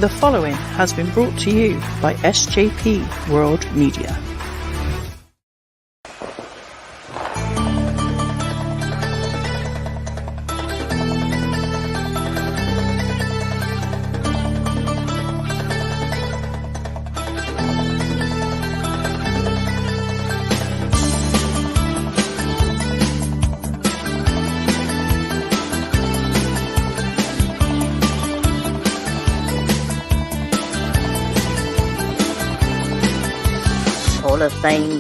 The following has been brought to you by SJP World Media.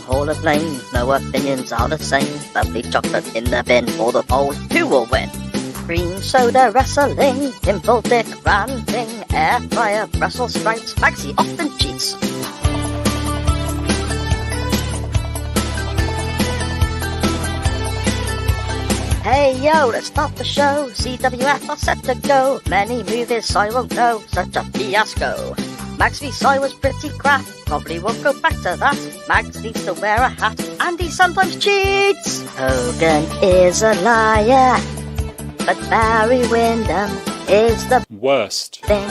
Hall of Flame, no opinions are the same. Bubbly chocolate in the bin for the poll, who will win? Green soda wrestling, pimple dick ranting, air fryer Brussels sprouts, Maxi often cheats. Hey yo, let's start the show. CWF are set to go. Many movies I won't know, such a fiasco. Max v. Cy was pretty crap, probably won't go back to that. Max needs to wear a hat, and he sometimes cheats. Hogan is a liar, but Barry Windham is the worst thing.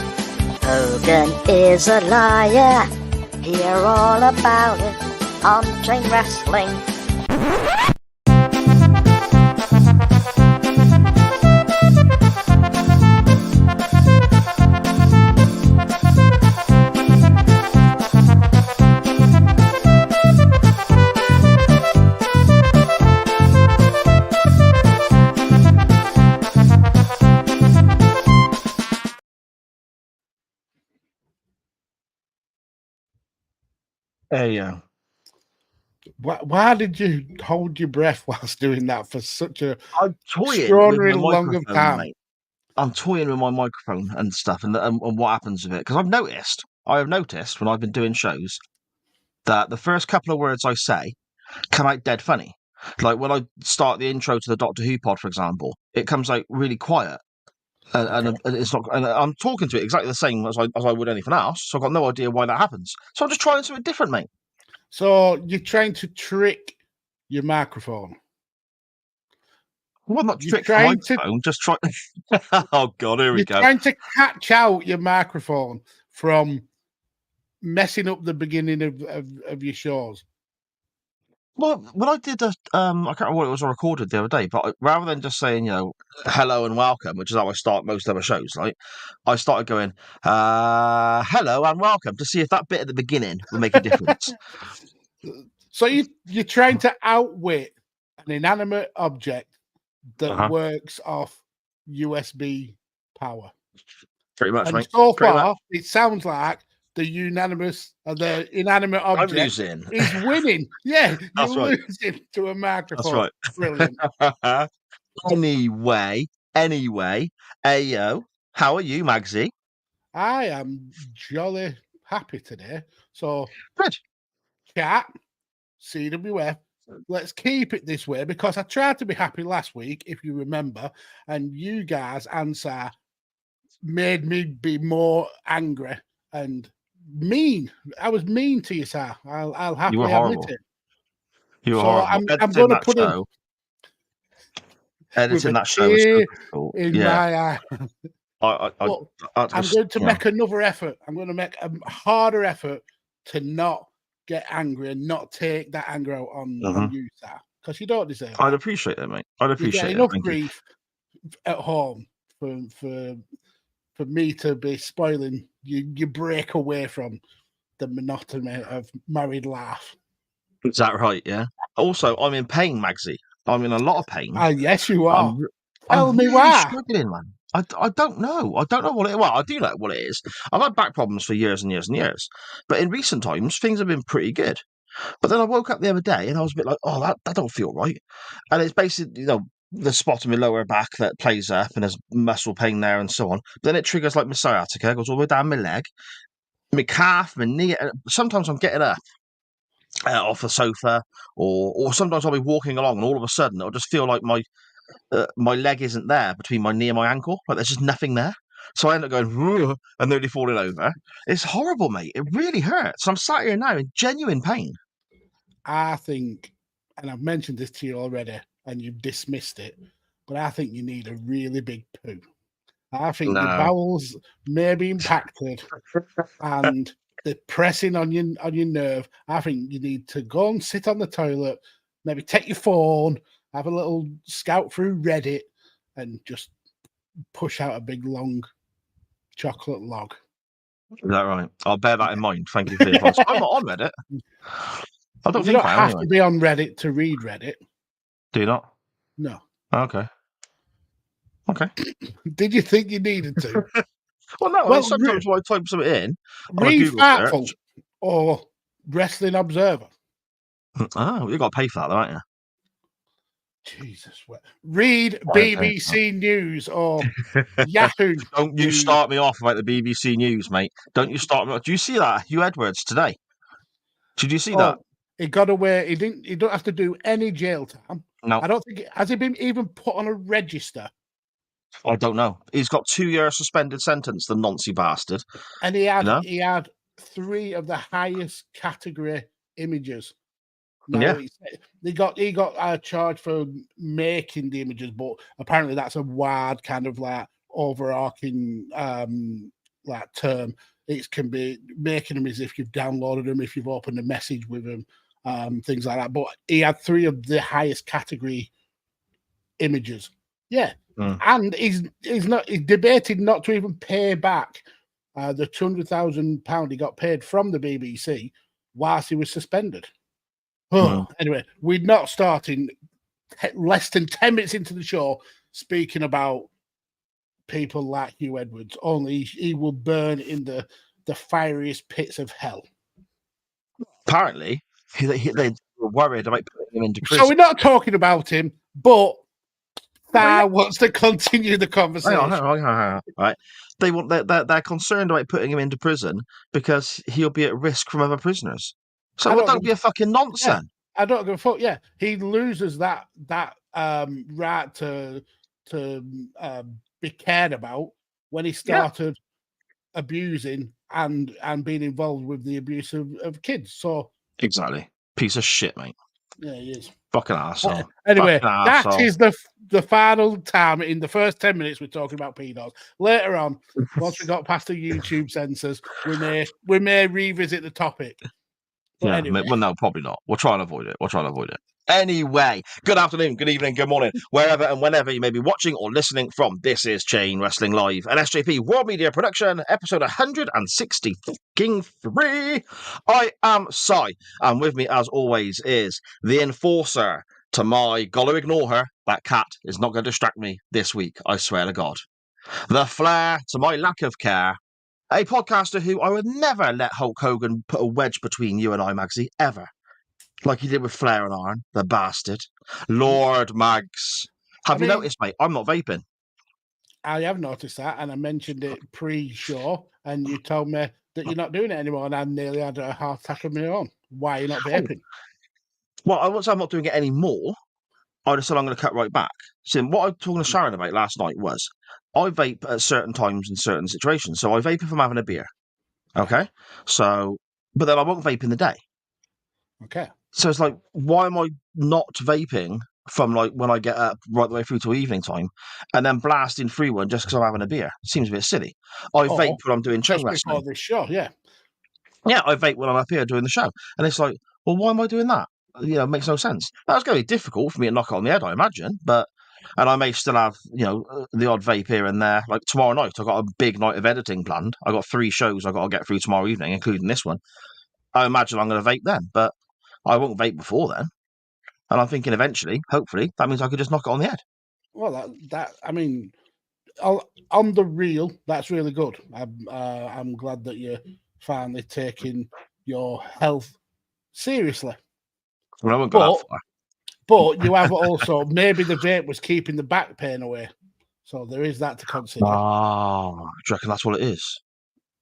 Hogan is a liar, hear all about it on Chain Wrestling. Hey, why did you hold your breath whilst doing that for such a extraordinary long of time? Mate. I'm toying with my microphone and stuff, and what happens with it. Because I have noticed when I've been doing shows that the first couple of words I say come out dead funny. Like when I start the intro to the Doctor Who pod, for example, it comes out really quiet. And it's not. And I'm talking to it exactly the same as I would anything else. So I've got no idea why that happens. So I'm just trying something different, mate. So you're trying to trick your microphone? Well, not trick the microphone. Just try. Oh God, here we go. You're trying to catch out your microphone from messing up the beginning of your shows. Well, when I did I can't remember what it was I recorded the other day, but rather than just saying, hello and welcome, which is how I start most other shows, right? I started going, hello and welcome, to see if that bit at the beginning would make a difference. So you're trying to outwit an inanimate object that works off USB power. Pretty much, mate. So far, it sounds like the inanimate object is winning. Yeah, that's you're right. losing to a microphone. That's right. Brilliant. Anyway, Ayo, how are you, Magsy? I am jolly happy today. So, good. Chat, CWF, let's keep it this way because I tried to be happy last week, if you remember, and you guys' answer made me be more angry and mean. I was mean to you, sir. I'll happily admit it. You were horrible. I'm going to put in editing that show was so difficult. In my eye. I'm going to make another effort. I'm going to make a harder effort to not get angry and not take that anger out on you, sir, because you don't deserve it. I'd appreciate that, mate. I'd appreciate enough grief at home for me to be spoiling you break away from the monotony of married life. Is that right? Yeah. Also, I'm in pain, Magsy. I'm in a lot of pain. Yes, you are. Tell me why. Struggling, man. I don't know. I don't know what it is. Well, I do know what it is. I've had back problems for years and years and years. But in recent times, things have been pretty good. But then I woke up the other day and I was a bit like, oh, that don't feel right. And it's basically, the spot in my lower back that plays up and there's muscle pain there and so on. But then it triggers like my sciatica, goes all the way down my leg, my calf, my knee. Sometimes I'm getting up off the sofa or sometimes I'll be walking along and all of a sudden it'll just feel like my leg isn't there between my knee and my ankle. Like there's just nothing there. So I end up going and nearly falling over. It's horrible, mate. It really hurts. I'm sat here now in genuine pain. I think, and I've mentioned this to you already, and you've dismissed it, but I think you need a really big poo. I think No. your bowels may be impacted and they're pressing on your nerve. I think you need to go and sit on the toilet, maybe take your phone, have a little scout through Reddit, and just push out a big long chocolate log. Is that right? I'll bear that in mind. Thank you for the advice. I'm not on Reddit. I don't You think don't I am have anyway. to be on Reddit to read Reddit. Do you not? No. Okay. Okay. Did you think you needed to? Well, no. I Well, mean, sometimes when I type something in on a Read Google Fartful search. or Wrestling Observer. Oh, you got to pay for that, though, haven't you? Jesus. Read Okay. BBC News or Yahoo. Don't you News. start me off about the BBC News, mate. Don't you start me off. Do you see that? Hugh Edwards today. Did you see that? He got away. He didn't. He don't have to do any jail time. No, I don't think. Has he been even put on a register? I don't know. He's got 2-year suspended sentence, the Nancy bastard. And he had No? he had 3 of the highest category images. Now Yeah. he got charged for making the images, but apparently that's a wide kind of like overarching like term. It can be making them as if you've downloaded them, if you've opened a message with them, things like that. But he had 3 of the highest category images. Yeah. And he's debated not to even pay back the £200,000 he got paid from the BBC whilst he was suspended. Anyway, we're not starting less than 10 minutes into the show speaking about people like Hugh Edwards. Only he will burn in the fieriest pits of hell. Apparently, they were worried about putting him into prison. So we're not talking about him, but Thar wants to continue the conversation. Hang on. Right. They're concerned about putting him into prison because he'll be at risk from other prisoners. So don't be a fucking nonsense. I don't give a fuck. Yeah, he loses that right to be cared about when he started abusing and being involved with the abuse of kids. So exactly, piece of shit, mate. Yeah, he is. Fucking arsehole. Anyway, Fucking that arsehole. is the final time. In the first 10 minutes, we're talking about pedos. Later on, once we got past the YouTube censors, we may revisit the topic. But anyway. Well, no, probably not. We'll try and avoid it. Anyway, good afternoon, good evening, good morning, wherever and whenever you may be watching or listening from. This is Chain Wrestling Live, an SJP World Media production, episode 163. I am Si, and with me, as always, is the enforcer to my gotta ignore her. That cat is not going to distract me this week, I swear to God. The Flair to my lack of care. A podcaster who I would never let Hulk Hogan put a wedge between you and I, Magsy, ever. Like he did with Flair and Arn, the bastard. Lord Mags. Have you noticed, mate? I'm not vaping. I have noticed that, and I mentioned it pre-show, and you told me that you're not doing it anymore, and I nearly had a heart attack of my own. Why are you not vaping? Well, I won't say I'm not doing it anymore. I just said I'm going to cut right back. So what I was talking to Sharon about last night was I vape at certain times in certain situations. So I vape if I'm having a beer. Okay? So, but then I won't vape in the day. Okay. So it's like, why am I not vaping from like when I get up right the way through to evening time and then blasting through one just because I'm having a beer? It seems a bit silly. I vape when I'm doing chain wrestling. Before this show, yeah. Yeah, I vape when I'm up here doing the show. And it's like, well, why am I doing that? You know, it makes no sense. That's going to be difficult for me to knock it on the head, I imagine. And I may still have, the odd vape here and there. Like tomorrow night, I've got a big night of editing planned. I've got 3 shows I've got to get through tomorrow evening, including this one. I imagine I'm going to vape then, but I won't vape before then. And I'm thinking eventually, hopefully, that means I could just knock it on the head. Well, I mean, on the real, that's really good. I'm glad that you're finally taking your health seriously. Well, I won't go that far. But you have also, maybe the vape was keeping the back pain away. So there is that to consider. Oh, do you reckon that's what it is?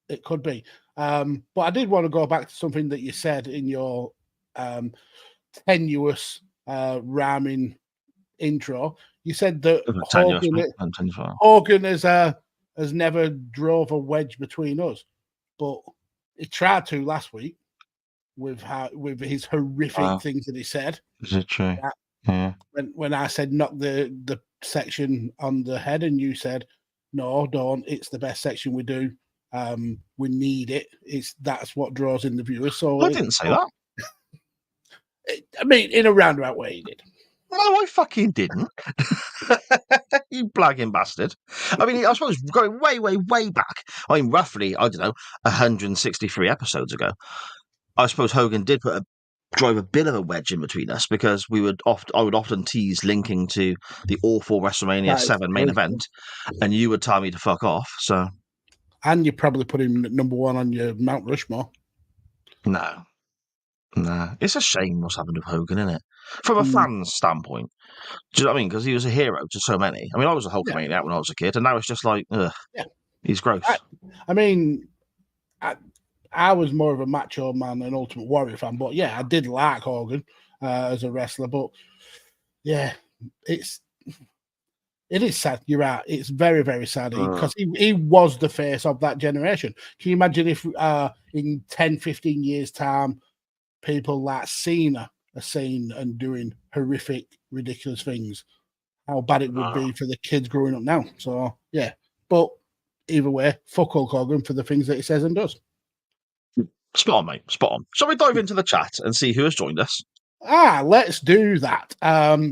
It could be. But I did want to go back to something that you said in your tenuous rhyming intro. You said that Hogan has never drove a wedge between us, but he tried to last week with his horrific things that he said. Is it true? Yeah. When I said knock the section on the head, and you said no, don't. It's the best section we do. We need it. That's what draws in the viewers. So I didn't say that. I mean, in a roundabout way, he did. No, I fucking didn't. You blagging bastard. I mean, I suppose going way, way, way back. I mean, roughly, I don't know, 163 episodes ago. I suppose Hogan did drive a bit of a wedge in between us because I would often tease linking to the awful WrestleMania 7 main event, and you would tell me to fuck off. So, and you probably put him at number 1 on your Mount Rushmore. No, it's a shame what's happened with Hogan, isn't it? From a fan's standpoint, do you know what I mean? Because he was a hero to so many. I mean, I was a Hulkamaniac when I was a kid, and now it's just like, ugh, he's gross. I mean, I was more of a Macho Man and Ultimate Warrior fan, but yeah, I did like Hogan as a wrestler. But yeah, it is sad. You're right. It's very, very sad because he was the face of that generation. Can you imagine if in 10, 15 years' time, people like Cena are saying and doing horrific, ridiculous things? How bad it would be for the kids growing up now. So yeah, but either way, fuck Hulk Hogan for the things that he says and does. Spot on, mate. Spot on. Shall we dive into the chat and see who has joined us? Let's do that.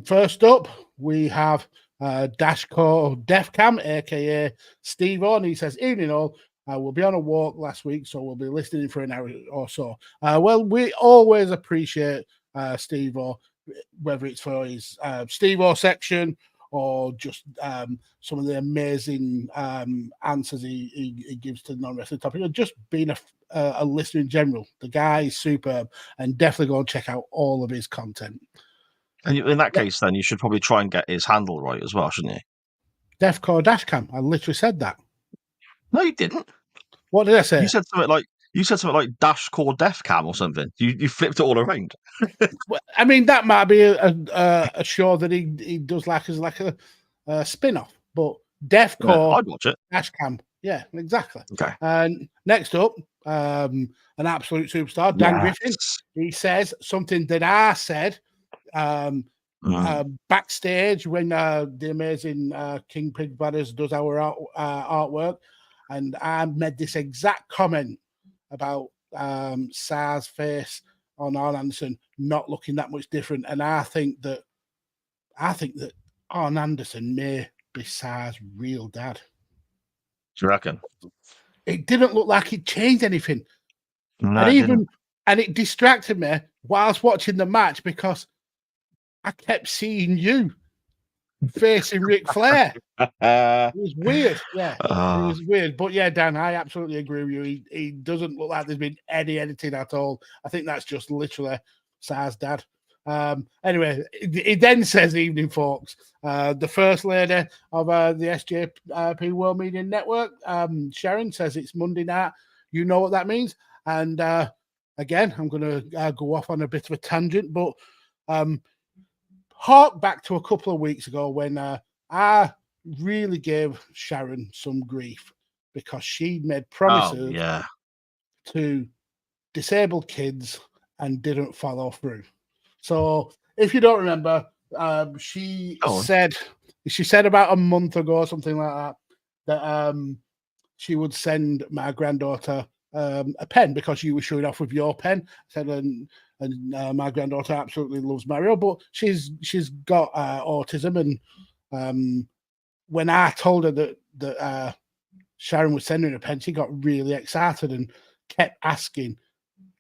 First up, we have Dashco Defcam, aka Steve On. He says, "Evening all. We'll be on a walk last week, so we'll be listening for an hour or so." Well, we always appreciate Steve O, whether it's for his Steve O section or just some of the amazing answers he gives to non-wrestling topics, or just being a listener in general. The guy is superb, and definitely go and check out all of his content. And in that case, then you should probably try and get his handle right as well, shouldn't you? Defcore Dashcam. I literally said that. No, you didn't. What did I say? You said something like Dashcore Defcam or something. You flipped it all around. Well, I mean, that might be a show that he does like as like a spin-off, but Defcore I'd watch it. Dashcam. Yeah, exactly. Okay. And next up, an absolute superstar, Dan Griffin. He says something that I said backstage when the amazing King Pig Brothers does our artwork, and I made this exact comment about Sar's face on Arn Anderson not looking that much different, and I think that Arn Anderson may be Sar's real dad. Do you reckon? It didn't look like it changed anything. No, and it distracted me whilst watching the match because I kept seeing you facing Ric Flair. It was weird. Yeah, it was weird. But yeah, Dan, I absolutely agree with you. He doesn't look like there's been any editing at all. I think that's just literally Sar's dad. Anyway, he then says, "Evening, folks. The first lady of the SJP World Media Network, Sharon, says it's Monday night. You know what that means." And again, I'm going to go off on a bit of a tangent, but hark back to a couple of weeks ago when I really gave Sharon some grief because she made promises to disabled kids and didn't follow through. So if you don't remember, she said about a month ago, something like that she would send my granddaughter a pen because you were showing off with your pen. Said, and my granddaughter absolutely loves Mario, but she's got autism. And when I told her that Sharon was sending her a pen, she got really excited and kept asking,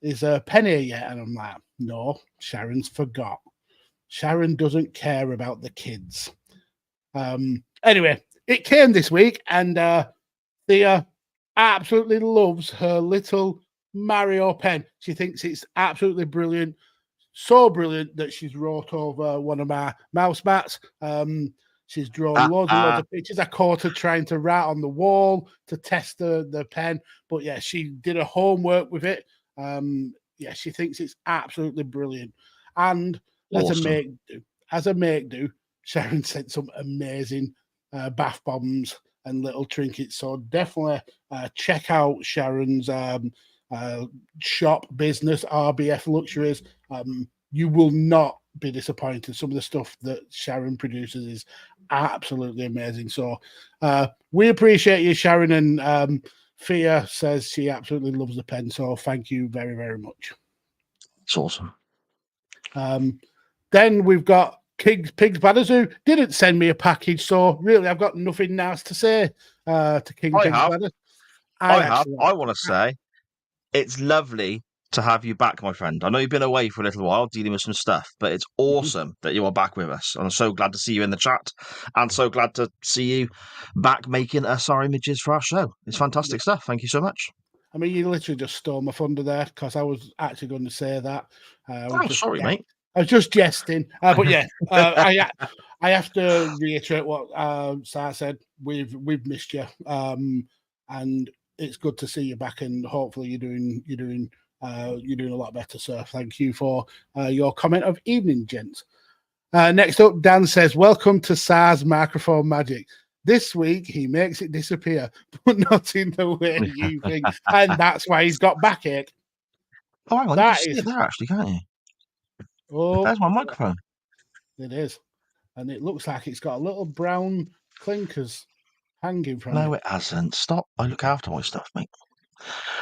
"Is there a pen here yet?" And I'm like, "No, Sharon's forgot. Sharon doesn't care about the kids." Anyway, it came this week, and Thea absolutely loves her little Mario pen. She thinks it's absolutely brilliant. So brilliant that she's wrote over one of my mouse mats. She's drawn loads and loads of pictures. I caught her trying to write on the wall to test the pen. But yeah, she did her homework with it. Yeah, she thinks it's absolutely brilliant. And awesome. as a make do, Sharon sent some amazing bath bombs and little trinkets. So definitely check out Sharon's shop business, RBF Luxuries. You will not be disappointed. Some of the stuff that Sharon produces is absolutely amazing. So we appreciate you, Sharon, and Fia says she absolutely loves the pen. So thank you very, very much. It's awesome. Then we've got Pigs Badders, who didn't send me a package. So really, I've got nothing nice to say to King I Pigs have. Badders. I want to say it's lovely to have you back, my friend. I know you've been away for a little while dealing with some stuff, but it's awesome that you are back with us. I'm so glad to see you in the chat and so glad to see you back making us our images for our show. It's fantastic stuff. Thank you so much. I mean, you literally just stole my thunder there because I was actually going to say that. Sorry, mate. I was just jesting. But yeah, I have to reiterate what Sarah said. We've missed you. And it's good to see you back, and hopefully you're doing a lot better, sir. Thank you for your comment of evening, gents. Next up, Dan says, "Welcome to SARS microphone magic. This week he makes it disappear, but not in the way you think, and that's why he's got backache." Oh, hang on, That you can see it there, actually, can't you? Oh, there's my microphone. It is, and it looks like it's got a little brown clinkers hanging from No, it. it hasn't. Stop. I look after my stuff, mate.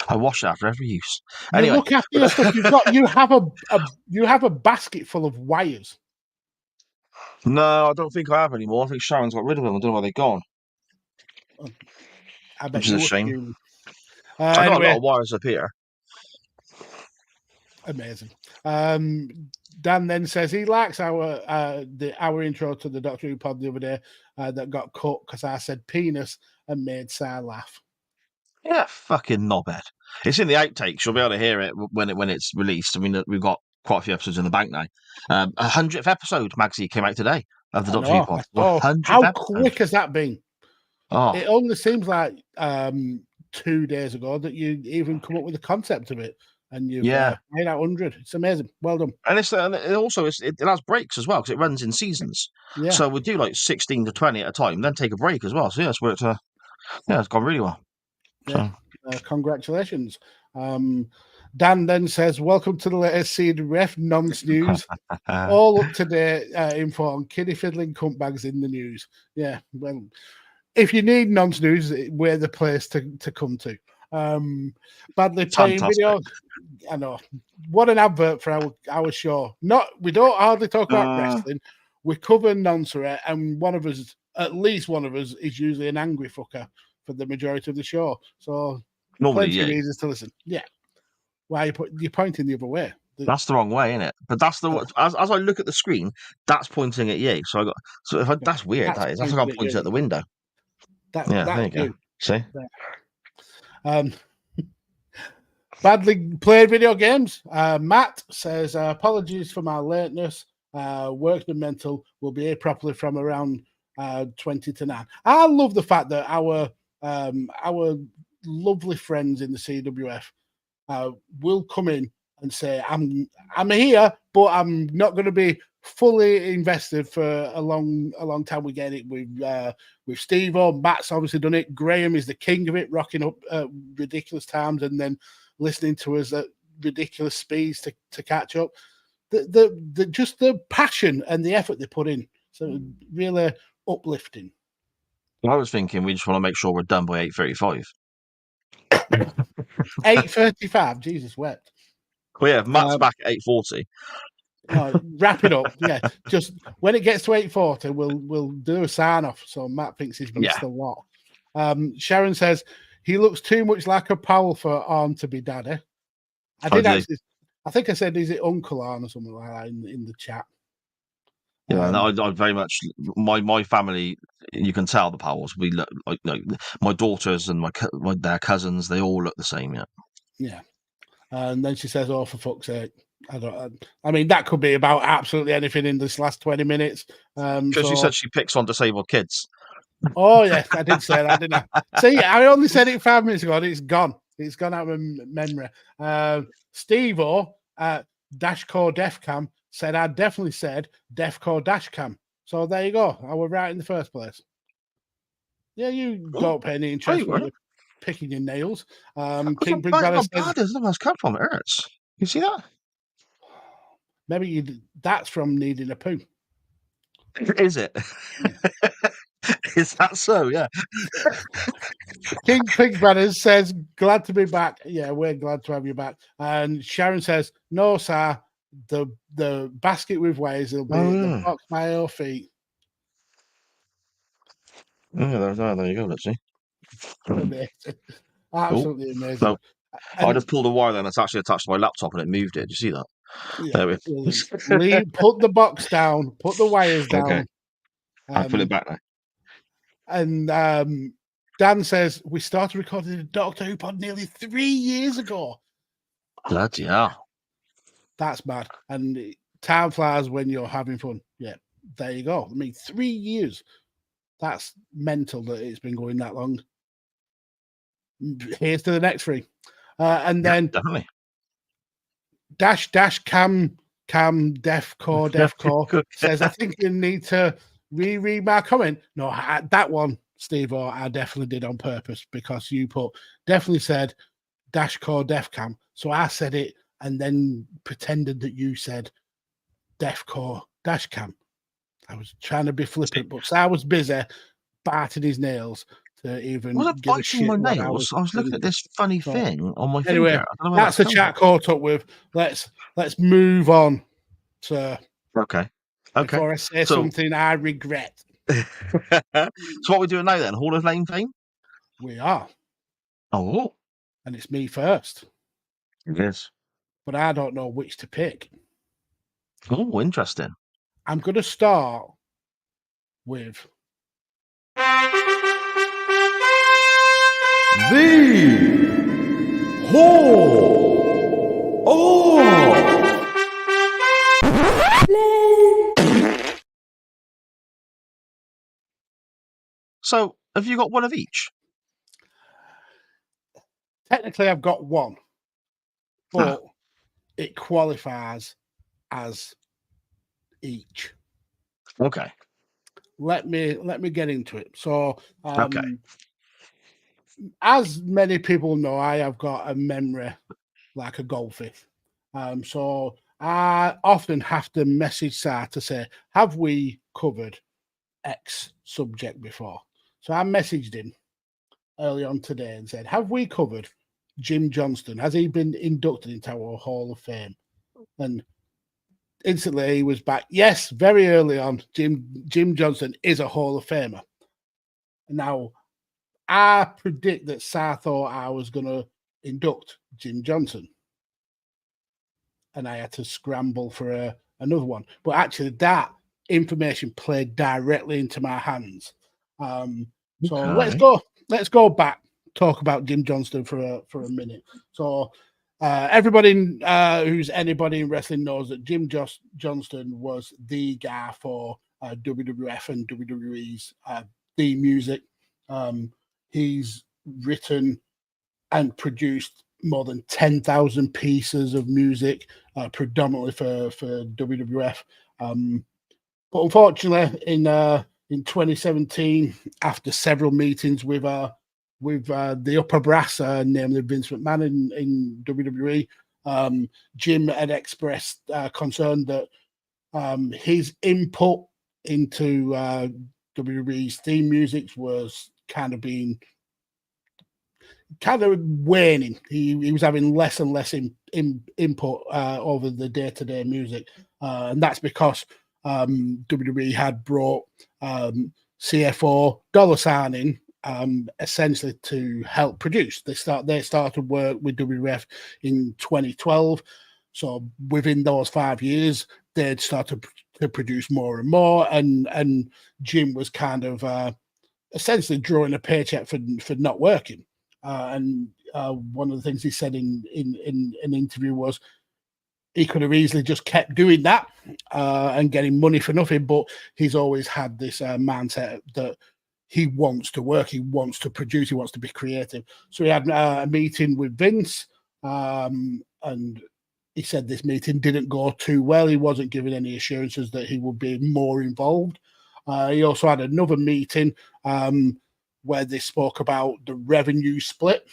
I wash it after every use. You Anyway, look after your stuff. You have a basket full of wires. no, I don't think I have anymore. I think Sharon's got rid of them. I don't know where they've gone. I bet Which is you a were shame. fuming. I got a Anyway, lot of wires up here. amazing. Dan then says he likes our intro to the Doctor Who pod the other day that got cut because I said penis and made Sarah laugh. Yeah, fucking knobhead. It's in the outtakes. You'll be able to hear it when it's released. I mean, we've got quite a few episodes in the bank now. 100th episode, Magsy, came out today of the Doctor Who pod. Oh, 100th how episode. quick has that been? Oh, It only seems like 2 days ago that you even come up with the concept of it, and you've made out 100. It's amazing. Well done. and it has breaks as well because it runs in seasons. Yeah. So we do like 16 to 20 at a time, then take a break as well. So yeah, it's worked. It's gone really well. Yeah. Congratulations. Dan then says, "Welcome to the latest CWF Nonce News. All up to date info on kiddie fiddling cunt bags in the news." Yeah, well, if you need Nonce News, we're the place to come to. Badly playing video. I know. What an advert for our show. We don't hardly talk about wrestling. We cover Nonce, and at least one of us, is usually an angry fucker for the majority of the show. So plenty of reasons to listen. Yeah. Why you're pointing the other way? That's the wrong way, isn't it? But that's as I look at the screen, that's pointing at you. So that's weird. That's like I'm pointing at the window. There you go. See? Badly played video games. Matt says, "Apologies for my lateness. Worked and mental. Will be here properly from around 20 to 9. I love the fact that our lovely friends in the CWF will come in and say, I'm here, but I'm not going to be fully invested for a long time. We get it with Steve-O. Matt's obviously done it. Graham is the king of it, rocking up at ridiculous times and then listening to us at ridiculous speeds to catch up. The just the passion and the effort they put in. So really uplifting. I was thinking we just want to make sure we're done by 8:35. 8:35. Jesus wept. Well, yeah, Matt's back at 8:40. No, wrap it up. Yeah, just when it gets to 8:40, we'll do a sign off. So Matt thinks he's missed a lot. Sharon says he looks too much like a Powell for Arn to be daddy. I think I said, is it Uncle Arn or something like that in the chat? Yeah, I very much my family. You can tell the Powells. We look like my daughters and their cousins. They all look the same. Yeah. Yeah. And then she says, "Oh, for fuck's sake!" I mean, that could be about absolutely anything in this last 20 minutes. Because she said she picks on disabled kids. Oh yeah, I did say that, didn't I? See, I only said it 5 minutes ago. And it's gone. It's gone out of memory. Steve-O Dashcore Defcam said I definitely said Defcore Dashcam. So there you go. I was right in the first place. Yeah, you don't pay any interest when you're picking your nails. King Big Brother says, "That's come from. It hurts." You see that? Maybe that's from needing a poo. Is it? Is that so? Yeah. King Pig Brothers says, glad to be back. Yeah, we're glad to have you back. And Sharon says, no, sir. The basket with ways will be the box by your feet. Yeah, there you go. Let's see. Amazing. Absolutely amazing. So I just pulled a wire then. It's actually attached to my laptop and it moved it. Do you see that? Yeah, There we put the box down, put the wires down. Okay. I'll put it back now. And Dan says, we started recording the Doctor Who pod nearly 3 years ago. Bloody hell. That's mad. And time flies when you're having fun. Yeah, there you go. I mean, 3 years. That's mental that it's been going that long. Here's to the next 3. And then definitely. Dash Cam Defcore says, I think you need to reread my comment. No, that one, Steve, I definitely did on purpose because you definitely said Dashcore Defcam. So I said it and then pretended that you said Defcore Dashcam. I was trying to be flippant, but I was busy biting his nails to even give a shit. My nails. I was looking at this funny thing on my anyway, finger. that's the chat caught up with. Let's move on to before I say something I regret. So what are we doing now then? Hall of Fame thing? We are. Oh. And it's me first. It is. But I don't know which to pick. Oh, interesting. I'm going to start with the Hall of So, have you got one of each? Technically, I've got one, but it qualifies as each. Okay. Let me get into it. So, as many people know, I have got a memory like a goldfish. So I often have to message Sarah to say, have we covered X subject before? So I messaged him early on today and said, have we covered Jim Johnston? Has he been inducted into our Hall of Fame? And instantly he was back. Yes, very early on, Jim Johnston is a Hall of Famer. Now, I predict that Sarah thought I was going to induct Jim Johnston. And I had to scramble for another one. But actually, that information played directly into my hands. So let's go back, talk about Jim Johnston for a minute. So everybody who's anybody in wrestling knows that Jim Johnston was the guy for WWF and WWE's theme music. He's written and produced more than 10,000 pieces of music, predominantly for WWF. But unfortunately, in 2017, after several meetings with the upper brass, namely Vince McMahon in WWE, Jim had expressed concern that his input into WWE's theme music was kind of waning. He was having less and less input over the day-to-day music, and that's because WWE had brought CFO Dollar Sign in essentially to help produce. They started work with WWF in 2012, so within those 5 years they'd started to produce more and more, and Jim was kind of essentially drawing a paycheck for not working. And one of the things he said in an interview was he could have easily just kept doing that and getting money for nothing, but he's always had this mindset that he wants to work, he wants to produce, he wants to be creative. So he had a meeting with Vince, and he said this meeting didn't go too well. He wasn't giving any assurances that he would be more involved. He also had another meeting where they spoke about the revenue split,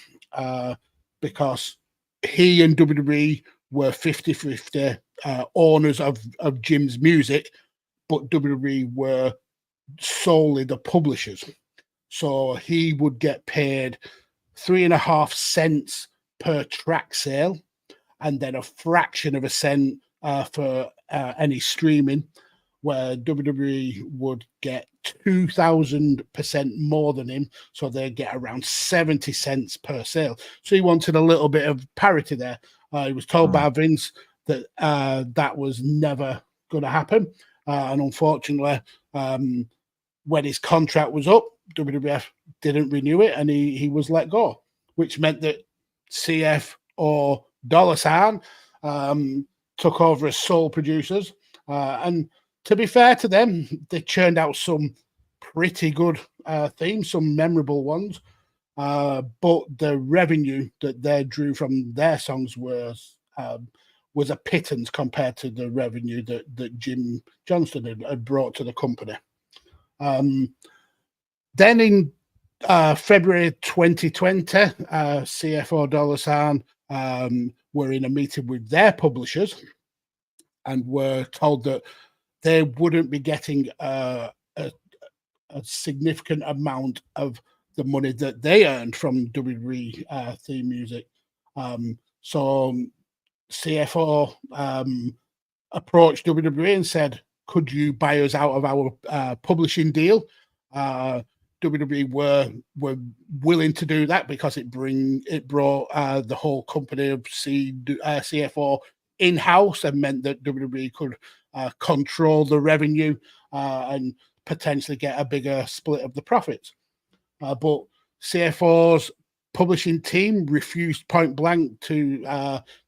because he and WWE were 50-50 owners of Jim's music, but WWE were solely the publishers. So he would get paid 3.5 cents per track sale, and then a fraction of a cent for any streaming, where WWE would get 2,000% more than him. So they'd get around 70 cents per sale. So he wanted a little bit of parity there. He was told by Vince that that was never going to happen. And unfortunately, when his contract was up, WWF didn't renew it, and he was let go, which meant that CF or Dollar Sign took over as sole producers. And to be fair to them, they churned out some pretty good themes, some memorable ones. But the revenue that they drew from their songs was a pittance compared to the revenue that Jim Johnston had brought to the company. Then in February 2020, CFO Dollar Sign were in a meeting with their publishers and were told that they wouldn't be getting a significant amount of the money that they earned from WWE theme music. So CFO approached WWE and said, could you buy us out of our publishing deal? WWE were willing to do that because it brought the whole company of CFO in-house and meant that WWE could control the revenue and potentially get a bigger split of the profits. But CFO's publishing team refused point blank to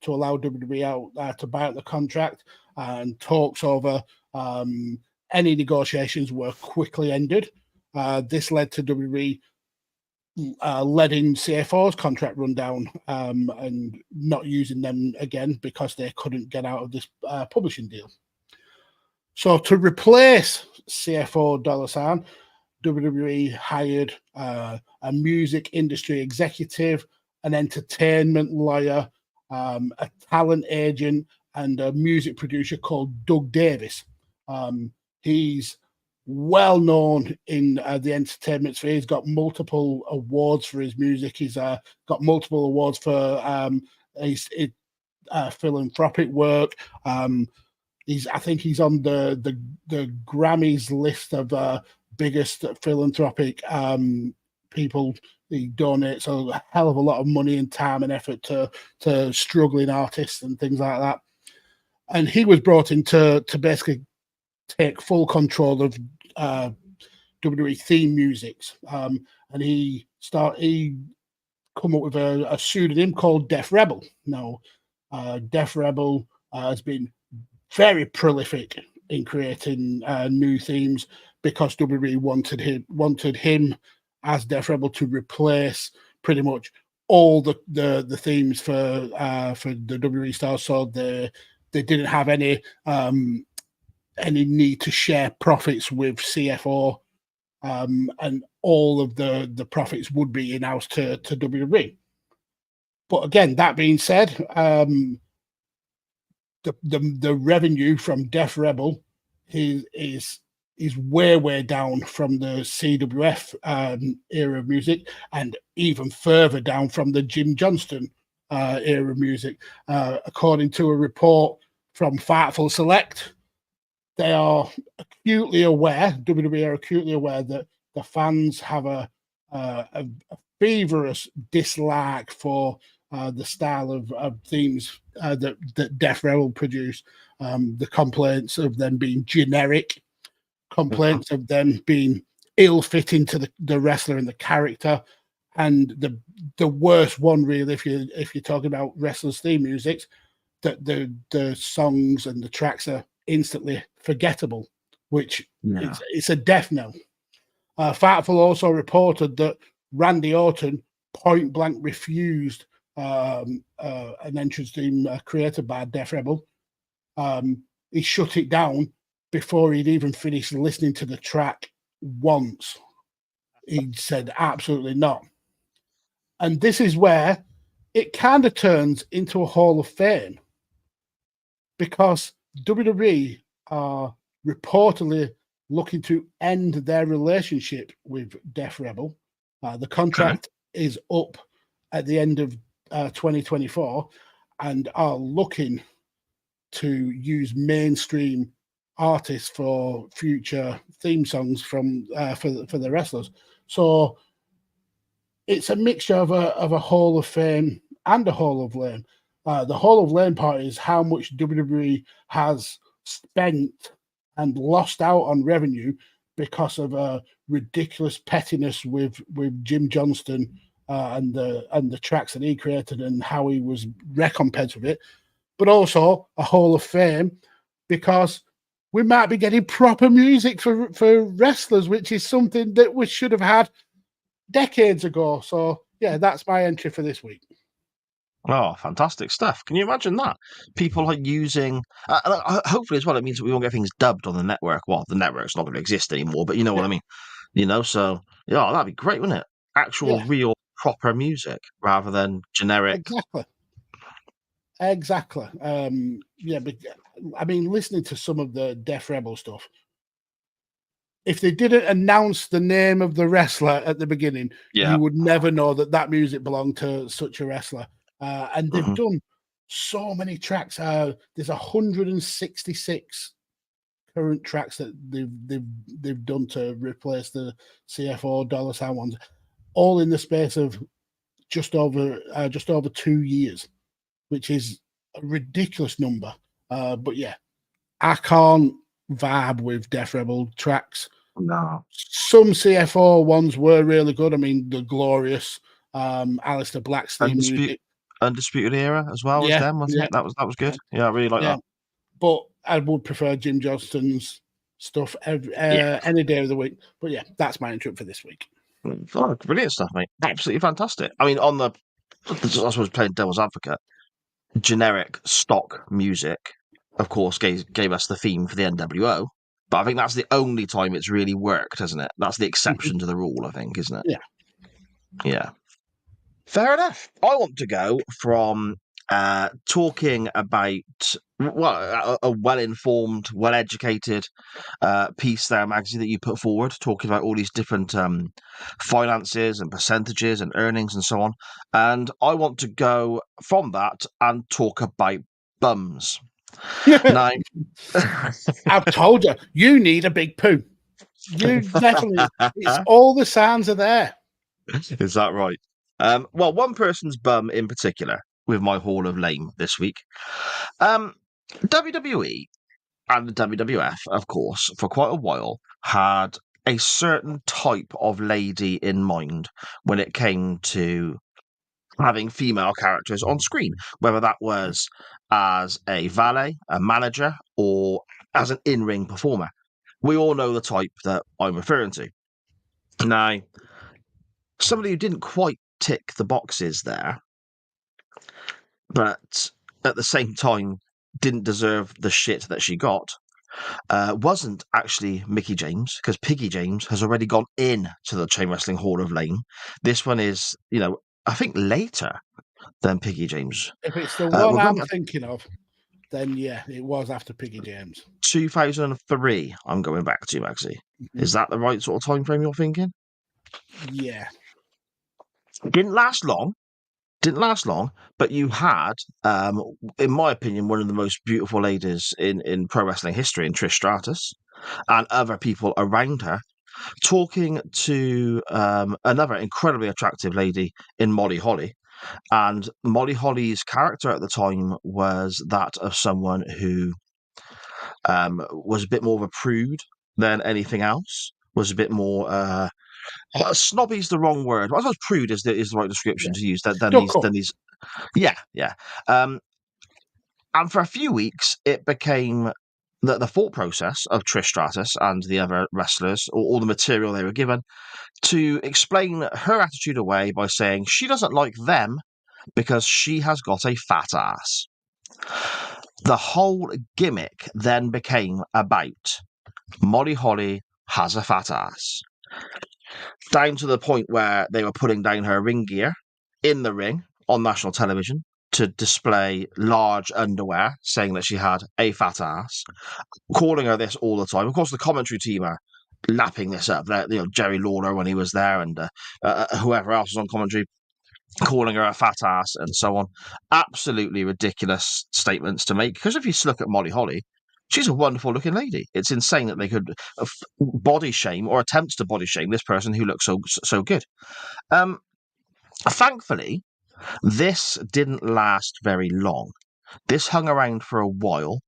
allow WWE out to buy out the contract, and talks over any negotiations were quickly ended. This led to WWE letting CFO's contract run down and not using them again because they couldn't get out of this publishing deal. So to replace CFO Dollar Sign, WWE hired a music industry executive, an entertainment lawyer, a talent agent, and a music producer called Doug Davis. He's well known in the entertainment sphere. He's got multiple awards for his music. He's got multiple awards for his philanthropic work. I think he's on the Grammys list of biggest philanthropic people. He donates a hell of a lot of money and time and effort to struggling artists and things like that. And he was brought in to basically take full control of WWE theme musics. And he come up with a pseudonym called Def Rebel. Now, Def Rebel has been very prolific in creating new themes because WWE wanted him as Def Rebel to replace pretty much all the themes for the WWE stars. So they didn't have any need to share profits with CFO, and all of the profits would be in-house to WWE. But again, that being said, the revenue from Def Rebel is way down from the CWF era of music, and even further down from the Jim Johnston era of music. According to a report from Fightful Select, they are acutely aware, WWE are acutely aware that the fans have a feverish dislike for the style of themes that Def Rebel produce. The complaints of them being generic, complaints of them being ill-fitting to the wrestler and the character, and the worst one really, if you're talking about wrestlers' theme music, that the songs and the tracks are instantly forgettable, which it's a death knell. Fightful also reported that Randy Orton point blank refused an entrance theme created by Def Rebel. He shut it down before he'd even finished listening to the track once. He said absolutely not. And this is where it kind of turns into a Hall of Fame, because WWE are reportedly looking to end their relationship with Def Rebel. The contract is up at the end of 2024 and are looking to use mainstream artists for future theme songs from for the wrestlers. So it's a mixture of a Hall of Fame and a Hall of Lame. The Hall of Lame part is how much WWE has spent and lost out on revenue because of a ridiculous pettiness with Jim Johnston and the tracks that he created and how he was recompensed with it. But also a Hall of Fame because we might be getting proper music for wrestlers, which is something that we should have had decades ago. So yeah, that's my entry for this week. Oh, fantastic stuff. Can you imagine that? People are using, hopefully as well, it means that we won't get things dubbed on the network. Well, the network's not going to exist anymore, but you know what I mean? You know, so, yeah, that'd be great, wouldn't it? Actual, real, proper music rather than generic. Exactly. Yeah, but I mean, listening to some of the Def Rebel stuff, if they didn't announce the name of the wrestler at the beginning, you would never know that music belonged to such a wrestler. And they've done so many tracks. There's 166 current tracks that they've done to replace the CFO dollar sign ones, all in the space of just over 2 years, which is a ridiculous number. But yeah, I can't vibe with Def Rebel tracks. No. Some CFO ones were really good. I mean, the Glorious, Alistair Black's theme music. Undisputed Era as well as them, wasn't it? That was good. Yeah, I really like that. But I would prefer Jim Johnston's stuff any day of the week. But yeah, that's my intro for this week. Oh, brilliant stuff, mate. Absolutely fantastic. I mean, I suppose playing devil's advocate, generic stock music, of course, gave us the theme for the NWO. But I think that's the only time it's really worked, isn't it? That's the exception to the rule, I think, isn't it? Yeah. Yeah. Fair enough. I want to go from talking about a well-informed, well-educated piece there, Magsy, that you put forward, talking about all these different finances and percentages and earnings and so on. And I want to go from that and talk about bums. Now, I've told you need a big poo. You definitely, it's all the signs are there. Is that right? Well, one person's bum in particular with my Hall of Lame this week. WWE and the WWF, of course, for quite a while had a certain type of lady in mind when it came to having female characters on screen, whether that was as a valet, a manager, or as an in-ring performer. We all know the type that I'm referring to. Now, somebody who didn't quite tick the boxes there, but at the same time didn't deserve the shit that she got, wasn't actually Mickie James, because Piggy James has already gone in to the Chain Wrestling Hall of Lame. This one is, I think later than Piggy James. If it's the one I'm thinking of, then yeah, it was after Piggy James. 2003, I'm going back to, Maxie. Is that the right sort of time frame you're thinking? Yeah. Didn't last long, but you had, in my opinion, one of the most beautiful ladies in pro wrestling history in Trish Stratus and other people around her, talking to another incredibly attractive lady in Molly Holly. And Molly Holly's character at the time was that of someone who was a bit more of a prude than anything else, was a bit more... snobby's the wrong word. I suppose prude is the right description to use. Than these. Yeah. And for a few weeks, it became the thought process of Trish Stratus and the other wrestlers, or all the material they were given, to explain her attitude away by saying she doesn't like them because she has got a fat ass. The whole gimmick then became about Molly Holly has a fat ass. Down to the point where they were putting down her ring gear in the ring on national television to display large underwear, saying that she had a fat ass, calling her this all the time. Of course, the commentary team are lapping this up. Jerry Lawler when he was there, and whoever else was on commentary, calling her a fat ass and so on. Absolutely ridiculous statements to make. Because if you look at Molly Holly, she's a wonderful looking lady. It's insane that they could body shame or attempt to body shame this person who looks so good. Thankfully, this didn't last very long. This hung around for a while,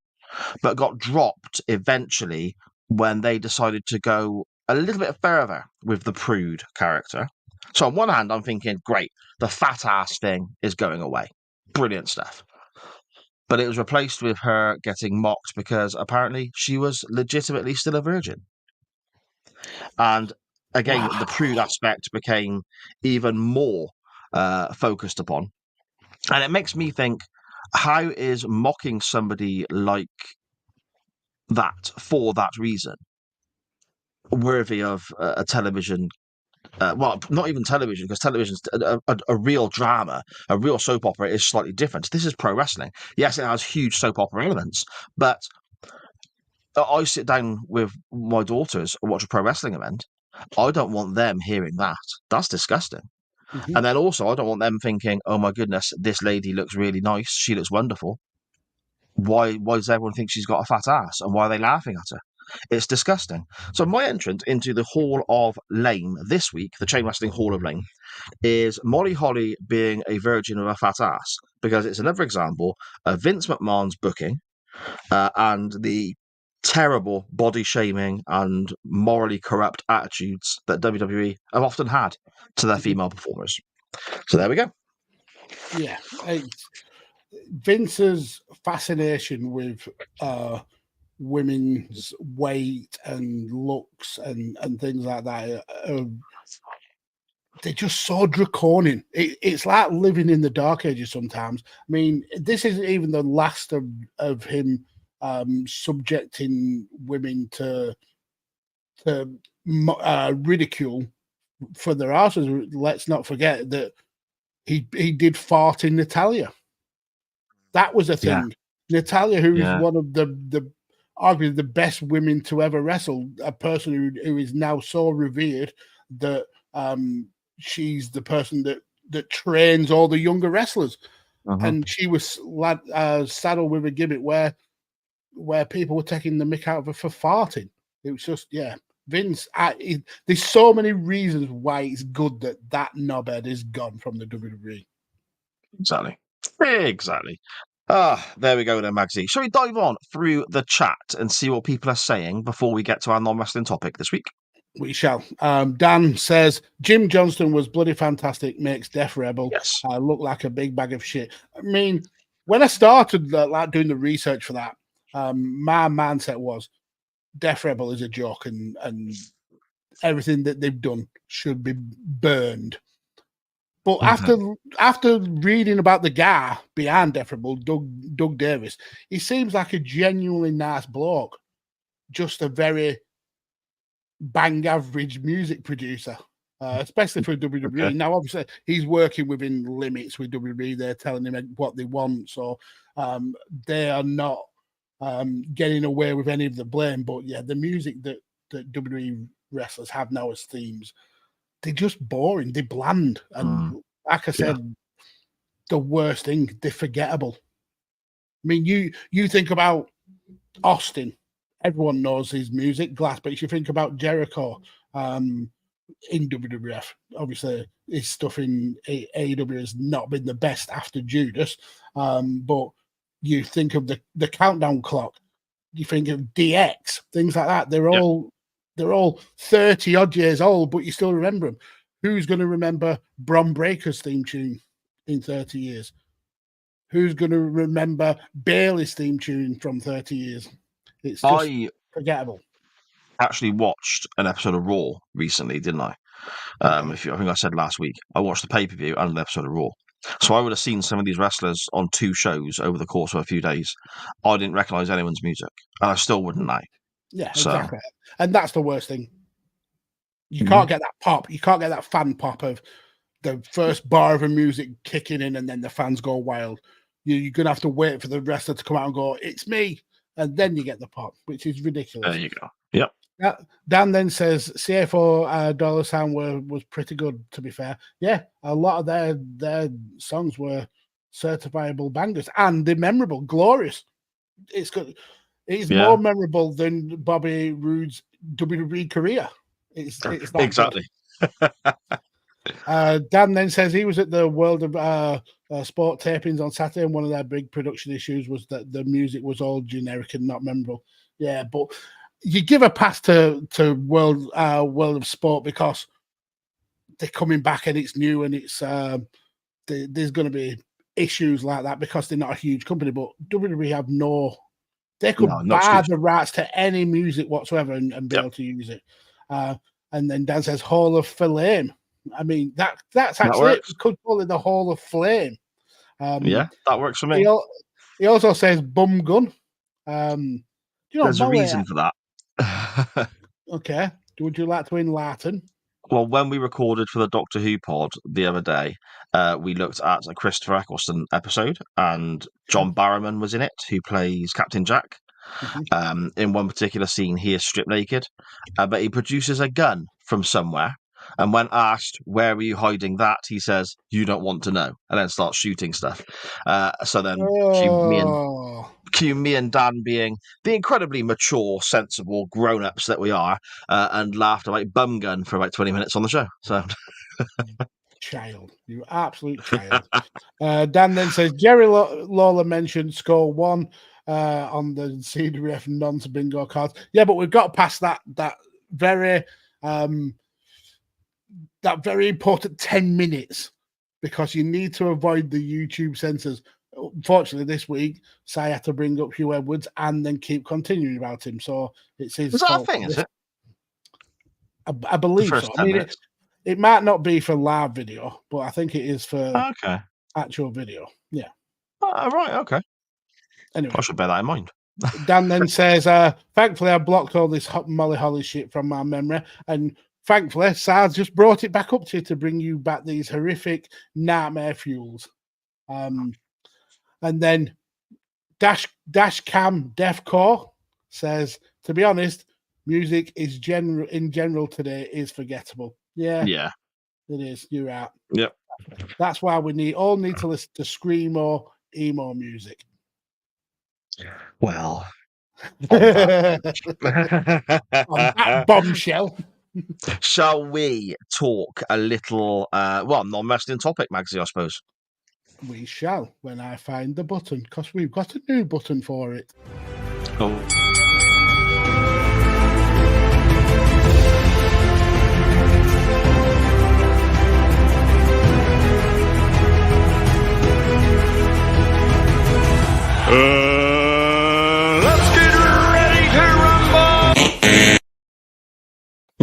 but got dropped eventually when they decided to go a little bit further with the prude character. So on one hand, I'm thinking, great, the fat ass thing is going away. Brilliant stuff. But it was replaced with her getting mocked because apparently she was legitimately still a virgin. And again, the prude aspect became even more focused upon. And it makes me think, how is mocking somebody like that for that reason worthy of a television? Well, not even television, because television's a real drama, a real soap opera is slightly different. This is pro wrestling. Yes, it has huge soap opera elements, but I sit down with my daughters and watch a pro wrestling event. I don't want them hearing that. That's disgusting. Mhm. And then also, I don't want them thinking, oh my goodness, this lady looks really nice. She looks wonderful. Why does everyone think she's got a fat ass? And why are they laughing at her? It's disgusting. So my entrance into the Hall of Lame this week, the Chain Wrestling Hall of Lame, is Molly Holly being a virgin with a fat ass, because it's another example of Vince McMahon's booking and the terrible body shaming and morally corrupt attitudes that WWE have often had to their female performers. So there we go. Yeah, Vince's fascination with women's weight and looks and things like that, they're just so draconian. It's like living in the dark ages sometimes. I mean, this isn't even the last of him subjecting women to ridicule for their asses. Let's not forget that he did fart in Natalia. That was a thing. Yeah. Natalia, who is one of the arguably the best women to ever wrestle, a person who is now so revered that she's the person that trains all the younger wrestlers. And she was saddled with a gimmick where people were taking the mick out of her for farting. It was just, Vince, there's so many reasons why it's good that knobhead is gone from the WWE. Exactly. There we go then, Magsy. Shall we dive on through the chat and see what people are saying before we get to our non-wrestling topic this week? We shall. Dan says, Jim Johnston was bloody fantastic, makes Def Rebel look like a big bag of shit. I mean, when I started doing the research for that, my mindset was Def Rebel is a joke and everything that they've done should be burned. But after reading about the guy behind Def Rebel, Doug Davis, he seems like a genuinely nice bloke, just a very bang average music producer, especially for WWE. Okay. Now, obviously, he's working within limits with WWE. They're telling him what they want, so they are not getting away with any of the blame. But yeah, the music that WWE wrestlers have now as themes, they're just boring. They're bland, and like I said, the worst thing, they're forgettable. I mean, you think about Austin. Everyone knows his music, Glass, but you think about Jericho in WWF. Obviously, his stuff in AEW has not been the best after Judas, but you think of the Countdown Clock, you think of DX, things like that. They're all 30 odd years old, but you still remember them. Who's going to remember Bron Breakker's theme tune in 30 years? Who's going to remember Bayley's theme tune from 30 years? It's just forgettable. Actually watched an episode of Raw recently, didn't I? I think I said last week. I watched the pay-per-view and an episode of Raw. So I would have seen some of these wrestlers on 2 shows over the course of a few days. I didn't recognise anyone's music, and I still wouldn't know. Yeah, exactly. And that's the worst thing. You can't get that pop. You can't get that fan pop of the first bar of the music kicking in and then the fans go wild. You're going to have to wait for the wrestler to come out and go, "It's me," and then you get the pop, which is ridiculous. There you go. Yep. Dan then says CFO Dollar Sign was pretty good, to be fair. Yeah, a lot of their songs were certifiable bangers, and they're memorable, glorious. It's good. It's more memorable than Bobby Roode's WWE career. It's that exactly. Dan then says he was at the World of Sport tapings on Saturday, and one of their big production issues was that the music was all generic and not memorable. Yeah, but you give a pass to World of Sport because they're coming back and it's new and it's there's going to be issues like that because they're not a huge company. But WWE have they could buy the rights to any music whatsoever and be able to use it. And then Dan says Hall of Flame. I mean that's actually it. We could call it the Hall of Flame. That works for me. He also says Bum Gun. There's a reason for that. Okay. Would you like to enlighten? Well, when we recorded for the Doctor Who pod the other day, we looked at a Christopher Eccleston episode, and John Barrowman was in it, who plays Captain Jack. Mm-hmm. In one particular scene, he is stripped naked, but he produces a gun from somewhere. And when asked, "Where were you hiding that?" he says, "You don't want to know," and then starts shooting stuff. So then cue me and Dan being the incredibly mature, sensible grown-ups that we are, and laughed about bum gun for about 20 minutes on the show. So, child, you absolute child. Dan then says Jerry Lawler mentioned score 1 on the CWF nonce bingo cards. Yeah, but we've got past that very important 10 minutes because you need to avoid the YouTube censors. Unfortunately, this week, Si had to bring up Hugh Edwards and then keep continuing about him. So it's his fault. Is that a thing, is it? I believe so. I mean, it might not be for live video, but I think it is for actual video. Yeah. Right, okay. Anyway. I should bear that in mind. Dan then says, thankfully, I blocked all this Molly Holly shit from my memory, and thankfully, Sars just brought it back up to you to bring you back these horrific nightmare fuels. And then Dash Cam Defcore says, to be honest, music is in general today is forgettable. Yeah, it is. You're right. Yep. That's why we all need to listen to screamo, emo music. Well, on that bombshell. Shall we talk a little, non-wrestling topic, Magsy, I suppose? We shall, when I find the button, because we've got a new button for it. Oh. Let's get ready to rumble!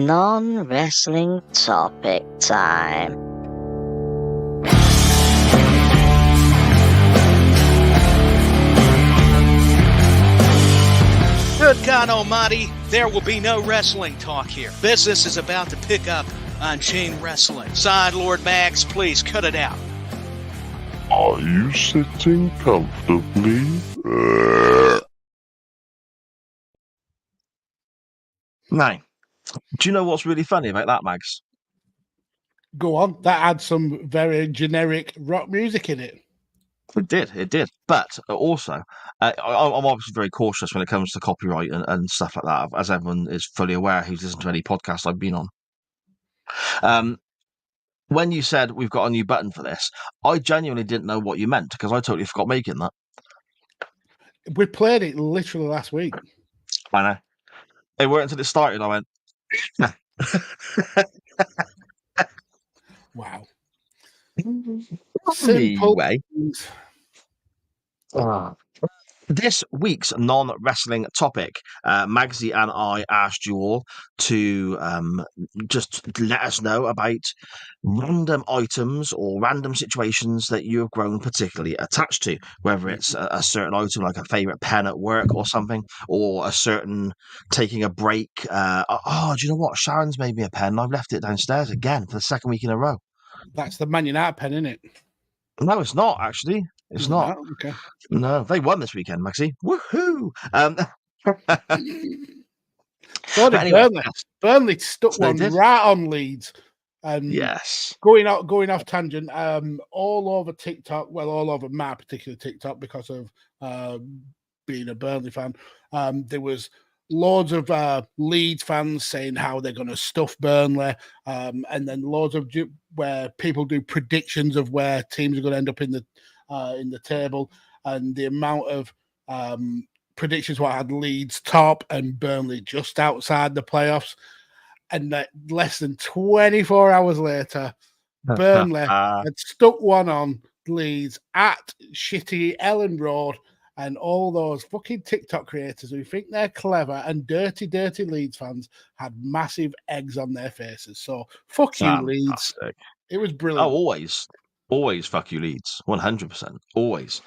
Non-wrestling topic time. Good God Almighty, there will be no wrestling talk here. Business is about to pick up on chain wrestling. Side Lord Max, please cut it out. Are you sitting comfortably? Now, do you know what's really funny about that, Mags? Go on. That had some very generic rock music in it. It did. But also, I'm obviously very cautious when it comes to copyright and stuff like that, as everyone is fully aware who's listened to any podcast I've been on. When you said we've got a new button for this, I genuinely didn't know what you meant because I totally forgot making that. We played it literally last week. I know. It weren't until it started, I went, wow. Simple way. This week's non-wrestling topic, Magsy and I asked you all to just let us know about random items or random situations that you have grown particularly attached to, whether it's a certain item like a favourite pen at work or something, or a certain taking a break. Do you know what? Sharon's made me a pen and I've left it downstairs again for the second week in a row. That's the Man United pen, isn't it? No, it's not actually. It's not. Okay. No, they won this weekend, Maxie. Woohoo! So But did anyway, Burnley. yes. Burnley stuck They one did. right on Leeds. And Yes. going off tangent, all over TikTok, well, all over my particular TikTok because of being a Burnley fan, there was loads of Leeds fans saying how they're going to stuff Burnley, and then loads of where people do predictions of where teams are going to end up in the table, and the amount of predictions what had Leeds top and Burnley just outside the playoffs. And that less than 24 hours later, Burnley had stuck one on Leeds at shitty Ellen Road, and all those fucking TikTok creators who think they're clever and dirty Leeds fans had massive eggs on their faces. So fuck you, Leeds. Fantastic. It was brilliant. Oh, always fuck you, Leeds. 100%. Always.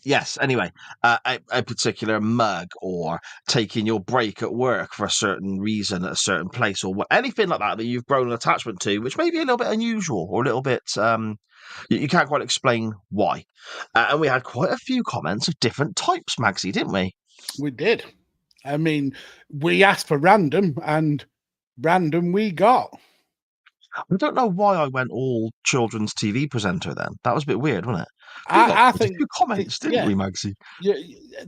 Yes, anyway, a particular mug or taking your break at work for a certain reason at a certain place or anything like that you've grown an attachment to, which may be a little bit unusual or a little bit, you can't quite explain why. And we had quite a few comments of different types, Magsy, didn't we? We did. I mean, we asked for random, and random we got. I don't know why I went all children's TV presenter then. That was a bit weird, wasn't it? I think a few comments, didn't we, Magsy?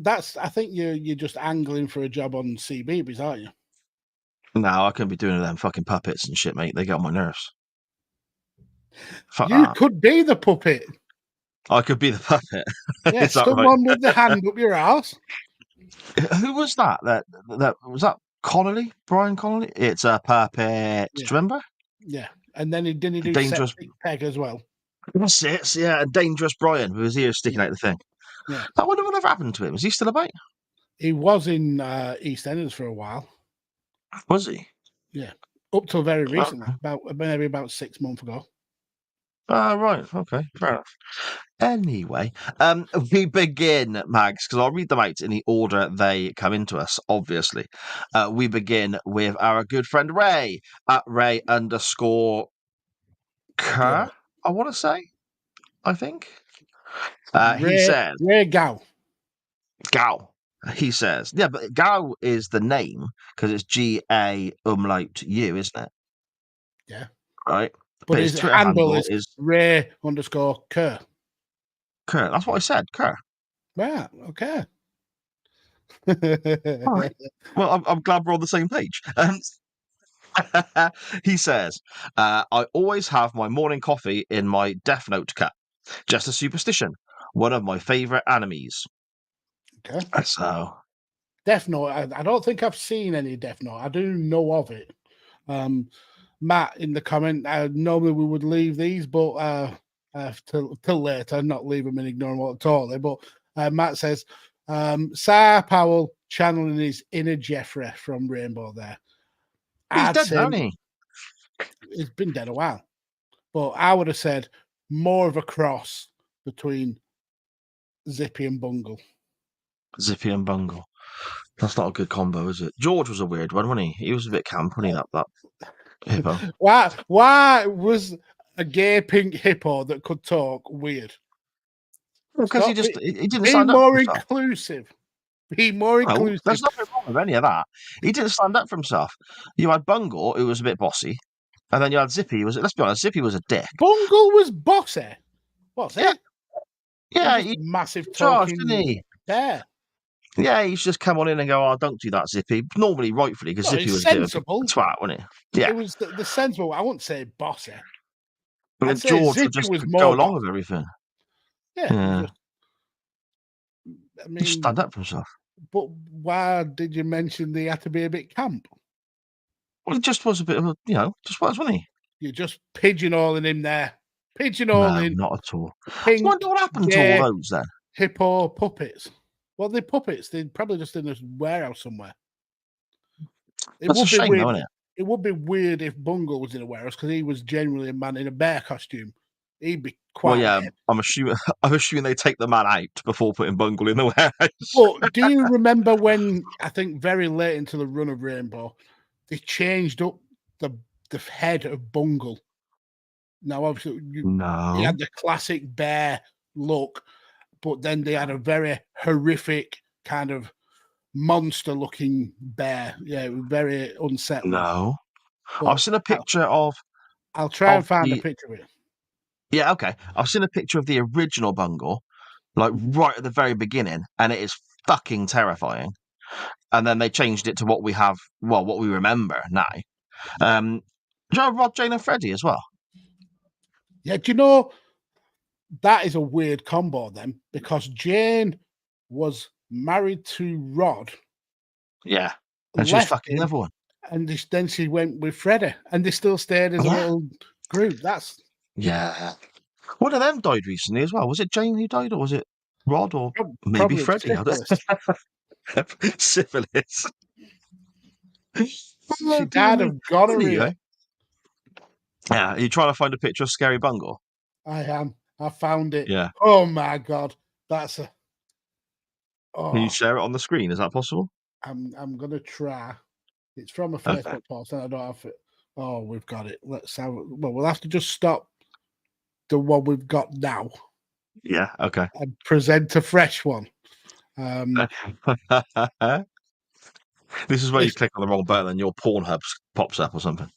I think you're just angling for a job on CBeebies, aren't you? No, I couldn't be doing them fucking puppets and shit, mate. They get on my nerves. Fuck You that. could be the puppet. I could be the puppet. Yeah, Is that someone right? with the hand up your ass. Who was that? That was that Connolly? Brian Connolly? It's a puppet. Do you remember? Yeah. And then he didn't do Dangerous septic peg as well. That's it. Yeah, Dangerous Brian with his ears sticking out the thing. Yeah. I wonder whatever happened to him. Is he still about? He was in EastEnders for a while. Was he? Yeah. Up till very recently, maybe about 6 months ago. Right. Okay. Fair enough. Anyway, we begin, Mags, because I'll read them out in the order they come into us, obviously. We begin with our good friend Ray, at Ray_Kerr, I want to say, I think. He says... Ray Gow. Gow. He says, yeah, but Gow is the name, because it's G-A-U, isn't it? Yeah. Right? But his Twitter handle is Ray_Kerr. Kerr. That's what I said, Kerr. Right, okay. All right. Well, I'm glad we're on the same page. He says, I always have my morning coffee in my Death Note cup. Just a superstition. One of my favourite animes. Okay. So, Death Note. I don't think I've seen any Death Note. I do know of it. Matt in the comment. Normally we would leave these, but till later, not leave them and ignore them totally. But Matt says, Sir Powell channeling his inner Jeffrey from Rainbow there. he's dead, hasn't he? He's been dead a while. But I would have said more of a cross between Zippy and Bungle. Zippy and Bungle. That's not a good combo, is it? George was a weird one, wasn't he? He was a bit camp, wasn't he, that hippo? Why was a gay pink hippo that could talk weird? Because he didn't be stand up more for himself. inclusive. Be more inclusive. There's nothing wrong with any of that. He didn't stand up for himself. You had Bungle, who was a bit bossy, and then you had Zippy. Let's be honest, Zippy was a dick. Bungle was bossy. What's it? Yeah, he massive charged, talking didn't he? bear. Yeah, he should just come on in and go, "Oh, don't do that, Zippy." Normally, rightfully, because Zippy was sensible. A bit of a twat, wasn't he? Yeah, It was the sensible. I wouldn't say bossy. but then I'd say George Zippy would just was go more along bossy. with everything. Yeah. I mean, Just stand up for himself. But why did you mention they had to be a bit camp? Well, it just was a bit of a, just was, wasn't he? You're just pigeonholing him there. Pigeonholing. No, not at all. Pink, I wonder what happened to all those then. Hippo puppets. Well, they're puppets. They're probably just in a warehouse somewhere. That's a shame, though, isn't it? It would be weird if Bungle was in a warehouse because he was generally a man in a bear costume. He'd be quite. Well, yeah, I'm assuming they take the man out before putting Bungle in the warehouse. But do you remember when I think very late into the run of Rainbow, they changed up the head of Bungle? Now, obviously, he No. had the classic bear look, but then they had a very horrific kind of monster-looking bear. Yeah, it was very unsettling. No. But I've seen a picture of. I'll try and of find a the- picture of it. Yeah, okay. I've seen a picture of the original Bungle, like right at the very beginning, and it is fucking terrifying. And then they changed it to what we have, well, what we remember now. Do you know Rod, Jane, and Freddie as well? Yeah, do you know that is a weird combo then? Because Jane was married to Rod, Yeah. And she was left fucking him, everyone. and then she went with Freddie, and they still stayed as a Yeah. little group. That's Yeah. One of them died recently as well. Was it Jane who died, or was it Rod, or maybe probably Freddie? I don't- Syphilis. she died of gonorrhea. Anyway. Yeah, are you trying to find a picture of Scary Bungle? I am. I found it. Yeah. Oh my god, that's a. Can you Oh, share it on the screen? Is that possible? I'm gonna try. It's from a Okay. Facebook post, and I don't have it. Oh, we've got it. Let's have. Well, we'll have to just stop the one we've got now Yeah, okay. and present a fresh one. This is where you Yes. click on the wrong button and your Pornhub pops up or something.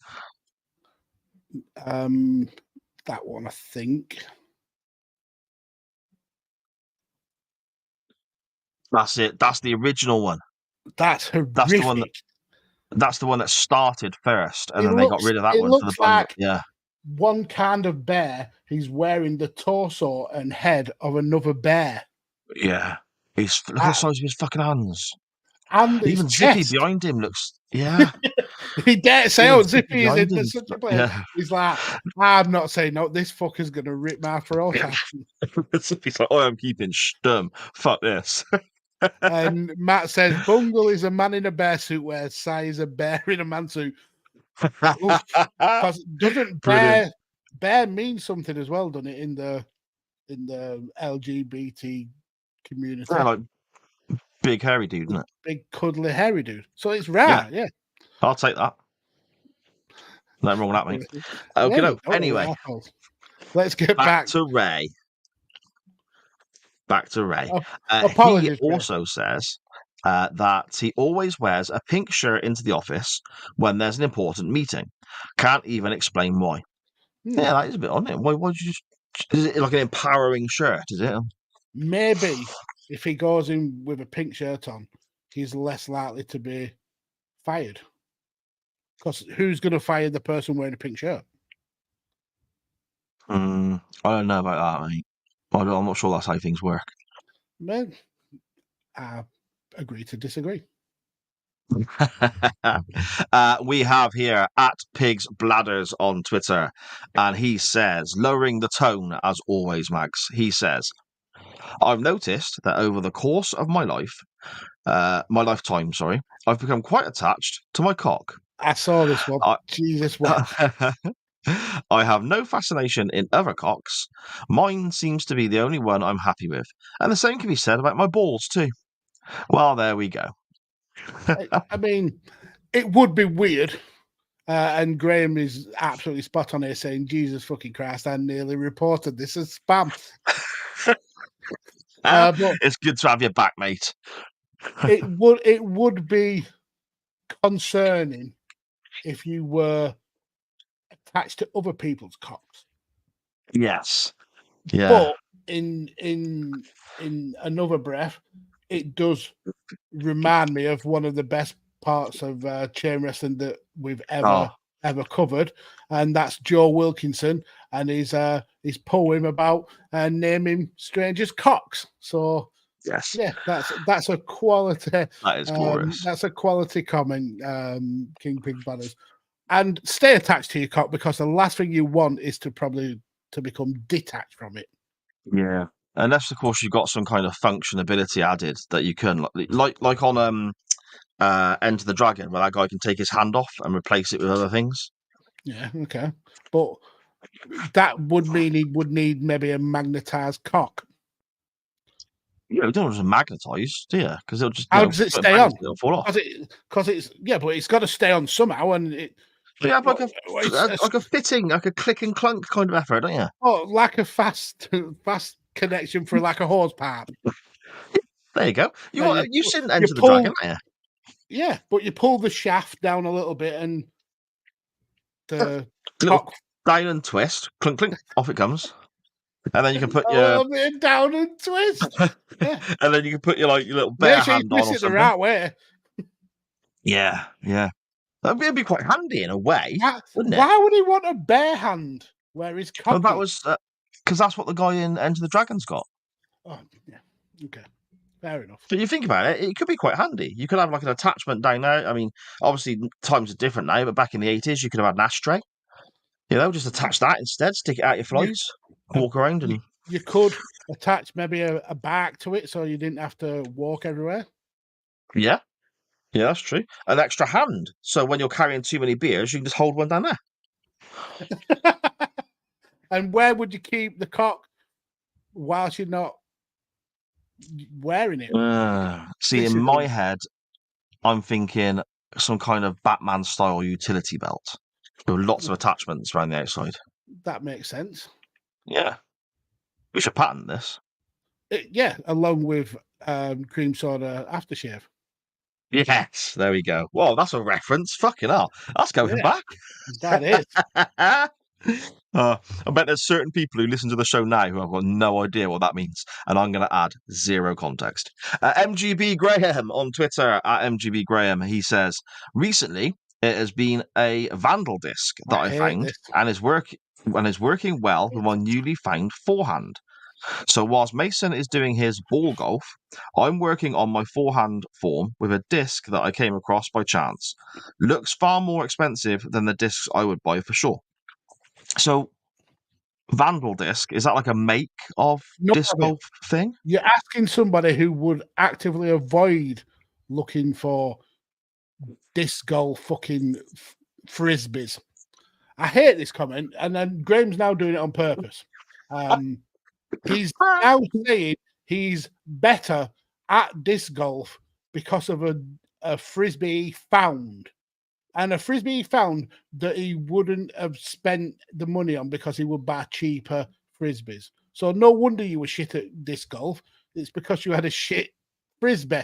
That one, I think. That's it. That's the original one. That's horrific. That's the one that- That's the one that started first, and It then they got looks- rid of that it one for the looks Bungle. like- Yeah. One kind of bear. He's wearing the torso and head of another bear, Yeah. Look at the size of his fucking hands. and Even his Zippy chest. behind him looks. Yeah. He dare say, Even "Oh, Zippy Zippy is behind in him. such a place." Yeah. He's like, "I'm not saying no. This fucker's gonna rip my throat out." Zippy's like, I'm keeping stum. Fuck this. And Matt says, "Bungle is a man in a bear suit, where Sai is a bear in a man suit." Because doesn't bear mean something as well, doesn't it, in the LGBT community? Yeah, like big hairy dude, isn't it? Big cuddly hairy dude. So it's rare, yeah. I'll take that. Nothing wrong with that, mate. There Okay, you no. go, Anyway, assholes. Let's get back back. to Ray. Back to Ray. Apologies, He Ray. also says that he always wears a pink shirt into the office when there's an important meeting. Can't even explain why. Yeah, that is a bit on it. Why would you just... Is it like an empowering shirt, is it? Maybe if he goes in with a pink shirt on, he's less likely to be fired. Because who's going to fire the person wearing a pink shirt? I don't know about that, mate. I'm not sure that's how things work. Man, I agree to disagree. We have here at Pigs Bladders on Twitter, and he says, lowering the tone as always, Mags. He says, I've noticed that over the course of my lifetime, I've become quite attached to my cock. I saw this one. Jesus, what? I have no fascination in other cocks. Mine seems to be the only one I'm happy with. And the same can be said about my balls too. Well, there we go. I mean, it would be weird. And Graham is absolutely spot on here saying, Jesus fucking Christ, I nearly reported this as spam. But it's good to have you back, mate. it would be concerning if you were attached to other people's cocks. Yes. Yeah. But in another breath, it does remind me of one of the best parts of chain wrestling that we've ever covered, and that's Joe Wilkinson and his poem about naming strangers cocks. So yes, yeah, that's a quality. That is glorious. That's a quality comment, King Pig Banners. And stay attached to your cock, because the last thing you want is to become detached from it. Yeah. Unless, of course, you've got some kind of functionability added that you can, like on Enter the Dragon, where that guy can take his hand off and replace it with other things. Yeah, okay. But that would mean he would need maybe a magnetized cock. Yeah, you don't want to magnetize, do you? Because it'll just. How does it stay on? It'll fall off. Because it's but it's got to stay on somehow, and You have like Well, it's like a fitting, like a click and clunk kind of effort, don't you? like a fast connection for like a hose pipe. There you go. Yeah, You shouldn't you Enter the pull- Dragon, are you? Yeah, but you pull the shaft down a little bit and the Little cock down and twist, clunk clink, off it comes, and then you can put a your little bit down and twist. Yeah. and then you can put your little bare Make sure you hand on twist or it the something. right way. Yeah, yeah. That'd be quite handy in a way, wouldn't it? Why would he want a bare hand where he's cocky? Well, that was because that's what the guy in Enter the Dragon's got. Oh, yeah. Okay. Fair enough. But you think about it, it could be quite handy. You could have like an attachment down there. I mean, obviously times are different now, but back in the 80s, you could have had an ashtray. You know, just attach that instead, stick it out your flies, walk around and... You could attach maybe a bike to it so you didn't have to walk everywhere. Yeah. Yeah, that's true. An extra hand. So when you're carrying too many beers, you can just hold one down there. And where would you keep the cock whilst you're not wearing it? See, This in is my a- head, I'm thinking some kind of Batman-style utility belt with lots of attachments around the outside. That makes sense. Yeah. We should patent this. Yeah, along with cream soda aftershave. Yes, there we go. Well, that's a reference. Fucking hell. That's going Yeah. back. That is. I bet there's certain people who listen to the show now who have got no idea what that means, and I'm going to add zero context. MGB Graham on Twitter at MGB Graham, he says, recently it has been a Vandal disc that I hate found this. and is working well with my newly found forehand. So whilst Mason is doing his ball golf, I'm working on my forehand form with a disc that I came across by chance. Looks far more expensive than the discs I would buy for sure. So, Vandal disc, is that like a make of No, disc golf thing? You're asking somebody who would actively avoid looking for disc golf fucking frisbees. I hate this comment, and then Graham's now doing it on purpose. He's now saying he's better at disc golf because of a frisbee he found. And a frisbee he found that he wouldn't have spent the money on because he would buy cheaper frisbees. So no wonder you were shit at disc golf. It's because you had a shit frisbee.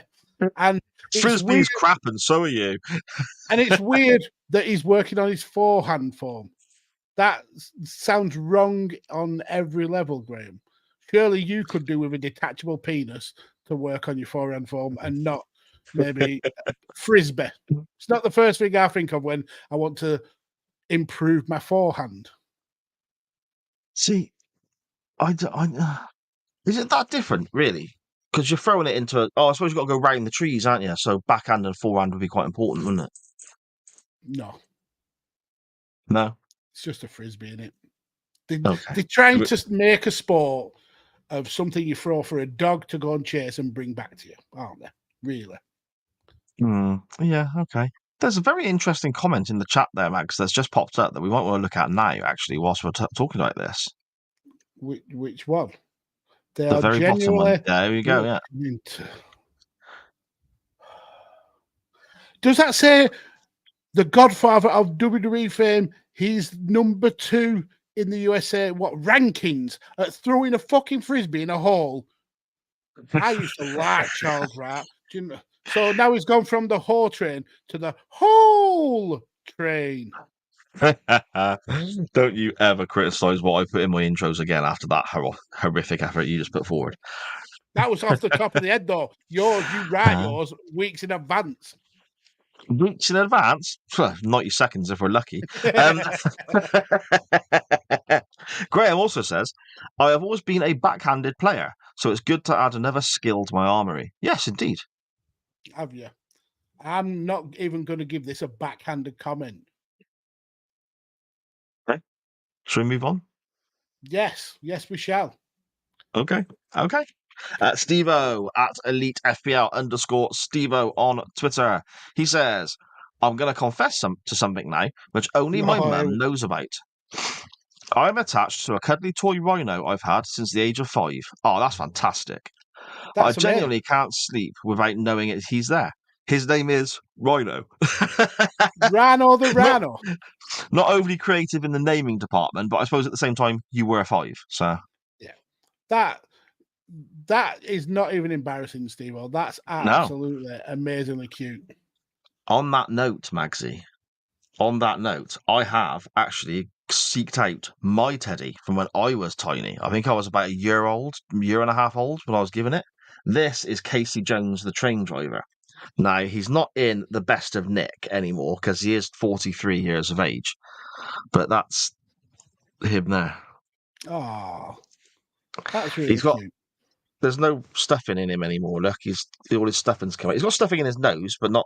And it's Frisbee's weird, crap, and so are you. and it's weird that he's working on his forehand form. That sounds wrong on every level, Graham. Surely you could do with a detachable penis to work on your forehand form and not maybe frisbee. It's not the first thing I think of when I want to improve my forehand. See, is it that different, really? Because you're throwing it into I suppose you've got to go round the trees, aren't you? So backhand and forehand would be quite important, wouldn't it? No, No? it's just a frisbee, isn't it? Okay. They're trying to make a sport of something you throw for a dog to go and chase and bring back to you, aren't they? Really? Yeah, okay. There's a very interesting comment in the chat there, Max, that's just popped up that we might want to look at now, actually, whilst we're talking about this. Which one? They The are very bottom genuinely one. There we go, yeah. Does that say the godfather of WWE fame? He's number 2 in the USA. What rankings at throwing a fucking frisbee in a hole? I used to like Charles Wright. Do you know? So now he's gone from the hole train to the hole train. Don't you ever criticise what I put in my intros again after that horrific effort you just put forward. That was off the top of the head, though. You write yours weeks in advance. Weeks in advance? 90 seconds if we're lucky. Graham also says, I have always been a backhanded player, so it's good to add another skill to my armoury. Yes, indeed. Have you? I'm not even going to give this a backhanded comment. Okay. Shall we move on? Yes, we shall. Okay. Steve-O at Elite FPL _Steve-O on Twitter. He says, I'm going to confess to something now, which only my mum knows about. I'm attached to a cuddly toy rhino I've had since the age of 5. Oh, that's fantastic. I genuinely can't sleep without knowing he's there. His name is Rhino. Rhino the Rhino. Not overly creative in the naming department, but I suppose at the same time, you were 5. So That is not even embarrassing, Steve. That's absolutely amazingly cute. On that note, Magsy, I have actually seeked out my teddy from when I was tiny. I think I was about a year and a half old when I was given it. This is Casey Jones, the train driver. Now, he's not in the best of nick anymore because he is 43 years of age. But that's him there. Oh, that's really cute. There's no stuffing in him anymore. Look, all his stuffing's come out. He's got stuffing in his nose, but not.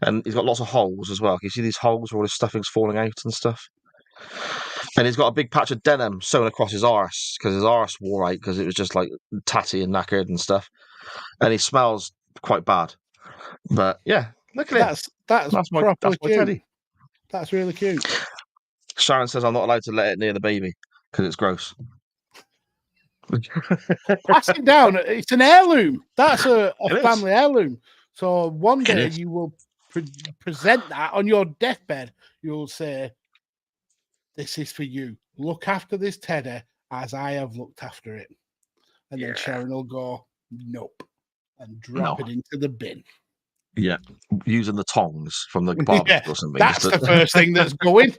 And he's got lots of holes as well. Can you see these holes where all his stuffing's falling out and stuff? And he's got a big patch of denim sewn across his arse because his arse wore out because it was just like tatty and knackered and stuff. And he smells quite bad. But yeah, look at it. That's my teddy. That's really cute. Sharon says I'm not allowed to let it near the baby because it's gross. Pass it down. It's an heirloom. That's a family heirloom. So one day you will present that on your deathbed. You'll say, "This is for you. Look after this teddy as I have looked after it." And then Sharon will go, "Nope," and drop it into the bin. Yeah, using the tongs from the barbecue or something. That's the first thing that's going.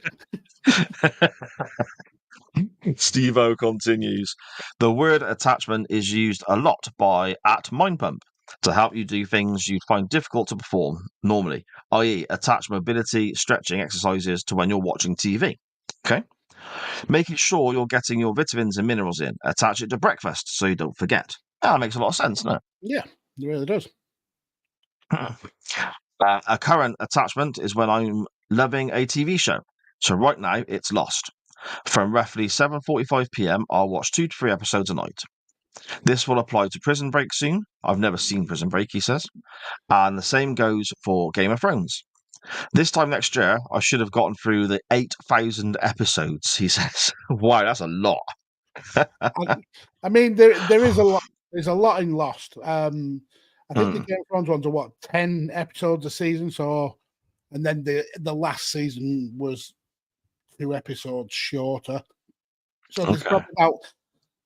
Steve-O continues. The word attachment is used a lot by @MindPump to help you do things you'd find difficult to perform normally, i.e. attach mobility, stretching exercises to when you're watching TV. Okay? Making sure you're getting your vitamins and minerals in. Attach it to breakfast so you don't forget. That makes a lot of sense, doesn't it? Yeah, it really does. A current attachment is when I'm loving a TV show. So right now, it's Lost. From roughly 7:45 p.m, I'll watch 2 to 3 episodes a night. This will apply to Prison Break soon. I've never seen Prison Break, he says. And the same goes for Game of Thrones. This time next year, I should have gotten through the 8,000 episodes, he says. Wow, that's a lot. I mean, there is a lot. There's a lot in Lost. I think the Game of Thrones ones are 10 episodes a season. So, and then the last season was 2 episodes shorter. So there's probably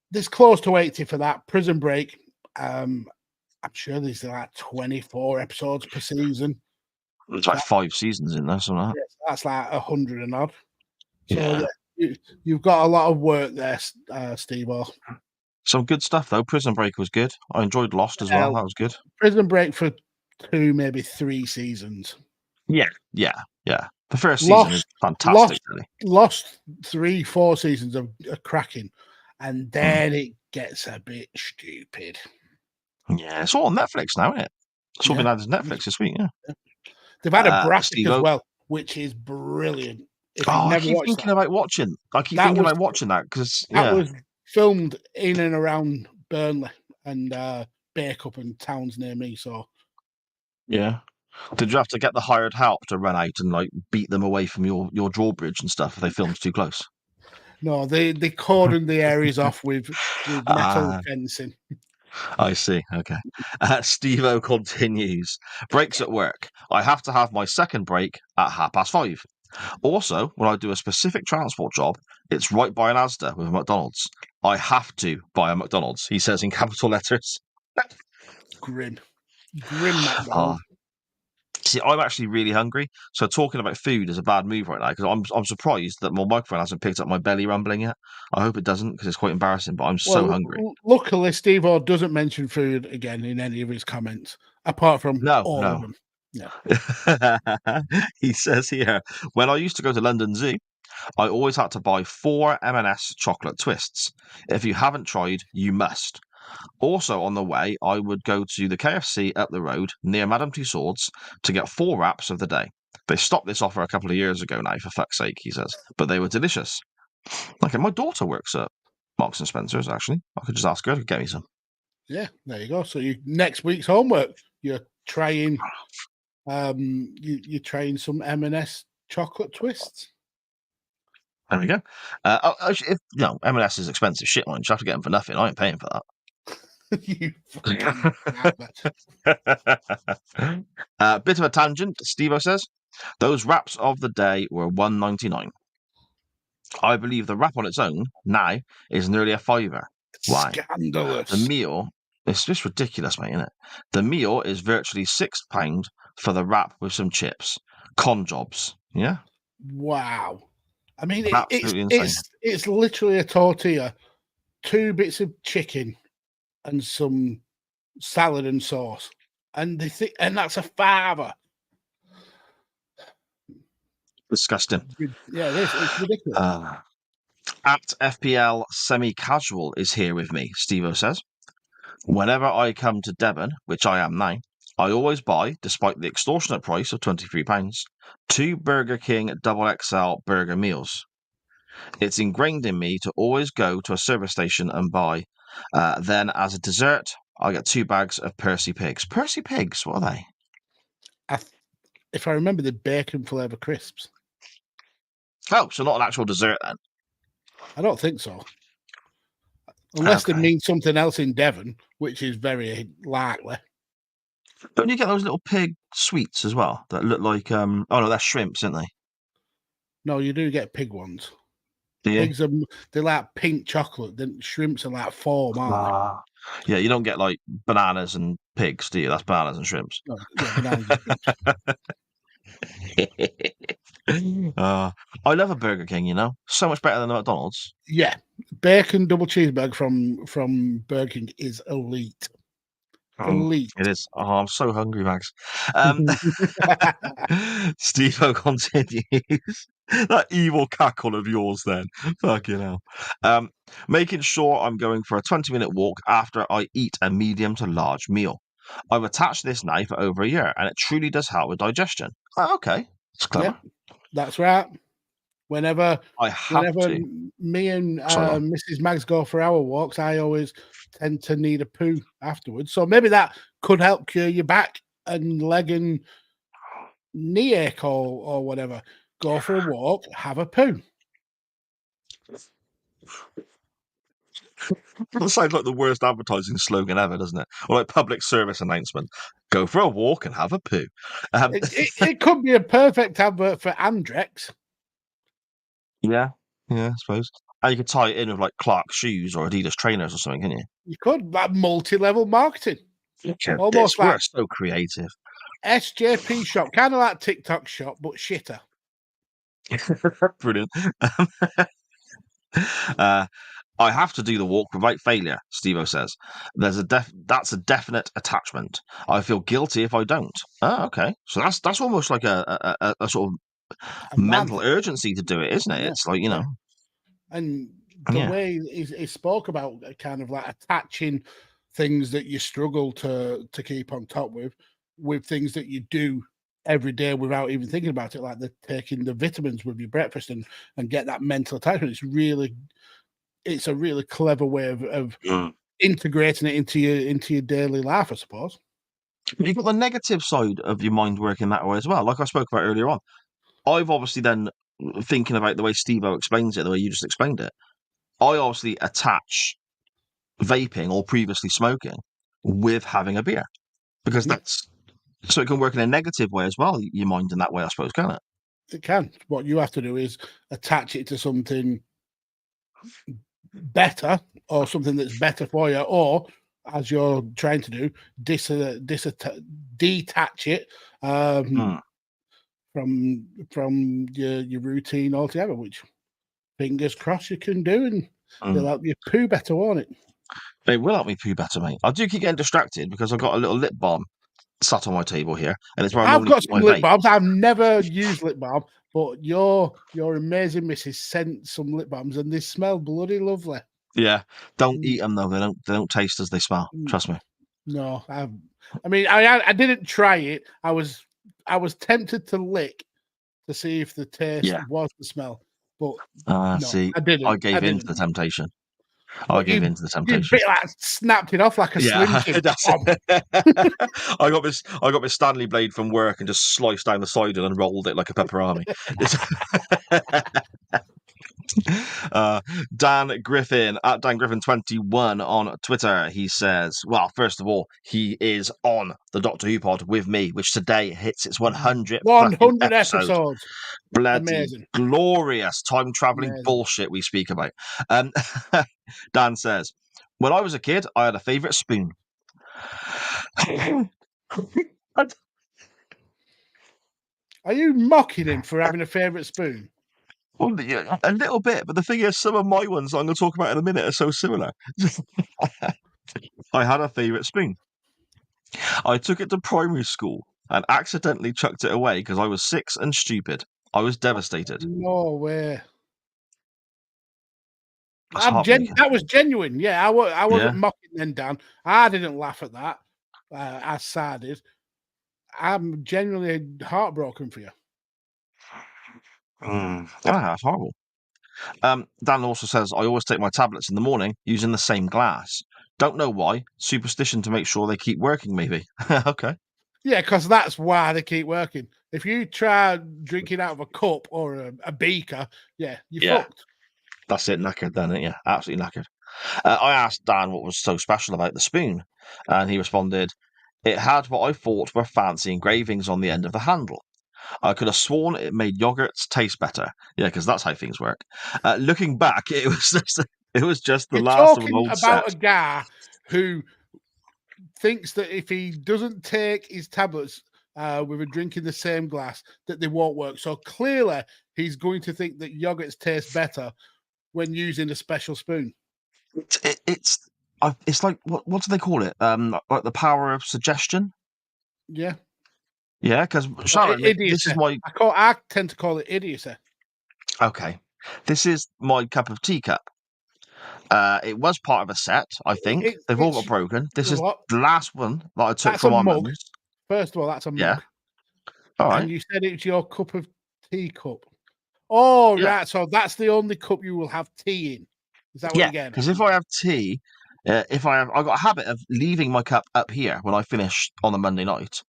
there's close to 80 for that. Prison Break, I'm sure there's like 24 episodes per season. There's like 5 seasons in there, something like that. That's like 100 and odd. Yeah. So you've got a lot of work there, Steve-O. Some good stuff though. Prison Break was good. I enjoyed Lost as well. That was good. Prison Break for 2, maybe 3 seasons. Yeah. The first season is fantastic. Lost 3-4 seasons are cracking, and then it gets a bit stupid. Yeah, it's all on Netflix now, isn't it? It's all been added to Netflix this week. Yeah, they've had a Brassic as well, which is brilliant. I keep thinking about watching that because that was filmed in and around Burnley and Bacup and towns near me. So yeah. Did you have to get the hired help to run out and like beat them away from your drawbridge and stuff if they filmed too close? No, they cordoned the areas off with metal fencing. I see. Okay. Steve-O continues. Breaks at work. I have to have my second break at 5:30. Also, when I do a specific transport job, it's right by an Asda with a McDonald's. I have to buy a McDonald's, he says in capital letters. Grim McDonald's. See, I'm actually really hungry, so talking about food is a bad move right now because I'm surprised that my microphone hasn't picked up my belly rumbling yet. I hope it doesn't because it's quite embarrassing, but I'm so hungry. Luckily, Steve-O doesn't mention food again in any of his comments, apart from all of them. Yeah. He says here, when I used to go to London Zoo, I always had to buy 4 M&S chocolate twists. If you haven't tried, you must. Also on the way, I would go to the KFC up the road near Madame Tussauds to get 4 wraps of the day. They stopped this offer a couple of years ago now, for fuck's sake, he says, but they were delicious. Okay, my daughter works at Marks and Spencer's, actually. I could just ask her to get me some. Yeah, there you go. So next week's homework, you're trying you're trying some M&S chocolate twists. There we go. M&S is expensive shit, man. You have to get them for nothing. I ain't paying for that. You fucking Bit of a tangent, Steve-O says. Those wraps of the day were $1.99. I believe the wrap on its own now is nearly a $5. Why? Scandalous. The meal, it's just ridiculous, mate, isn't it? The meal is virtually £6 for the wrap with some chips. Con jobs, yeah? Wow. I mean, Absolutely insane. it's literally a tortilla, 2 bits of chicken, and some salad and sauce, and and that's a $5. Disgusting. Yeah, it's ridiculous. At FPL Semi-Casual is here with me, Steve-O says. Whenever I come to Devon, which I am now, I always buy, despite the extortionate price of £23, 2 Burger King XXL burger meals. It's ingrained in me to always go to a service station and buy. Then, as a dessert, I get 2 bags of Percy Pigs. Percy Pigs, what are they? If I remember, the bacon flavour crisps. Oh, so not an actual dessert then? I don't think so. Unless they Okay. mean something else in Devon, which is very likely. Don't you get those little pig sweets as well that look like oh no, they're shrimps, aren't they? No, you do get pig ones. Do you? Pigs they're like pink chocolate. Then shrimps are like foam, aren't Yeah, you don't get like bananas and pigs, do you? That's bananas and shrimps. they? No, yeah, bananas and shrimps. I love a Burger King, you know, so much better than a McDonald's. Yeah, bacon double cheeseburger from Burger King is elite. Elite. It is. Oh, I'm so hungry, Max. Steve-O continues. That evil cackle of yours, then. Fucking hell. Making sure I'm going for a 20-minute walk after I eat a medium to large meal. I've attached this now for over a year, and it truly does help with digestion. Oh, okay. It's clever. Yeah, that's right. Whenever I have to. me and Sorry. Mrs. Mags go for our walks, I always tend to need a poo afterwards. So maybe that could help cure your back and leg and knee ache or whatever. Go for a walk, have a poo. That sounds like the worst advertising slogan ever, doesn't it? Or like public service announcement. Go for a walk and have a poo. It could be a perfect advert for Andrex. Yeah, I suppose. And you could tie it in with like Clark shoes or Adidas trainers or something, can you? You could, like multi-level marketing. Almost We're like so creative. SJP shop, kind of like TikTok shop, but shitter. Brilliant. I have to do the walk without failure, Steve-O says. That's a definite attachment. I feel guilty if I don't. Oh, okay. So that's almost like a sort of mental urgency to do it, isn't it? Yeah. It's like, you know. And the way he spoke about kind of like attaching things that you struggle to keep on top with things that you do every day without even thinking about it, like taking the vitamins with your breakfast and get that mental attachment. It's a really clever way of integrating it into your daily life, I suppose. You've got the negative side of your mind working that way as well, like I spoke about earlier on. I've obviously then, thinking about the way Steve-O explains it, the way you just explained it, I obviously attach vaping or previously smoking with having a beer. Because that's... So it can work in a negative way as well, your mind in that way, I suppose, can it? It can. What you have to do is attach it to something better or something that's better for you, or as you're trying to do, detach it from your routine altogether, which fingers crossed you can do, and it'll help you poo better, won't it? It will help me poo better, mate. I do keep getting distracted because I've got a little lip balm sat on my table here, and it's where I've got some lip vape. balms. I've never used lip balm, but your amazing missus sent some lip balms, and they smell bloody lovely. Yeah, don't eat them though. They don't taste as they smell. Trust me. No, I mean, I didn't try it. I was tempted to lick to see if the taste was the smell, but no, see, I didn't. I gave in to the temptation. I gave in to the You temptation. snapped it off like a Slim Jim. I got this Stanley blade from work and just sliced down the side and then rolled it like a pepperoni. Dan Griffin at Dan Griffin 21 on Twitter. He says, well, first of all, he is on the Doctor Who pod with me, which today hits its 100th 100 episode. episodes. Bloody Amazing. glorious time traveling Amazing. bullshit we speak about. Dan says, when I was a kid, I had a favourite spoon. Are you mocking him for having a favourite spoon? Well, yeah, a little bit, but the thing is, some of my ones I'm going to talk about in a minute are so similar. I had a favourite spoon. I took it to primary school and accidentally chucked it away because I was 6 and stupid. I was devastated. No way. That's heartbreaking. That was genuine. Yeah, I wasn't Yeah. mocking then, Dan. I didn't laugh at that, as sad as. I'm genuinely heartbroken for you. That's horrible. Dan also says, I always take my tablets in the morning using the same glass. Don't know why. Superstition to make sure they keep working, maybe. Okay. Yeah, because that's why they keep working. If you try drinking out of a cup or a beaker, you're fucked. That's it, knackered then, isn't you? Absolutely knackered. I asked Dan what was so special about the spoon, and he responded, it had what I thought were fancy engravings on the end of the handle. I could have sworn it made yogurts taste better. Yeah, because that's how things work. Looking back, it was just the You're last of an talking old about set. a guy who thinks that if he doesn't take his tablets with a drink in the same glass, that they won't work. So clearly, he's going to think that yogurts taste better when using a special spoon. It's like what do they call it? Like the power of suggestion. Yeah. Yeah, because Sharon, this Idiocy. is my I tend to call it idiocy. okay. This is my cup of tea cup. It was part of a set, I think. They've all got broken. This is what? the last one that I took That's from a my mug. mum's. First of all, that's a mug. Yeah. All right. And you said it's your cup of tea cup. Oh, Yeah. right. So that's the only cup you will have tea in. Is that what you're getting? Because if I have tea, I've got a habit of leaving my cup up here when I finish on a Monday night,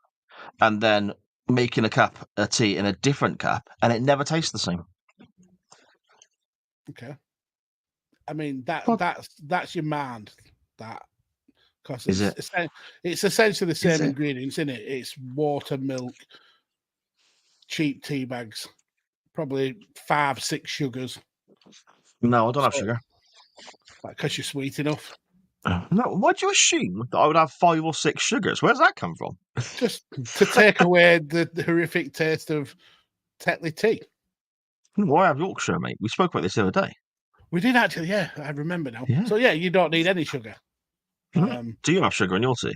and then making a cup of tea in a different cup, and it never tastes the same. Okay. I mean that's your mind. That because it's essentially the same ingredients, isn't it? It's water, milk, cheap tea bags, probably 5-6 sugars. No, I don't have sugar. Because you're sweet enough. No, why do you assume that I would have 5 or 6 sugars? Where's that come from? Just to take away the horrific taste of Tetley tea. Why have Yorkshire, mate? We spoke about this the other day. We did actually, yeah. I remember now. Yeah. So yeah, you don't need any sugar. Do you have sugar in your tea?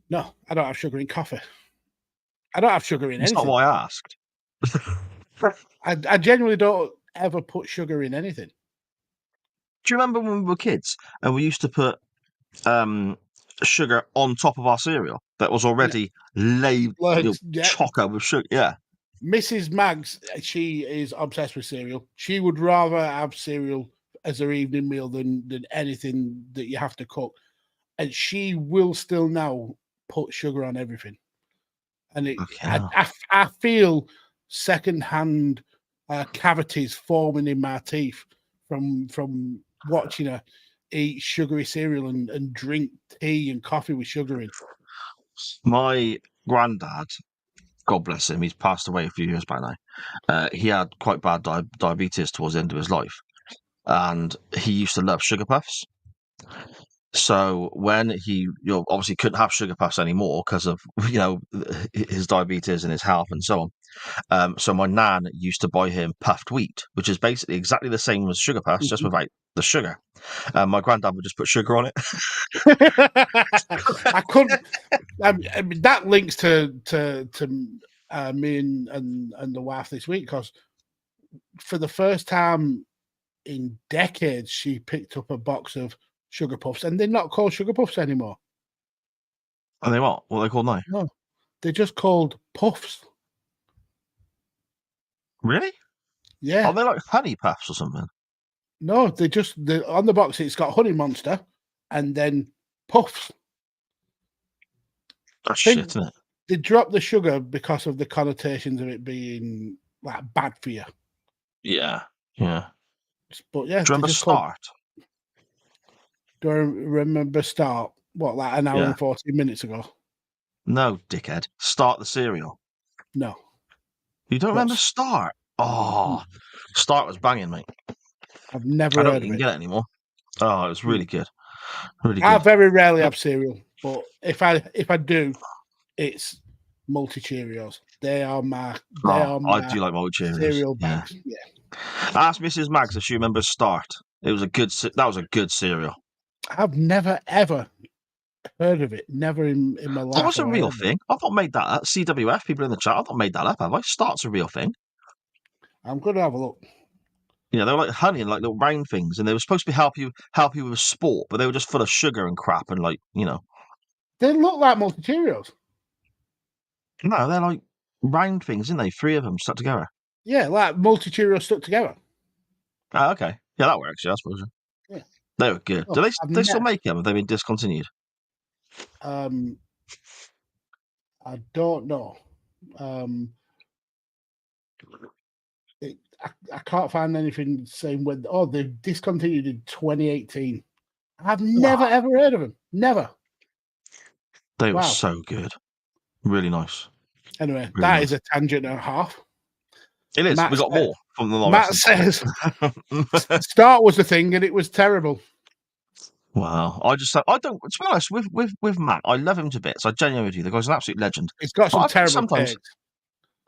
No, I don't have sugar in coffee. I don't have sugar in That's anything. not what I asked. I genuinely don't ever put sugar in anything. Do you remember when we were kids and we used to put sugar on top of our cereal that was already laid chocker with sugar? Yeah. Mrs. Maggs, she is obsessed with cereal. She would rather have cereal as her evening meal than anything that you have to cook. And she will still now put sugar on everything. And I feel secondhand cavities forming in my teeth from watching her eat sugary cereal and drink tea and coffee with sugar in. My granddad, God bless him, he's passed away a few years back now. He had quite bad diabetes towards the end of his life, and he used to love sugar puffs. So when he obviously couldn't have sugar puffs anymore because of his diabetes and his health and so on. So my nan used to buy him puffed wheat, which is basically exactly the same as sugar puffs, just without the sugar. My granddad would just put sugar on it. I couldn't. I mean, that links to me and the wife this week, because for the first time in decades, she picked up a box of sugar puffs, and they're not called sugar puffs anymore. Are they what? What are they called now? No, they're just called puffs. Really? Yeah. Are they like honey puffs or something? No, they're on the box. It's got Honey Monster and then puffs. That's shit, isn't it? They dropped the sugar because of the connotations of it being like bad for you. Yeah. But yeah, Do you remember Start? Do I remember Start? What, like an hour Yeah. and 14 minutes ago? No, dickhead. Start the cereal. No. You don't remember What's- Start? Oh, Start was banging, mate. I've never I don't heard think of you can it. get it anymore. Oh, it was really good. Really I good. very rarely have cereal, but if I do, it's multi Cheerios. They are my I do like multi Cheerios. cereal Yeah. bags. Yeah. Ask Mrs. Mags if she remembers Start. It was a good. That was a good cereal. I've never ever heard of it. Never in my life. That was a have I real heard of it. thing. I've not made that up. CWF people in the chat. I've not made that up, have I? Start's a real thing. I'm going to have a look. Yeah, they were like honey and like little round things, and they were supposed to help you with sport, but they were just full of sugar and crap and like They look like multi Cheerios. No, they're like round things, isn't they? 3 of them stuck together. Yeah, like multi Cheerios stuck together. Oh, okay. Yeah, that works. Yeah, I suppose. Yeah. They were good. Oh, Do I've they still never- make them? Have they been discontinued? I don't know. I can't find anything saying when. Oh, they discontinued in 2018. I've never ever heard of them. Never. They were Wow. so good. Really nice. Anyway, Really that nice. is a tangent and a half. It is. Matt We got said- more from the Matt says Start was the thing and it was terrible. Wow. I don't. To be honest, with Matt, I love him to bits. I genuinely do. The guy's an absolute legend. It's got But some I think terrible sometimes- takes.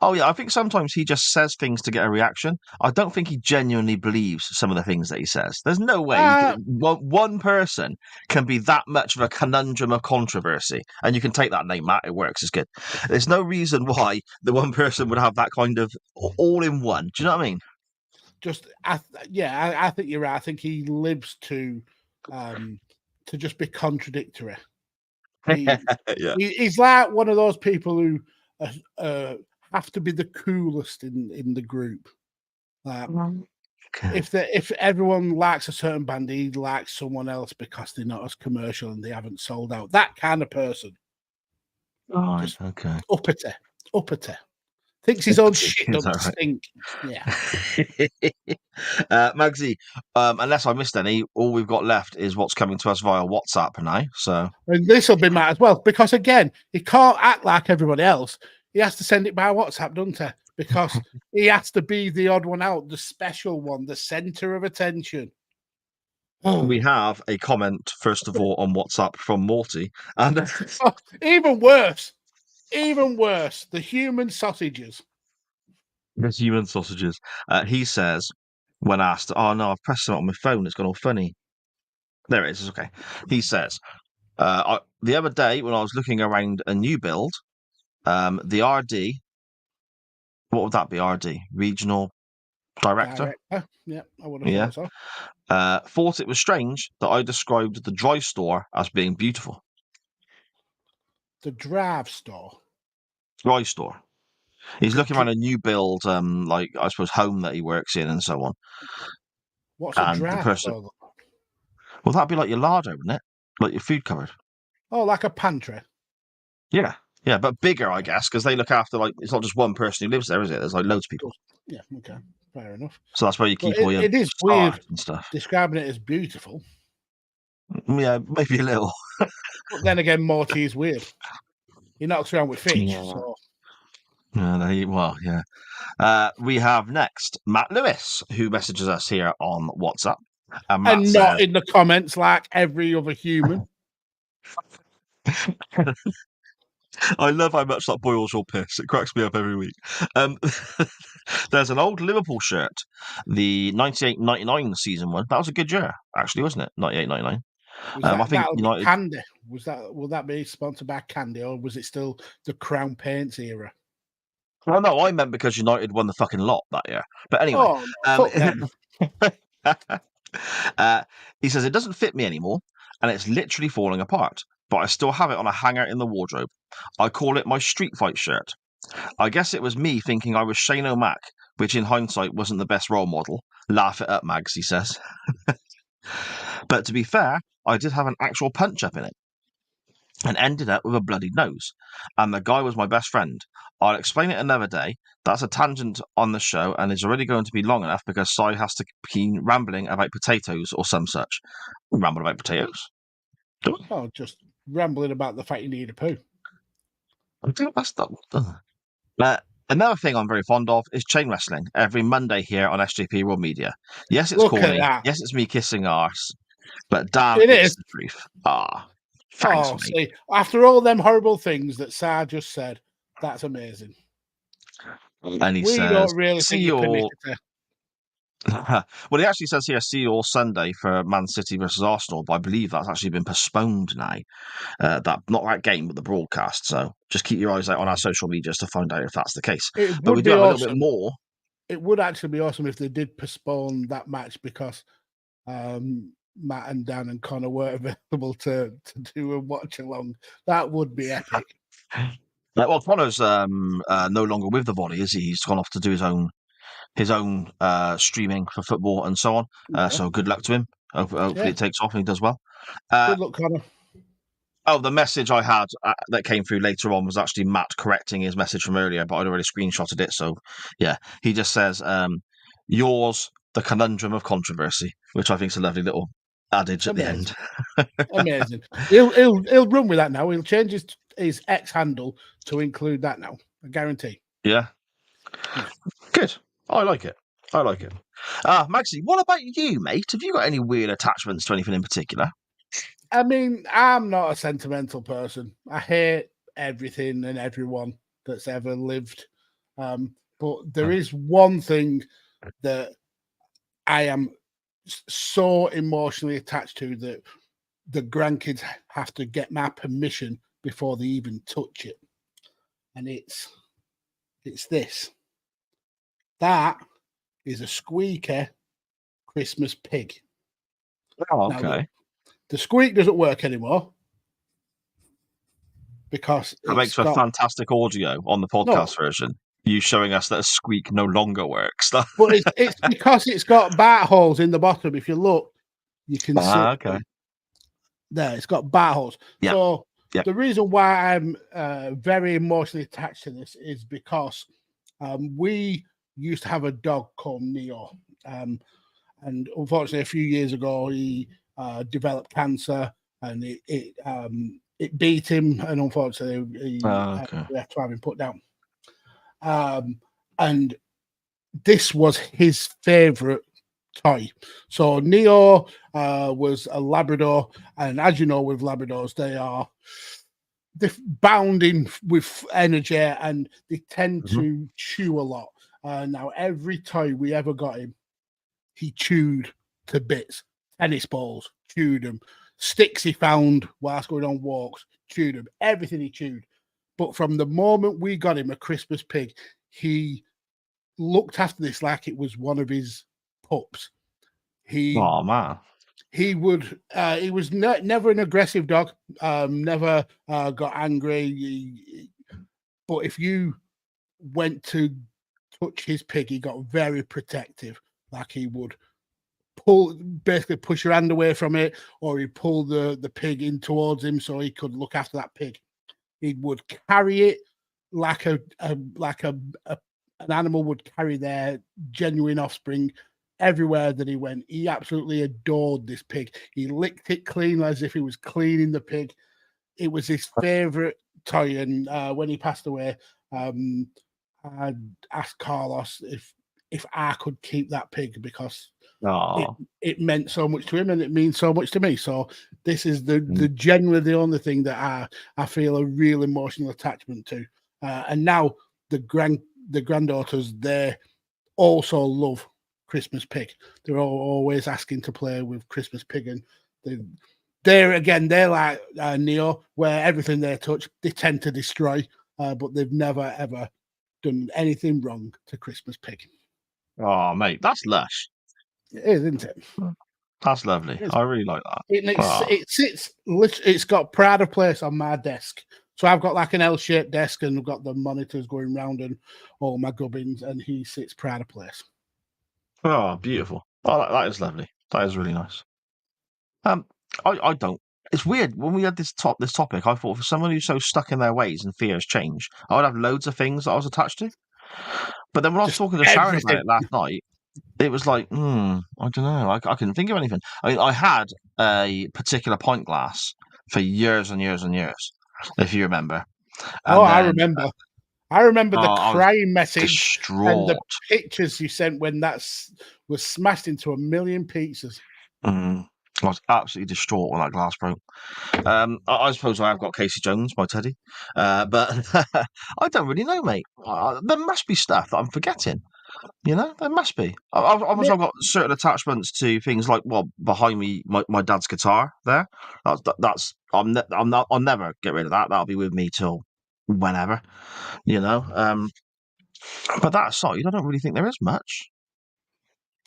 Oh yeah, I think sometimes he just says things to get a reaction. I don't think he genuinely believes some of the things that he says. There's no way one person can be that much of a conundrum of controversy, and you can take that name, Matt. It works. It's good. There's no reason why the one person would have that kind of all in one. Do you know what I mean? I think you're right. I think he lives to just be contradictory. Yeah. He's like one of those people who have to be the coolest in the group. Like, Okay. if everyone likes a certain band, he likes someone else because they're not as commercial and they haven't sold out. That kind of person. Right, Just okay. uppity. Thinks his own shit Is doesn't that right? stink. Yeah. Magsy, unless I missed any, all we've got left is what's coming to us via WhatsApp now. So And this will be Matt as well, because again, he can't act like everybody else. He has to send it by WhatsApp, doesn't he? Because he has to be the odd one out, the special one, the center of attention. we have a comment, first of all, on WhatsApp from Morty. And Even worse, the human sausages. there's human sausages. He says, when asked, oh no, I've pressed something on my phone, it's gone all funny. There it is, it's okay. He says, the other day when I was looking around a new build, the RD, what would that be, RD? Regional Director? Yeah, I would have thought so. Thought it was strange that I described the dry store as being beautiful. The drive store. Dry store. He's looking around a new build, like I suppose home that he works in and so on. What's a And the drive person- store? Well, that'd be like your larder, wouldn't it? Like your food cupboard. Oh, like a pantry. Yeah, but bigger, I guess, because they look after it's not just one person who lives there, is it? There's like loads of people. Yeah, okay, fair enough. So that's where you keep Well, all your it is stars weird and stuff. describing it as beautiful. Yeah, maybe a little. But then again, Morty is weird. He knocks around with fish. Yeah. So Yeah. We have next Matt Lewis, who messages us here on WhatsApp. And Matt and says, not in the comments like every other human. I love how much that boils your piss. It cracks me up every week. There's an old Liverpool shirt, the 98-99 season one. That was a good year, actually, wasn't it? 98-99. I think that'll be United- Candy. Will that be sponsored by Candy, or was it still the Crown Paints era? Well, no, I meant because United won the fucking lot that year. But anyway, Oh, no, fuck them. he says it doesn't fit me anymore, and it's literally falling apart. But I still have it on a hanger in the wardrobe. I call it my Street Fight shirt. I guess it was me thinking I was Shane O'Mac, which in hindsight wasn't the best role model. Laugh it up, Mags, he says. But to be fair, I did have an actual punch-up in it. and ended up with a bloody nose. And the guy was my best friend. I'll explain it another day. That's a tangent on the show, and it's already going to be long enough because Si has to keep rambling about potatoes or some such. We ramble about potatoes. Oh, just rambling about the fact you need a poo. I think that's that. Another thing I'm very fond of is chain wrestling every Monday here on SJP World Media. Yes, it's Look at corny. that. Yes, it's me kissing arse. But damn, It it's is. the truth. Thanks, Oh, mate. see, after all them horrible things that Sar just said, that's amazing. And he We says, don't really see think you you're all. permitted to. Well, he actually says here, see you all Sunday for Man City versus Arsenal, but I believe that's actually been postponed now. Not that game, but the broadcast. So just keep your eyes out on our social medias to find out if that's the case. It But we would do be have a little bit awesome. more. It would actually be awesome if they did postpone that match because Matt and Dan and Connor weren't available to do a watch along. That would be epic. Well, Connor's no longer with the body, is he? He's gone off to do his own streaming for football and so on. Yeah. So good luck to him. Hopefully Yeah. it takes off and he does well. Good luck, Connor. Oh, the message I had that came through later on was actually Matt correcting his message from earlier, but I'd already screenshotted it. So, yeah, he just says, yours, the conundrum of controversy, which I think is a lovely little adage at the end. Amazing. He'll run with that now. He'll change his X handle to include that now. I guarantee. Yeah. Good. I like it. Maxie, what about you, mate? Have you got any weird attachments to anything in particular? I mean, I'm not a sentimental person. I hate everything and everyone that's ever lived. But there is one thing that I am so emotionally attached to that the grandkids have to get my permission before they even touch it. And it's this. That is a squeaker Christmas pig. Oh, okay. Now, the squeak doesn't work anymore because that makes for fantastic audio on the podcast version. You showing us that a squeak no longer works. But it's because it's got bat holes in the bottom. If you look, you can see. Okay. There, it's got bat holes. Yep. So Yep. the reason why I'm very emotionally attached to this is because we used to have a dog called Neo, and unfortunately, a few years ago, he developed cancer, and it beat him, and unfortunately, we had to have him put down. And this was his favorite toy. So Neo was a Labrador, and as you know, with Labradors, they're bounding with energy, and they tend to chew a lot. Now, every toy we ever got him, he chewed to bits. Tennis balls, chewed them. Sticks he found whilst going on walks, chewed them. Everything he chewed. But from the moment we got him a Christmas pig, he looked after this like it was one of his pups. Oh, man. He would. He was never an aggressive dog. Never got angry. But if you went to touch his pig, he got very protective. Like he would basically push your hand away from it, or he'd pull the pig in towards him so he could look after that pig. He would carry it like an animal would carry their genuine offspring everywhere that he went. He absolutely adored this pig. He licked it clean as if he was cleaning the pig. It was his favorite toy. And when he passed away, I asked Carlos if I could keep that pig because it meant so much to him and it means so much to me. So this is the genuinely the only thing that I feel a real emotional attachment to. And now the granddaughters, they also love Christmas pig. They're always asking to play with Christmas pig, and they're like Neo, where everything they touch they tend to destroy, but they've never ever done anything wrong to Christmas pig. Oh, mate, that's lush. It is, isn't it? That's lovely. I really like that. It's got pride of place on my desk. So I've got like an L-shaped desk, and I've got the monitors going round and all my gubbins, and he sits pride of place. Oh, beautiful. Oh, that is lovely. That is really nice. I don't it's weird when we had this topic. I thought for someone who's so stuck in their ways and fears change, I would have loads of things that I was attached to. But then when I was Just talking to Sharon about everything. it last night, it was like, I don't know. I couldn't think of anything. I mean, I had a particular pint glass for years and years and years, if you remember. And I then, remember. I remember the I was crying message and the distraught. pictures you sent when that was smashed into a million pieces. I was absolutely distraught when that glass broke. I suppose I have got Casey Jones, my teddy, but I don't really know, mate. There must be stuff that I'm forgetting. You know, there must be. I've also got certain attachments to things like, well, behind me, my dad's guitar. There, I'll never get rid of that. That'll be with me till whenever. You know. But that aside, I don't really think there is much.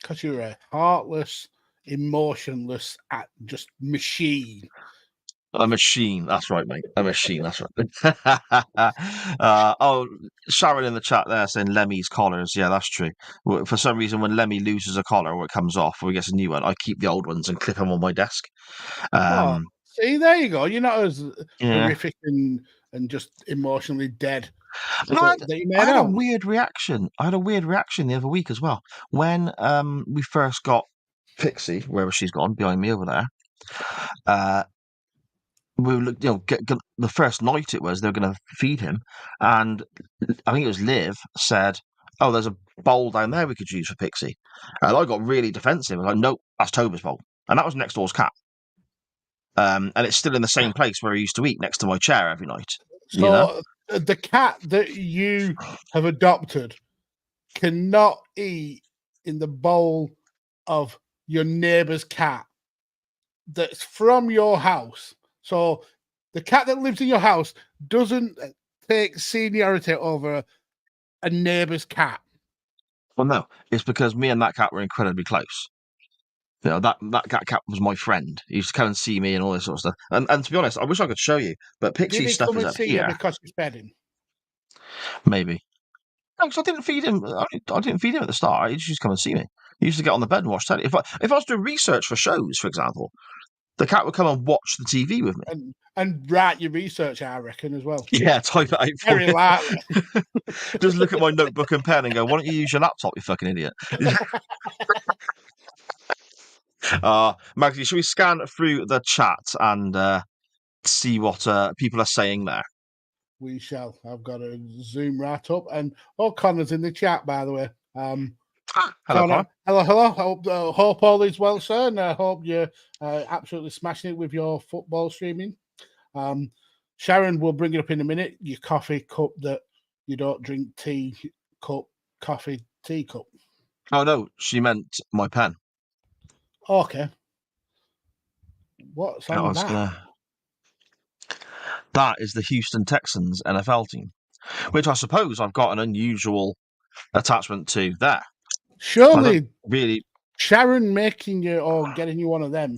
Because you're a heartless, emotionless, just machine. A machine. That's right, mate. A machine. That's right. Sharon in the chat there saying Lemmy's collars. Yeah, that's true. For some reason, when Lemmy loses a collar or it comes off or he gets a new one, I keep the old ones and clip them on my desk. See, there you go. You're not as Yeah. horrific and just emotionally dead. No, I that you made had a out. weird reaction. I had a weird reaction the other week as well. When we first got Pixie, wherever she's gone, behind me over there, we were, the first night it was, they were going to feed him. And I think it was Liv said, oh, there's a bowl down there we could use for Pixie. And I got really defensive. I was like, nope, that's Toba's bowl. And that was next door's cat. And it's still in the same place where he used to eat, next to my chair every night. So you know? The cat that you have adopted cannot eat in the bowl of your neighbour's cat that's from your house. So the cat that lives in your house doesn't take seniority over a neighbour's cat. Well, no, it's because me and that cat were incredibly close. You know, that cat was my friend. He used to come and see me and all this sort of stuff. And to be honest, I wish I could show you, but Did Pixie's he stuff come is and up see you here. because you fed him? Maybe. No, because I didn't feed him. I didn't feed him at the start. He used to come and see me. He used to get on the bed and watch telly. If I was doing research for shows, for example, the cat would come and watch the TV with me. And write your research, I reckon, as well. Yeah, type it out for Very me. likely. Just look at my notebook and pen and go, why don't you use your laptop, you fucking idiot? Maggie, should we scan through the chat and see what people are saying there? We shall. I've got to zoom right up. And Connor's in the chat, by the way. Hello, Connor. Connor. Hello. Hope all is well, sir. And I hope you're absolutely smashing it with your football streaming. Sharon will bring it up in a minute. Your coffee cup that you don't drink tea cup, coffee tea cup. Oh, no, she meant my pen. Okay. What's on that? That is the Houston Texans NFL team, which I suppose I've got an unusual attachment to there. Surely, really, Sharon making you or getting you one of them,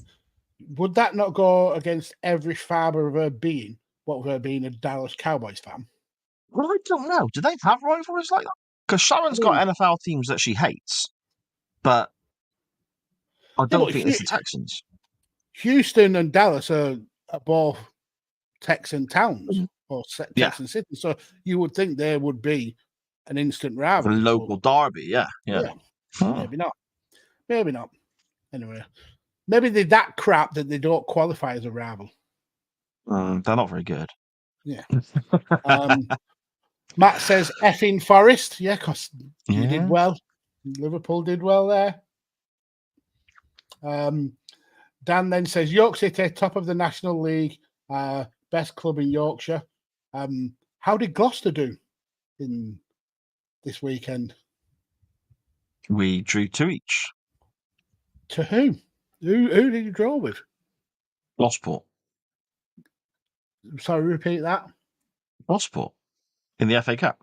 would that not go against every fibre of her being? What with her being a Dallas Cowboys fan? Well, I don't know. Do they have rivalries like that? Because Sharon's got NFL teams that she hates, but I don't think it's the Texans. Houston and Dallas are both Texan towns or Texan cities, so you would think there would be an instant rivalry. A local derby, yeah. Maybe not. Maybe not. Anyway, maybe they're that crap that they don't qualify as a rival. They're not very good. Yeah. Matt says effing Forest. Yeah, because you did well. Liverpool did well there. Dan then says York City, top of the National League, best club in Yorkshire. How did Gloucester do in this weekend? We drew 2 each. To who? Who did you draw with? Gosport. Sorry, repeat that. Gosport. In the FA Cup.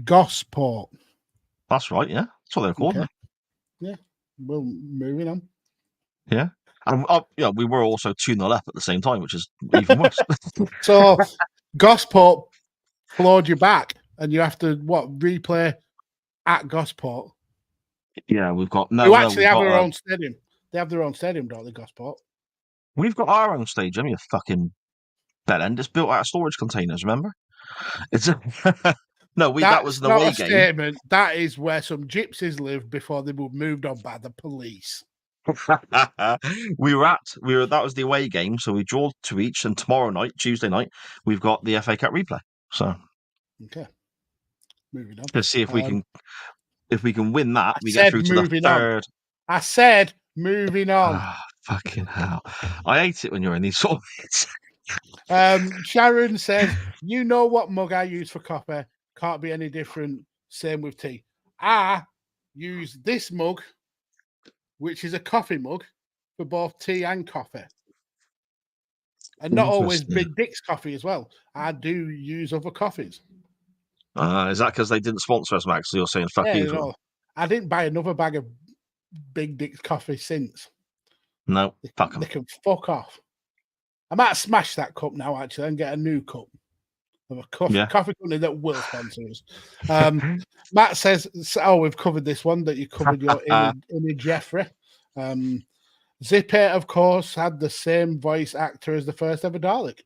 Gosport. That's right, yeah. That's what they're called. Okay. Yeah. Well, moving on. Yeah. And we were also 2-0 up at the same time, which is even worse. So Gosport floored you back, and you have to replay at Gosport? Yeah, we've got Who actually have their own stadium. They have their own stadium, don't they, Gosport? We've got our own stadium, you fucking bellend. It's built out of storage containers, remember? It's no, that was That's an not away a game. statement. That is where some gypsies lived before they were moved on by the police. That was the away game, so we draw 2 each, and tomorrow night, Tuesday night, we've got the FA Cup replay. So Okay. Moving on. to see if we can win that, I we get said through to the moving on. third. I said moving on. Ah, fucking hell! I hate it when you're in these sort of. Sharon says, "You know what mug I use for coffee? Can't be any different. Same with tea. I use this mug, which is a coffee mug, for both tea and coffee, and not always Interesting. Big Dick's coffee as well. I do use other coffees. Is that because they didn't sponsor us, Max? So you're saying fuck Yeah, you you for them? know, I didn't buy another bag of Big Dick's coffee since. No, fuck They them. can fuck off. I might smash that cup now, actually, and get a new cup of a coffee company that will sponsor us. Matt says, "Oh, we've covered this one that you covered your inner Jeffrey." Zippy, of course, had the same voice actor as the first ever Dalek.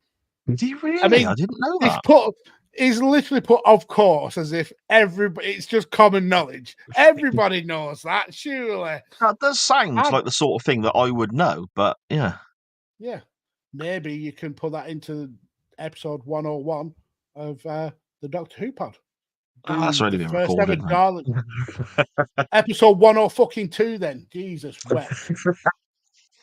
Did he really? I mean, I didn't know that. He's literally put, of course, as if it's just common knowledge. Everybody knows that, surely. That does sound like the sort of thing that I would know, but yeah. Yeah. Maybe you can put that into episode 101 of the Doctor Who pod. That's already been First recorded. ever Dalek. Episode 102 then. Jesus wept.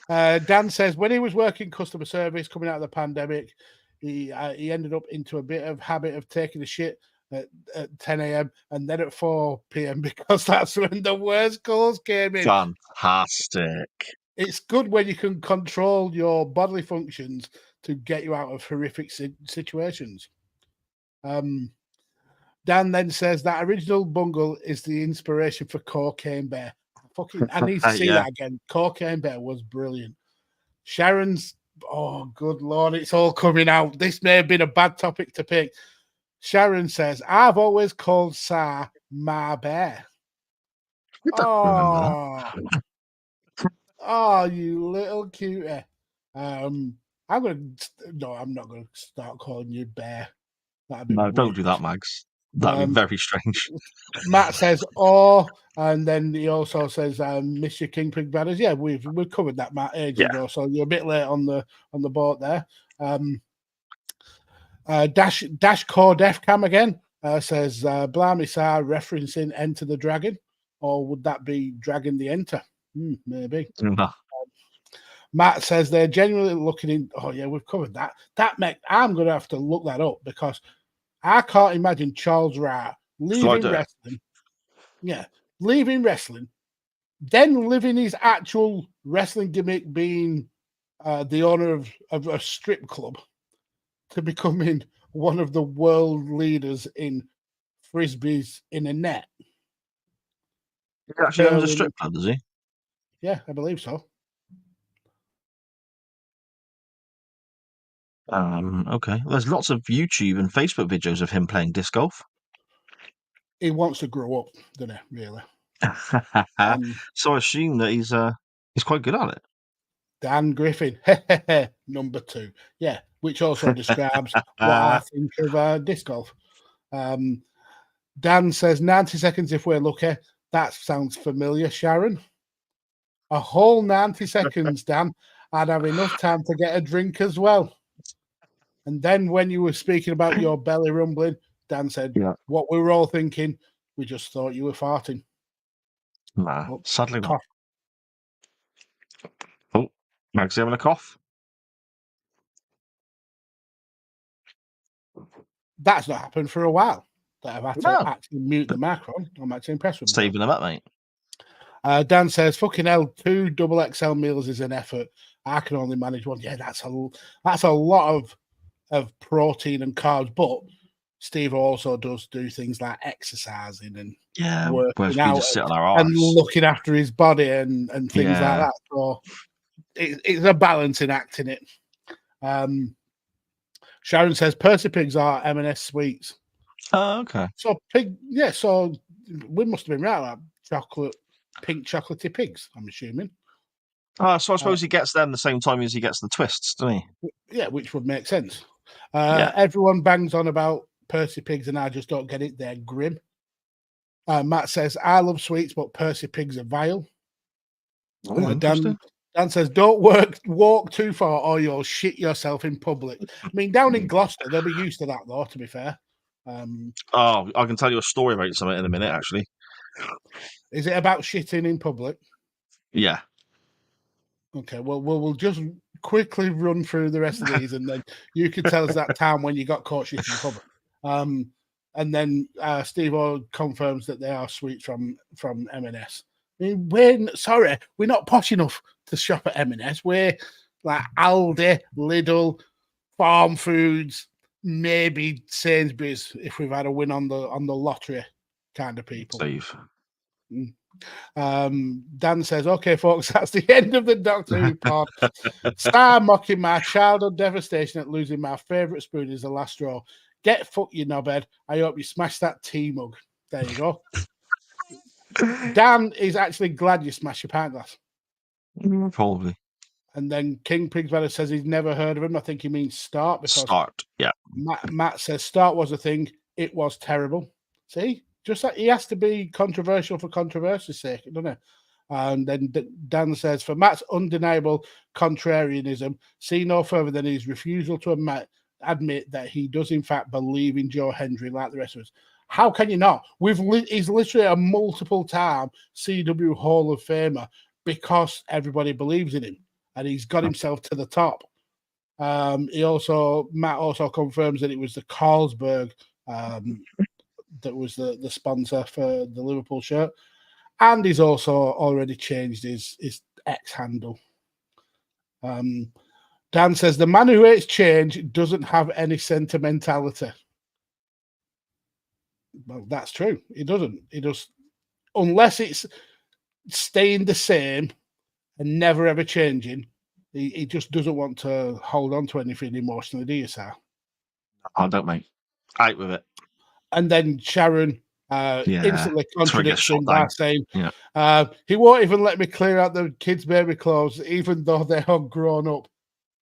Dan says, when he was working customer service coming out of the pandemic, he ended up into a bit of habit of taking a shit at 10 a.m. and then at 4 p.m. because that's when the worst calls came in. Fantastic. It's good when you can control your bodily functions to get you out of horrific situations. Dan then says that original bungle is the inspiration for Cocaine Bear. I need to see that again. Cocaine Bear was brilliant. Sharon's, oh, good Lord, it's all coming out. This may have been a bad topic to pick. Sharon says, I've always called Sa my bear. Oh, you little cutie. I'm not going to start calling you bear. No, weird. Don't do that, Mags. That'd be very strange. Matt says, "Oh," and then he also says, "Miss your King Pig Brothers." Yeah, we've covered that, Matt, ages ago. So you're a bit late on the boat there. Dash Core Def Cam again says, "Blimey, Sar referencing Enter the Dragon, or would that be Dragon the Enter? Maybe." Matt says they're genuinely looking in. Oh yeah, we've covered that. I'm going to have to look that up because I can't imagine Charles Wright leaving wrestling. Yeah, leaving wrestling, then living his actual wrestling gimmick, being the owner of a strip club, to becoming one of the world leaders in frisbees in a net. He actually owns a strip club, does he? Yeah, I believe so. Okay. There's lots of YouTube and Facebook videos of him playing disc golf. He wants to grow up, doesn't he? Really. So I assume that he's quite good at it. Dan Griffin, number 2. Yeah, which also describes what I think of disc golf. Dan says 90 seconds if we're lucky. That sounds familiar, Sharon. A whole 90 seconds, Dan. I'd have enough time to get a drink as well. And then when you were speaking about your belly rumbling, Dan said, what we were all thinking, we just thought you were farting. Nah, sadly not. Oh, Max, having a cough? That's not happened for a while. That I've had to actually mute the microphone. I'm actually impressed with saving them up, mate. Dan says, fucking hell, 2 double XL meals is an effort. I can only manage one. Yeah, that's a lot of protein and carbs, but Steve also does do things like exercising and working out and looking after his body and things like that. So it's a balancing act in it. Sharon says Percy Pigs are M&S sweets. Oh, okay. So so we must have been right about pink chocolatey pigs, I'm assuming. So I suppose he gets them the same time as he gets the twists, doesn't he? Yeah, which would make sense. Yeah. Everyone bangs on about Percy Pigs, and I just don't get it. They're grim. Matt says, I love sweets, but Percy Pigs are vile. Dan says, don't walk too far or you'll shit yourself in public. I mean, down in Gloucester, they'll be used to that, though, to be fair. I can tell you a story about something in a minute, actually. Is it about shitting in public? Yeah. Okay, well, we'll just quickly run through the rest of these, and then you can tell us that time when you got caught shitting in public. And then Steve O confirms that they are sweets from M&S. I mean, we're not posh enough to shop at M&S. We're like Aldi, Lidl, Farm Foods, maybe Sainsbury's if we've had a win on the lottery kind of people. Steve. Dan says, okay, folks, that's the end of the Doctor Who pod. Star mocking my childhood devastation at losing my favourite spoon is the last straw. Get fucked, you knobhead. I hope you smash that tea mug. There you go. Dan is actually glad you smashed your pint glass. Probably. And then King Pigsweather says he's never heard of him. I think he means Start. Because Start, yeah. Matt says Start was a thing. It was terrible. See? Just like he has to be controversial for controversy's sake, doesn't he? And then Dan says, for Matt's undeniable contrarianism, see no further than his refusal to admit that he does in fact believe in Joe Hendry like the rest of us. How can you not? He's literally a multiple-time CW Hall of Famer because everybody believes in him, and he's got himself to the top. Matt also confirms that it was the Carlsberg that was the sponsor for the Liverpool shirt, and he's also already changed his X handle. Dan says the man who hates change doesn't have any sentimentality. Well, that's true. He doesn't. He just, unless it's staying the same and never ever changing, he just doesn't want to hold on to anything emotionally, do you, Sal? I don't, mate. Out with it. And then Sharon instantly contradicts him by saying, he won't even let me clear out the kids' baby clothes, even though they are grown up.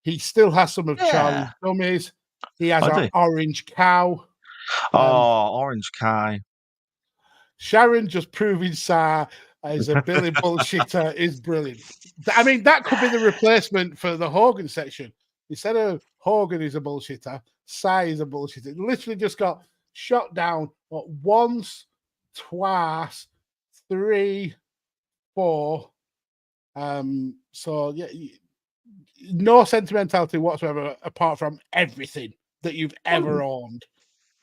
He still has some of Charlie's dummies. He has an orange cow. Orange cow. Sharon just proving Sa as a Billy bullshitter is brilliant. I mean, that could be the replacement for the Hogan section. Instead of Hogan is a bullshitter, Sa is a bullshitter. It literally just got shot down once, twice, 3, 4. So yeah, no sentimentality whatsoever apart from everything that you've ever owned.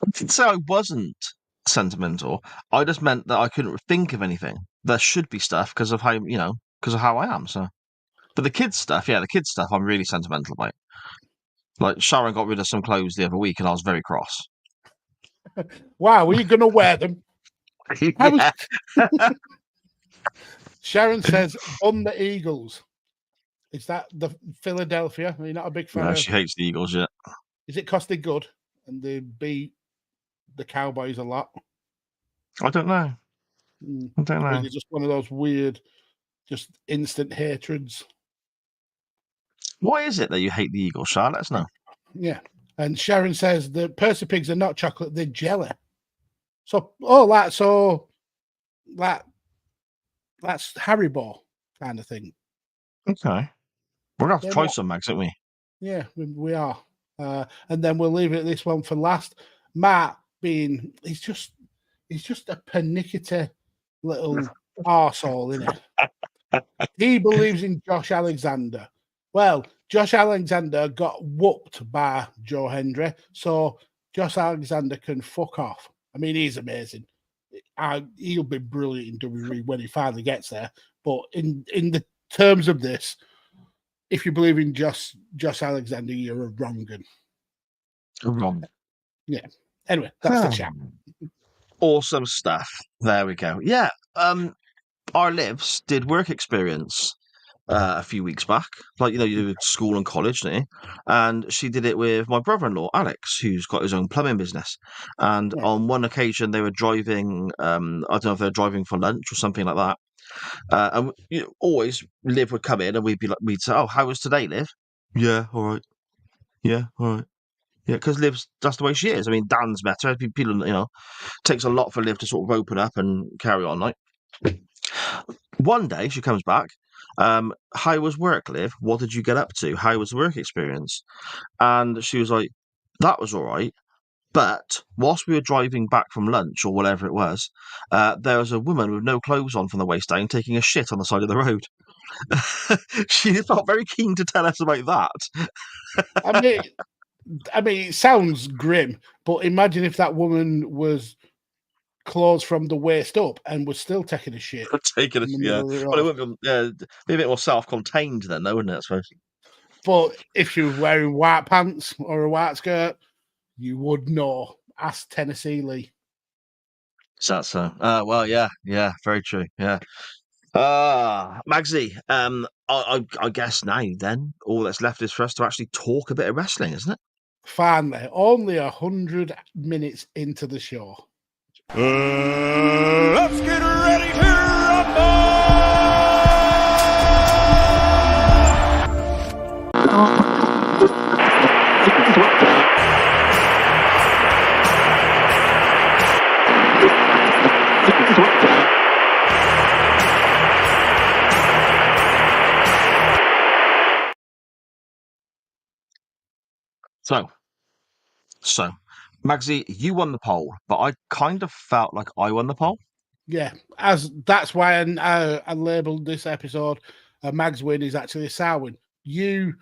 I didn't say I wasn't sentimental. I just meant that I couldn't think of anything. There should be stuff because of how I am. So, but the kids stuff, I'm really sentimental about. Like Sharon got rid of some clothes the other week, and I was very cross. Wow, were you going to wear them? Sharon says, on the Eagles. Is that the Philadelphia? Are you not a big fan? No, she hates the Eagles, yeah. Is it because they're good and they beat the Cowboys a lot? I don't know. I don't know. Or is it just one of those weird, just instant hatreds? Why is it that you hate the Eagles, Charlotte? Let us know. Yeah. And Sharon says the Percy Pigs are not chocolate, they're jelly. So, that's Haribo kind of thing. Okay. We're going to have to try some, Max, aren't we? Yeah, we are. And then we'll leave it at this one for last. Matt he's just a pernickety little arsehole, isn't it? He believes in Josh Alexander. Well, Josh Alexander got whooped by Joe Hendry, so Josh Alexander can fuck off. I mean, he's amazing. He'll be brilliant in WWE when he finally gets there. But in the terms of this, if you believe in Josh Alexander, you're a wrong un. Wrong. Yeah. Anyway, that's the chat. Awesome stuff. There we go. Yeah. Our Livs did work experience a few weeks back. Like, you do school and college, don't you? And she did it with my brother-in-law, Alex, who's got his own plumbing business. And on one occasion, they were driving, I don't know if they were driving for lunch or something like that. And always Liv would come in and we'd say, "Oh, how was today, Liv?" "Yeah, all right. Yeah, all right." Yeah, because Liv's that's the way she is. I mean, Dan's met her. People, takes a lot for Liv to sort of open up and carry on. Like one day, she comes back. How was work, Liv? What did you get up to? How was the work experience? And she was like, "That was all right." But whilst we were driving back from lunch or whatever it was, there was a woman with no clothes on from the waist down taking a shit on the side of the road. She felt very keen to tell us about that. I mean, it sounds grim, but imagine if that woman was clothes from the waist up and was still taking a shit. Taking a yeah. Well, it would be a bit more self-contained then, though, wouldn't it? I suppose. But if she was wearing white pants or a white skirt, you would know. Ask Tennessee Lee. Is that so? Well, yeah, very true. Yeah. Magsy, I guess now then all that's left is for us to actually talk a bit of wrestling, isn't it? Finally, only 100 minutes into the show. Let's get ready to rumble! So, Magsy, you won the poll, but I kind of felt like I won the poll. Yeah, that's why I labelled this episode a Mags win is actually a sour win. You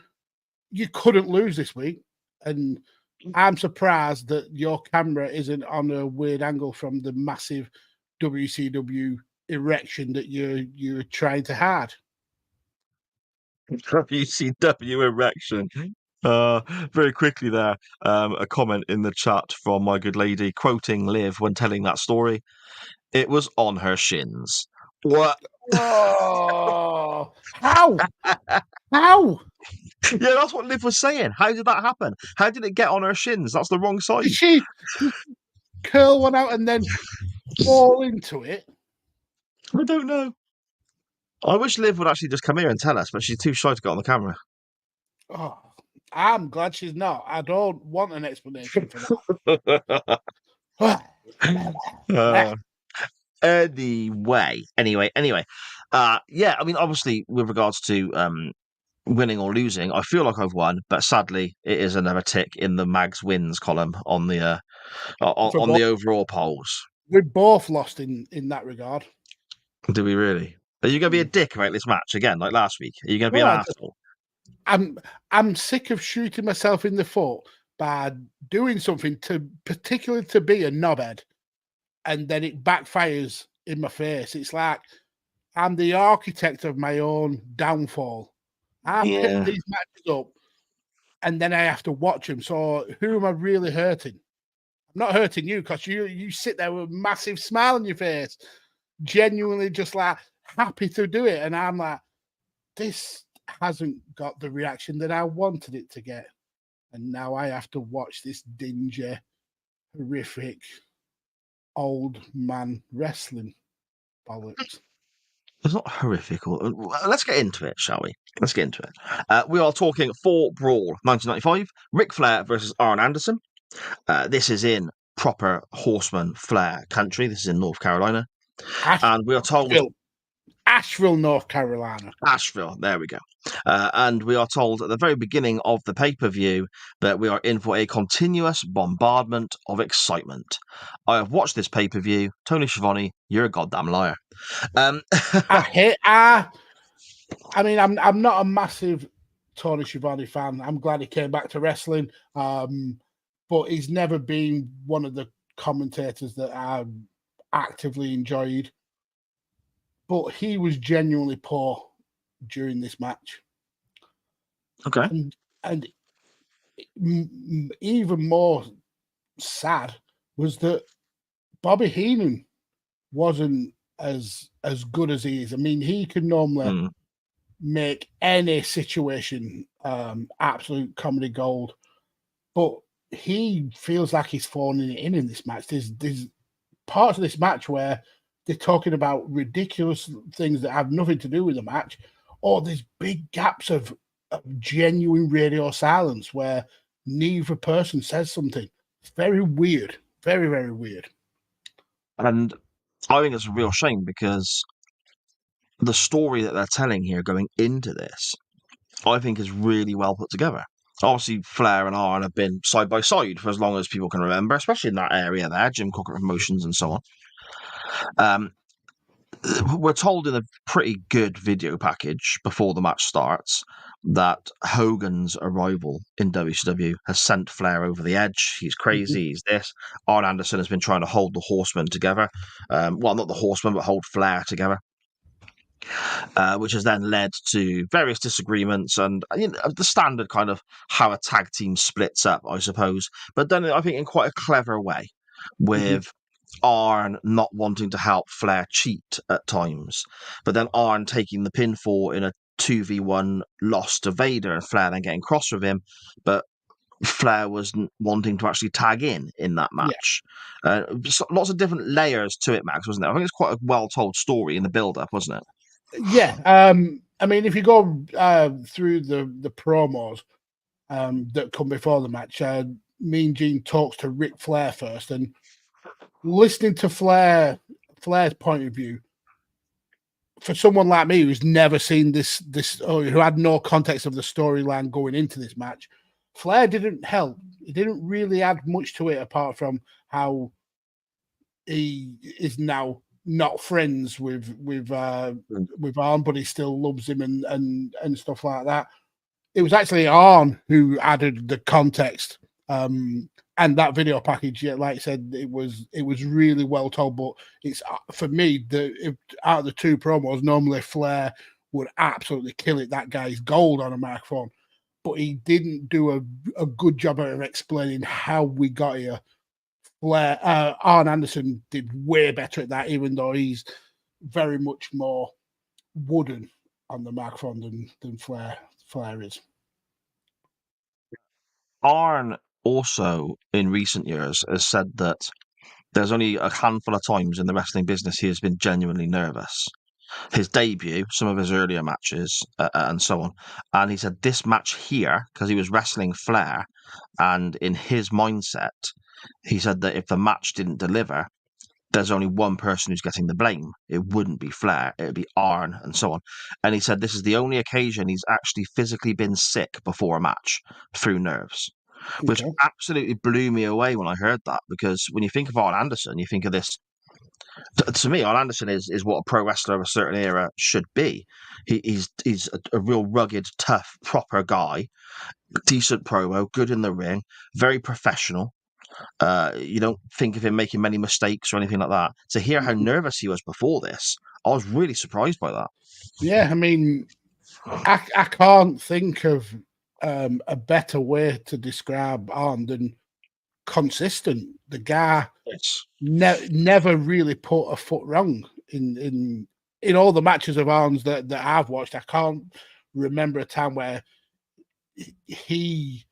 couldn't lose this week, and I'm surprised that your camera isn't on a weird angle from the massive WCW erection that you're trying to hide. WCW erection. Very quickly there, a comment in the chat from my good lady quoting Liv when telling that story. It was on her shins. What? Oh, how? How? Yeah, that's what Liv was saying. How did that happen? How did it get on her shins? That's the wrong side. Did she curl one out and then fall into it? I don't know. I wish Liv would actually just come here and tell us, but she's too shy to get on the camera. Oh, I'm glad she's not. I don't want an explanation for that. Anyway. Yeah, I mean, obviously, with regards to winning or losing, I feel like I've won, but sadly, it is another tick in the Mags wins column on the on the overall polls. We both lost in that regard. Do we really? Are you going to be a dick about this match again, like last week? Are you going to be an asshole? I'm sick of shooting myself in the foot by doing something particularly to be a knobhead, and then it backfires in my face. It's like I'm the architect of my own downfall. I pick these matches up, and then I have to watch them. So who am I really hurting? I'm not hurting you because you sit there with a massive smile on your face, genuinely just like happy to do it, and I'm like, this hasn't got the reaction that I wanted it to get, and now I have to watch this dingy, horrific, old man wrestling bollocks. It's not horrific. Let's get into it, shall we? Let's get into it. We are talking for Brawl 1995, Ric Flair versus Arn Anderson. This is in proper Horseman Flair country. This is in North Carolina. And we are told... Asheville, North Carolina. Asheville, there we go. And we are told at the very beginning of the pay-per-view that we are in for a continuous bombardment of excitement. I have watched this pay-per-view. Tony Schiavone, you're a goddamn liar. I mean, I'm not a massive Tony Schiavone fan. I'm glad he came back to wrestling, but he's never been one of the commentators that I actively enjoyed. But he was genuinely poor during this match. Okay. And even more sad was that Bobby Heenan wasn't as good as he is. I mean, he can normally make any situation absolute comedy gold, but he feels like he's phoning it in this match. There's parts of this match where they're talking about ridiculous things that have nothing to do with the match, or there's big gaps of genuine radio silence where neither person says something. It's very weird. Very, very weird. And I think it's a real shame because the story that they're telling here going into this, I think is really well put together. Obviously, Flair and Arn have been side by side for as long as people can remember, especially in that area there, Jim Crockett Promotions and so on. We're told in a pretty good video package before the match starts that Hogan's arrival in WCW has sent Flair over the edge. He's crazy. He's this. Arn Anderson has been trying to hold the Horsemen together. Well, not the Horsemen, but hold Flair together. Which has then led to various disagreements and the standard kind of how a tag team splits up, I suppose. But done, I think, in quite a clever way with Arn not wanting to help Flair cheat at times, but then Arn taking the pinfall in a 2v1 loss to Vader and Flair then getting cross with him, but Flair was wanting to actually tag in that match. Yeah. Lots of different layers to it, Max, wasn't there? I think it's quite a well-told story in the build-up, wasn't it? Yeah. I mean, if you go through the promos that come before the match, Mean Gene talks to Ric Flair first, and listening to Flair's point of view, for someone like me who's never seen this or who had no context of the storyline going into this match, Flair didn't help. He didn't really add much to it apart from how he is now not friends with Arn, but he still loves him and stuff like that. It was actually Arn who added the context. And that video package, yeah, like I said, it was really well told. But it's, for me, out of the two promos, normally Flair would absolutely kill it. That guy's gold on a microphone, but he didn't do a good job of explaining how we got here. Flair, Arn Anderson did way better at that, even though he's very much more wooden on the microphone than Flair is. Arn also, in recent years, has said that there's only a handful of times in the wrestling business he has been genuinely nervous. His debut, some of his earlier matches, and so on. And he said this match here, because he was wrestling Flair, and in his mindset, he said that if the match didn't deliver, there's only one person who's getting the blame. It wouldn't be Flair, it would be Arn, and so on. And he said this is the only occasion he's actually physically been sick before a match through nerves. Which absolutely blew me away when I heard that, because when you think of Arn Anderson, you think of this. To me, Arn Anderson is what a pro wrestler of a certain era should be. He's a real rugged, tough, proper guy, decent promo, good in the ring, very professional. You don't think of him making many mistakes or anything like that. To hear how nervous he was before this, I was really surprised by that. Yeah, I mean, I can't think of a better way to describe Arn than consistent. The guy never really put a foot wrong in all the matches of Arn's that I've watched. I can't remember a time where he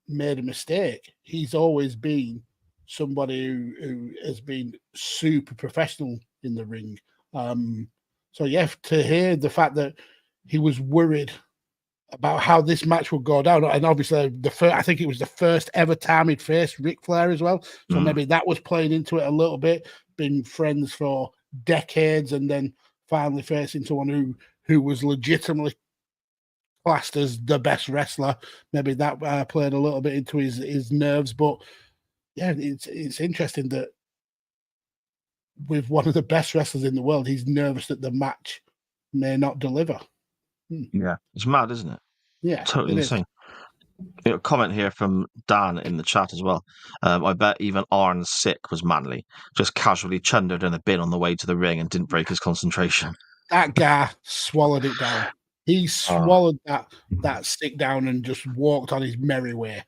made a mistake. He's always been somebody who has been super professional in the ring. So yeah, to hear the fact that he was worried about how this match would go down, and obviously I think it was the first ever time he'd faced Ric Flair as well, so maybe that was playing into it a little bit. Been friends for decades, and then finally facing someone who was legitimately classed as the best wrestler. Maybe that played a little bit into his nerves. But yeah, it's interesting that with one of the best wrestlers in the world, he's nervous that the match may not deliver. Yeah, it's mad, isn't it? Yeah, totally insane. A comment here from Dan in the chat as well. I bet even Arn's sick was manly, just casually chundered in a bin on the way to the ring and didn't break his concentration. That guy swallowed it down. He swallowed that stick down and just walked on his merry way.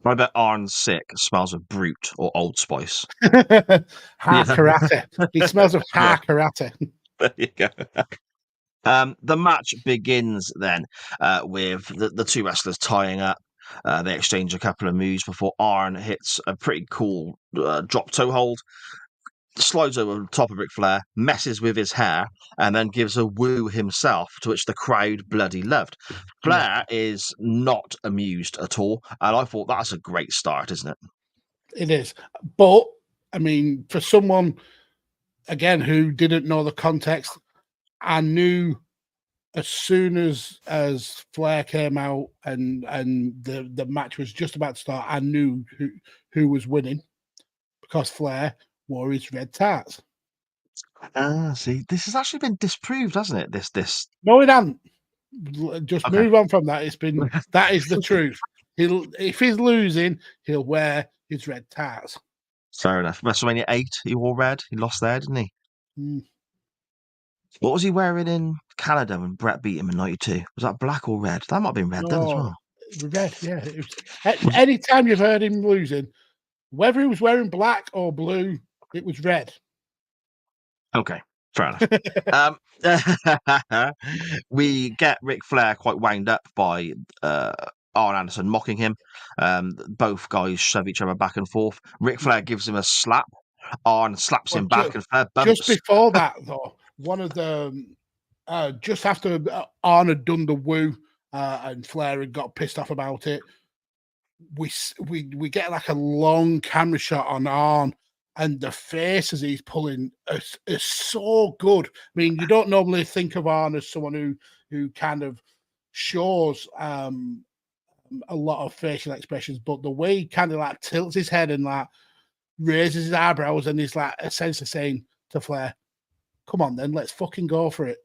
I bet Arn's sick smells of Brute or Old Spice. Karate. He smells of karate. There you go. The match begins then with the two wrestlers tying up. They exchange a couple of moves before Arn hits a pretty cool drop toe hold. slides over the top of Ric Flair, messes with his hair, and then gives a woo himself, to which the crowd bloody loved. Flair is not amused at all, and I thought that's a great start, isn't it? It is. But, I mean, for someone, again, who didn't know the context, I knew as soon as Flair came out and the match was just about to start, I knew who was winning because Flair wore his red tarts. See, this has actually been disproved, hasn't it? This. No, it hasn't. Just Okay. move on from that. It's been that is the truth. If he's losing, he'll wear his red tarts. Fair enough. WrestleMania 8, he wore red. He lost there, didn't he? Mm. What was he wearing in Canada when Brett beat him in '92? Was that black or red? That might have been red then as well. Red, yeah. It was, anytime you've heard him losing, whether he was wearing black or blue, it was red. Okay, fair enough. We get Ric Flair quite wound up by Arn Anderson mocking him. Both guys shove each other back and forth. Ric Flair gives him a slap. Arn slaps him back, and Flair bumps. Just before that, though, one of the just after Arn had done the woo and Flair had got pissed off about it, we get like a long camera shot on Arn, and the faces he's pulling is so good. I mean, you don't normally think of Arn as someone who kind of shows a lot of facial expressions, but the way he kind of like tilts his head and like raises his eyebrows and he's like essentially saying to Flair, "Come on, then, let's fucking go for it."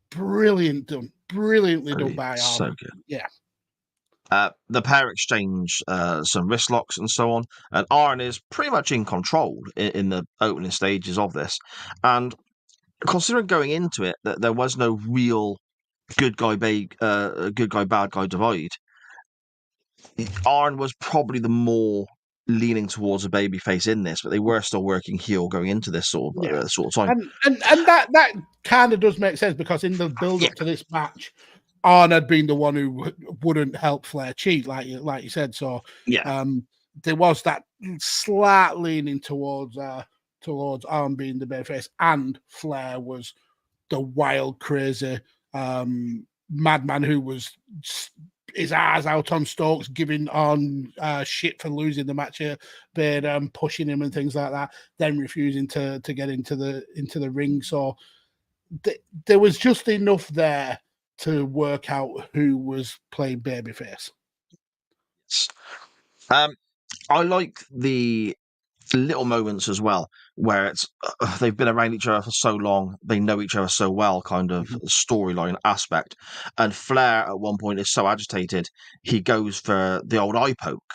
Brilliantly done by Arn. So good. Yeah. The pair exchange some wrist locks and so on, and Arn is pretty much in control in the opening stages of this. And considering going into it that there was no real good guy, bad guy divide, Arn was probably the more leaning towards a babyface in this, but they were still working heel going into this sort of time. And that kind of does make sense because in the build up to this match, Arn had been the one who wouldn't help Flair cheat, like you said. So there was that slight leaning towards Arn being the babyface, and Flair was the wild, crazy madman who was his eyes out on Stokes, giving on shit for losing the match here, but pushing him and things like that, then refusing to get into the ring. So there was just enough there to work out who was playing babyface. I like the little moments as well, where it's they've been around each other for so long, they know each other so well, kind of storyline aspect. And Flair at one point is so agitated, he goes for the old eye poke,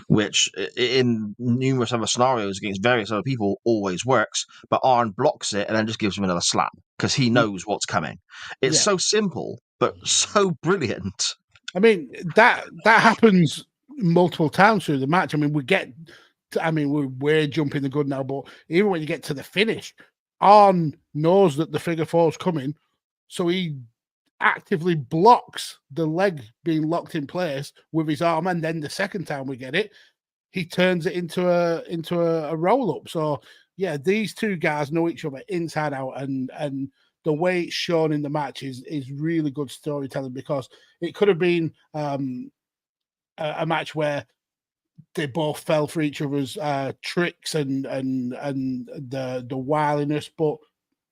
which in numerous other scenarios against various other people always works, but Arn blocks it and then just gives him another slap because he knows what's coming. It's so simple, but so brilliant. I mean, that happens multiple times through the match. I mean, we're jumping the gun now, but even when you get to the finish, Arn knows that the figure four is coming, so he actively blocks the leg being locked in place with his arm, and then the second time we get it, he turns it into a roll up. So yeah, these two guys know each other inside out, and the way it's shown in the match is really good storytelling, because it could have been a match where they both fell for each other's tricks and the wiliness, but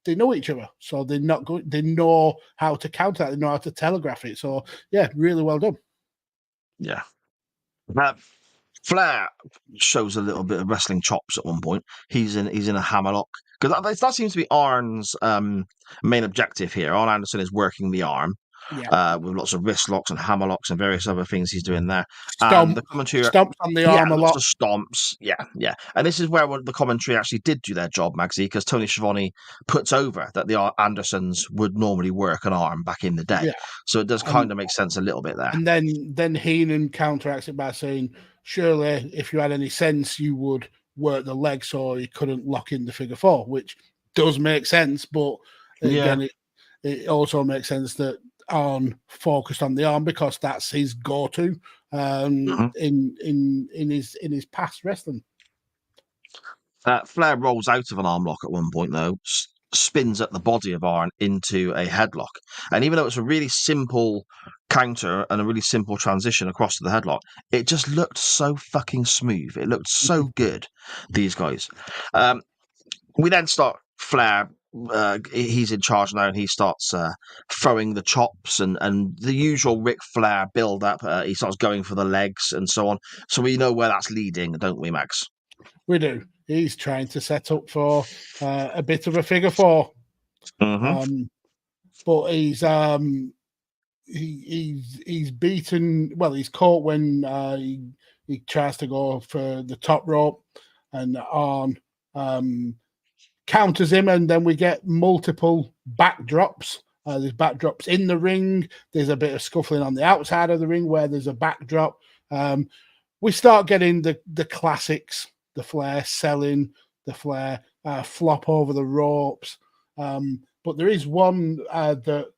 they know each other, so they're not good. They know how to counter that. They know how to telegraph it. So yeah, really well done. Yeah. Flair shows a little bit of wrestling chops at one point. He's in a hammerlock, because that seems to be Arn's main objective here. Arn Anderson is working the arm. With lots of wrist locks and hammer locks and various other things he's doing there. The commentary stomps on the arm a lot. Lots of stomps. Yeah. And this is where the commentary actually did do their job, Magsy, because Tony Schiavone puts over that the Andersons would normally work an arm back in the day. Yeah. So it does kind of make sense a little bit there. And then Heenan counteracts it by saying, surely if you had any sense, you would work the leg so you couldn't lock in the figure four, which does make sense. But again, it also makes sense that Arn focused on the arm because that's his go-to in his past wrestling. Flair rolls out of an arm lock at one point, though, spins at the body of Arn into a headlock. And even though it's a really simple counter and a really simple transition across to the headlock, it just looked so fucking smooth. It looked so good, these guys. We then start Flair. He's in charge now, and he starts throwing the chops and the usual Ric Flair build up. He starts going for the legs and so on. So we know where that's leading, don't we, Max? We do. He's trying to set up for a bit of a figure four, Mm-hmm. but he's beaten. Well, he's caught when he tries to go for the top rope, and Arn counters him, and then we get multiple backdrops. There's backdrops in the ring. There's a bit of scuffling on the outside of the ring where there's a backdrop. We start getting the classics. The Flair selling, the Flair flop over the ropes. But there is one that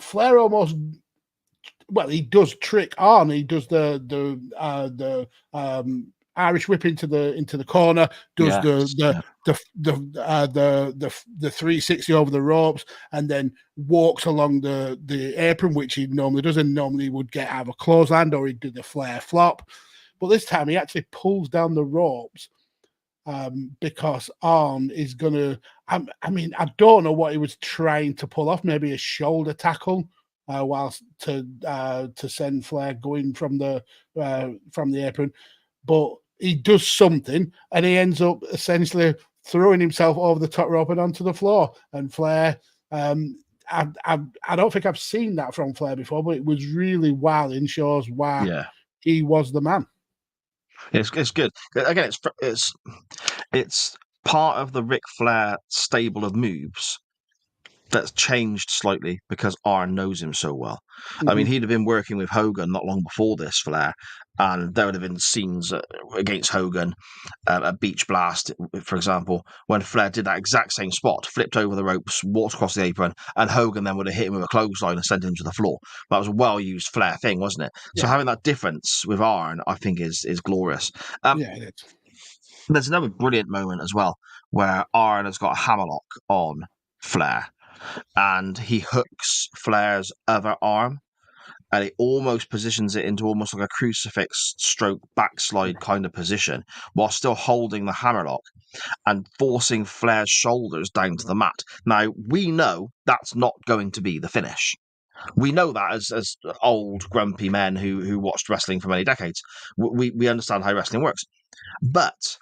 Flair almost, well, he does trick on. He does the Irish whip into the corner, does the 360 over the ropes, and then walks along the apron, which he normally does, and normally would get out of a clothesline, or he'd do the Flair flop. But this time he actually pulls down the ropes because Arn is going to... I mean, I don't know what he was trying to pull off. Maybe a shoulder tackle whilst to send Flair going from the apron. But he does something, and he ends up essentially throwing himself over the top rope and onto the floor. And Flair... I don't think I've seen that from Flair before, but it was really wild and shows why he was the man. It's good. Again, it's part of the Ric Flair stable of moves that's changed slightly because Arn knows him so well. Mm-hmm. I mean, he'd have been working with Hogan not long before this, Flair, and there would have been scenes against Hogan at Beach Blast, for example, when Flair did that exact same spot, flipped over the ropes, walked across the apron, and Hogan then would have hit him with a clothesline and sent him to the floor. That was a well-used Flair thing, wasn't it? Yeah. So having that difference with Arn, I think, is glorious. It is. There's another brilliant moment as well where Arn has got a hammerlock on Flair, and he hooks Flair's other arm, and it almost positions it into almost like a crucifix stroke backslide kind of position while still holding the hammerlock and forcing Flair's shoulders down to the mat. Now, we know that's not going to be the finish. We know that as old, grumpy men who watched wrestling for many decades. We understand how wrestling works. But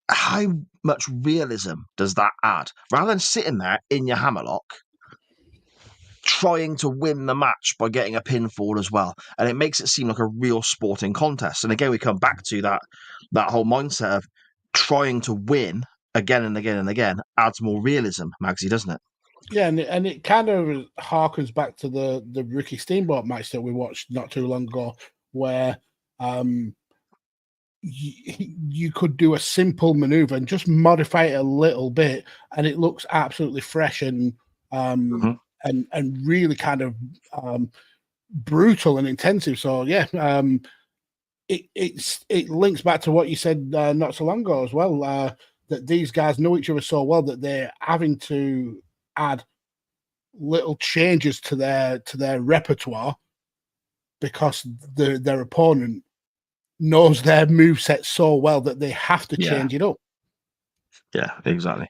how much realism does that add? Rather than sitting there in your hammerlock, trying to win the match by getting a pinfall as well, and it makes it seem like a real sporting contest. And again, we come back to that whole mindset of trying to win again and again and again adds more realism, Magsy, doesn't it? Yeah, and it kind of harkens back to the Ricky Steamboat match that we watched not too long ago, where you could do a simple maneuver and just modify it a little bit, and it looks absolutely fresh and and really kind of brutal and intensive. So yeah, it links back to what you said not so long ago as well, that these guys know each other so well that they're having to add little changes to their repertoire because their opponent knows their moveset so well that they have to change it up. Yeah, exactly.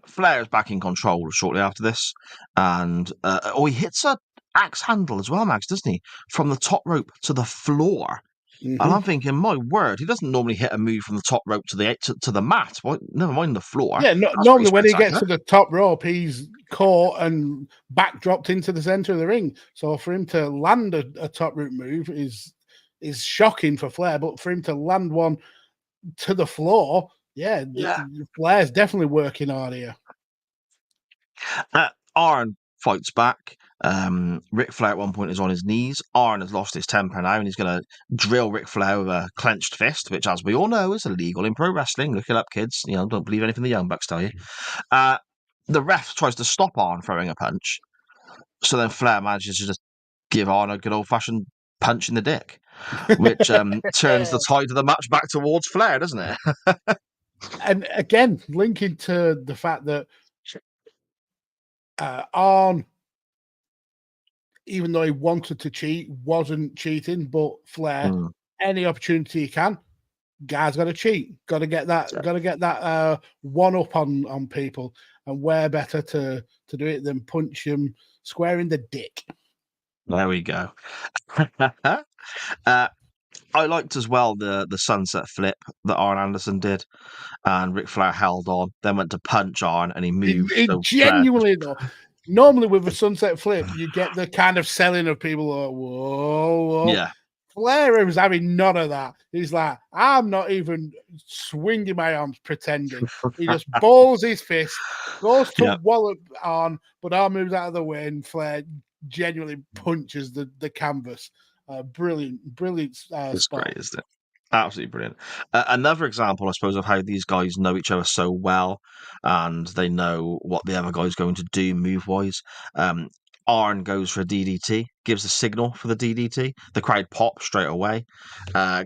Flair is back in control shortly after this, and he hits a axe handle as well, Max, doesn't he? From the top rope to the floor. Mm-hmm. And I'm thinking, my word, he doesn't normally hit a move from the top rope to the mat. Well, never mind the floor. Yeah, normally when he gets to the top rope, he's caught and backdropped into the center of the ring. So for him to land a top rope move is shocking for Flair, but for him to land one to the floor, Flair's definitely working hard here. Arn fights back. Ric Flair at one point is on his knees. Arn has lost his temper now, and he's going to drill Ric Flair with a clenched fist, which, as we all know, is illegal in pro wrestling. Look it up, kids. Don't believe anything the Young Bucks tell you. The ref tries to stop Arn throwing a punch, so then Flair manages to just give Arn a good old-fashioned punch in the dick, which turns the tide of the match back towards Flair, doesn't it? And again, linking to the fact that Arn, even though he wanted to cheat, wasn't cheating, but Flair, any opportunity he can, guy's got to cheat, got to get that one up on people, and where better to do it than punch him square in the dick. There we go. I liked as well the sunset flip that Arn Anderson did, and Ric Flair held on, then went to punch Arn, and he moved. It genuinely though. Normally with a sunset flip, you get the kind of selling of people like, whoa. Yeah. Flair was having none of that. He's like, I'm not even swinging my arms pretending. He just balls his fist, goes to wallop on, but Arn moves out of the way, and Flair genuinely punches the canvas. Brilliant It's spot. great, isn't it? Absolutely brilliant. Another example, I suppose, of how these guys know each other so well, and they know what the other guy's going to do move-wise. Arn goes for a DDT, gives the signal for the DDT. The crowd pops straight away,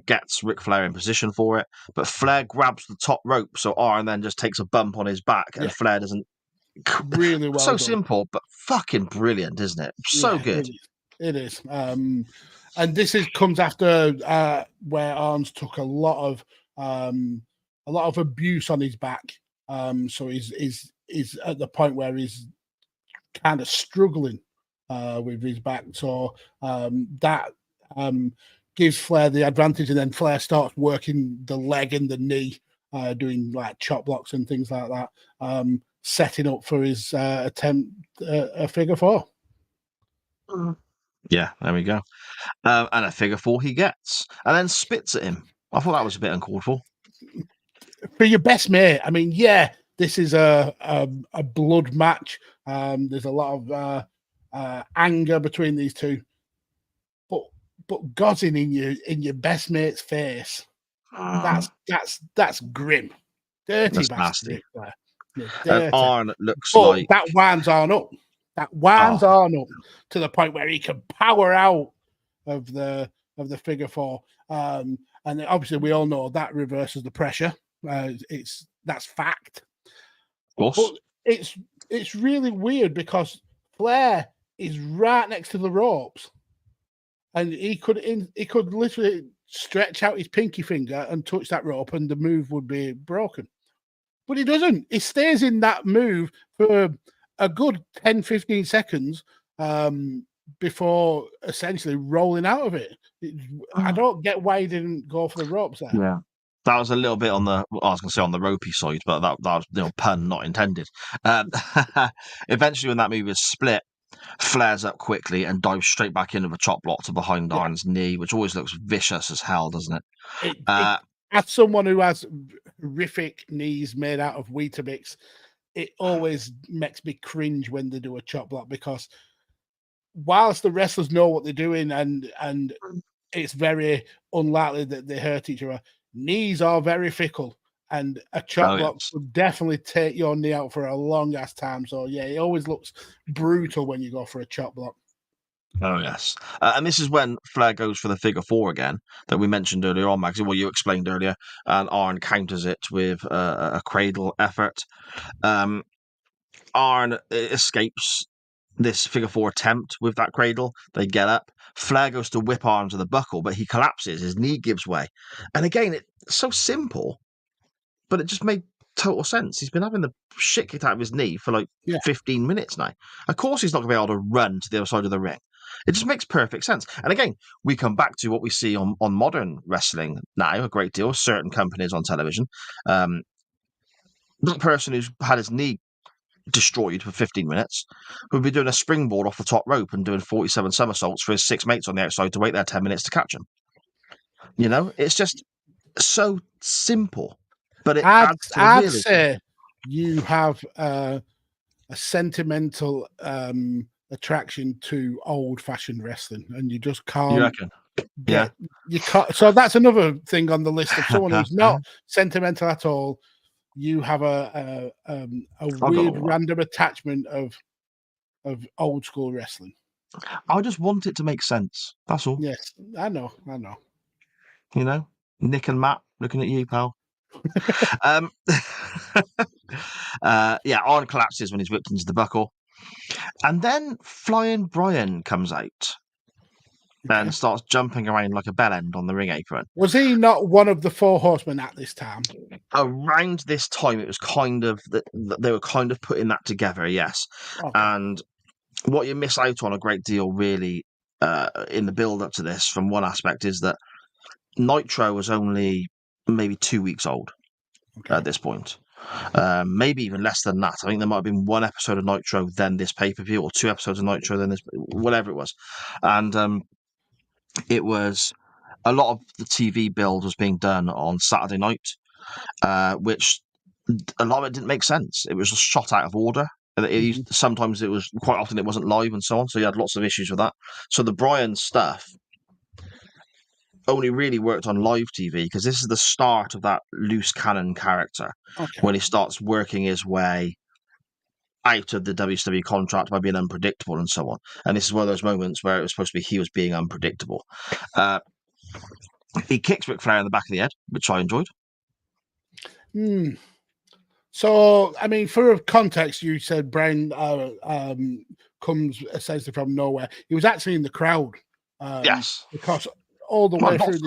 gets Ric Flair in position for it, but Flair grabs the top rope, so Arn then just takes a bump on his back, and Flair doesn't. Really well. So done. Simple, but fucking brilliant, isn't it? So good. It is. And this comes after where Arn's took a lot of abuse on his back. So he's at the point where he's kind of struggling with his back. So that gives Flair the advantage, and then Flair starts working the leg and the knee, doing like chop blocks and things like that, setting up for his attempt a figure four. Yeah, there we go. And a figure four he gets, and then spits at him. I thought that was a bit uncalled for. For your best mate, I mean, this is a blood match. There's a lot of anger between these two, but gozzing in your best mate's face, that's grim, dirty, that's bastard. Nasty. Arn looks like that winds Arn up. That winds Arn up to the point where he can power out of the figure four. And obviously we all know that reverses the pressure. That's fact. Of course. But it's really weird because Flair is right next to the ropes, and he could literally stretch out his pinky finger and touch that rope, and the move would be broken. But he doesn't. He stays in that move for a good 10-15 seconds before essentially rolling out of it. I don't get why he didn't go for the ropes there. Yeah. That was a little bit on the ropey side, but that was pun not intended. Eventually, when that move is split, flares up quickly and dives straight back into the chop block to behind Arn's knee, which always looks vicious as hell, doesn't it? As someone who has horrific knees made out of Weetabix, it always makes me cringe when they do a chop block, because whilst the wrestlers know what they're doing and it's very unlikely that they hurt each other, knees are very fickle, and a chop block would definitely take your knee out for a long ass time. So it always looks brutal when you go for a chop block. Oh yes, and this is when Flair goes for the figure four again that we mentioned earlier on, Max. Well, you explained earlier, and Arn counters it with a cradle effort. Arn escapes this figure four attempt with that cradle. They get up. Flair goes to whip Arn to the buckle, but he collapses. His knee gives way. And again, it's so simple, but it just made total sense. He's been having the shit kicked out of his knee for 15 minutes now. Of course he's not going to be able to run to the other side of the ring. It just makes perfect sense. And again, we come back to what we see on modern wrestling now a great deal, certain companies on television. That person who's had his knee destroyed for 15 minutes would be doing a springboard off the top rope and doing 47 somersaults for his 6 mates on the outside to wait there 10 minutes to catch him. It's just so simple, but it adds to I'd say you have a sentimental attraction to old-fashioned wrestling, and you just can't. You reckon? You can't. So that's another thing on the list of someone who's not sentimental at all. You have a weird random attachment of old school wrestling. I just want it to make sense. That's all. Yes, I know. Nick and Matt, looking at you, pal. Yeah, Arn collapses when he's whipped into the buckle. And then Flying Brian comes out and starts jumping around like a bellend on the ring apron. Was he not one of the 4 horsemen at this time? Around this time, it was kind of they were kind of putting that together, yes. Okay. And what you miss out on a great deal, really, in the build up to this, from one aspect, is that Nitro was only maybe 2 weeks old at this point. Maybe even less than that. I think there might have been 1 episode of Nitro, then this pay-per-view, or 2 episodes of Nitro, then this, whatever it was. And it was a lot of the TV build was being done on Saturday night, which a lot of it didn't make sense. It was just shot out of order. Sometimes it was, quite often it wasn't live and so on, so you had lots of issues with that. So the Brian stuff only really worked on live TV because this is the start of that loose cannon character when he starts working his way out of the WCW contract by being unpredictable and so on. And this is one of those moments where it was supposed to be he was being unpredictable. He kicks Ric Flair in the back of the head, which I enjoyed. So, I mean, for context, you said Brian comes essentially from nowhere. He was actually in the crowd. Yes. Because all the way through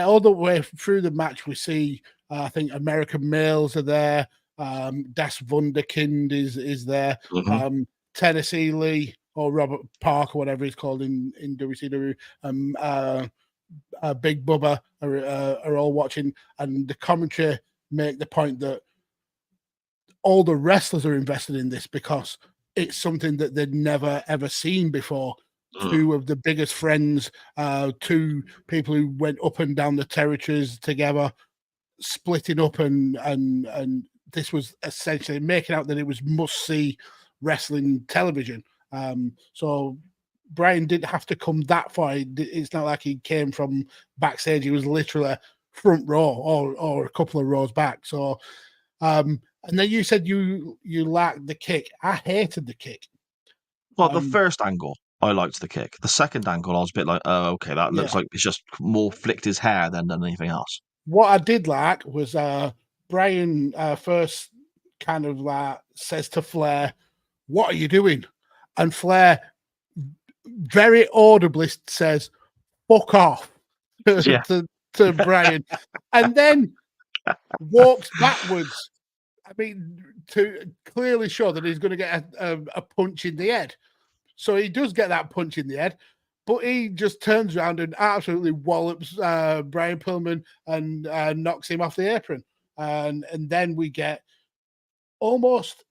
all the way through the match, we see, I think, American males are there. Das Wunderkind is there. Tennessee Lee or Robert Park or whatever he's called in WCW. Big Bubba are all watching, and the commentary make the point that all the wrestlers are invested in this because it's something that they'd never ever seen before. 2 of the biggest friends, 2 people who went up and down the territories together, splitting up, and this was essentially making out that it was must-see wrestling television. So Brian didn't have to come that far. It's not like he came from backstage. He was literally front row or a couple of rows back. So, and then you said you liked the kick. I hated the kick. Well, the first angle, I liked the kick. The second angle, I was a bit like, oh, okay, that looks like it's just more flicked his hair than anything else. What I did like was Brian first kind of like says to Flair, "What are you doing?" And Flair very audibly says, "Fuck off," to Brian, and then walks backwards. I mean, to clearly show that he's going to get a punch in the head. So he does get that punch in the head, but he just turns around and absolutely wallops Brian Pillman and knocks him off the apron. And then we get almost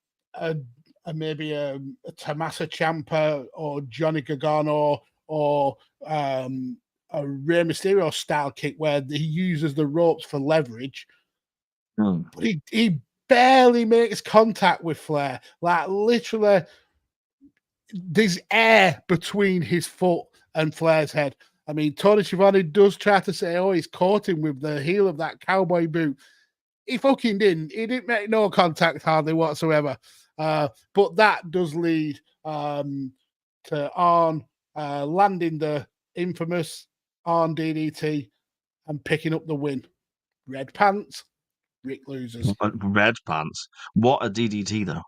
maybe a Tommaso Ciampa or Johnny Gargano or a Rey Mysterio style kick where he uses the ropes for leverage. But he barely makes contact with Flair. Like literally, there's air between his foot and Flair's head. I mean, Tony Schiavone does try to say, oh, he's caught him with the heel of that cowboy boot. He fucking didn't. He didn't make no contact hardly whatsoever. But that does lead to Arn landing the infamous Arn DDT and picking up the win. Red pants, Rick loses. Red pants. What a DDT, though.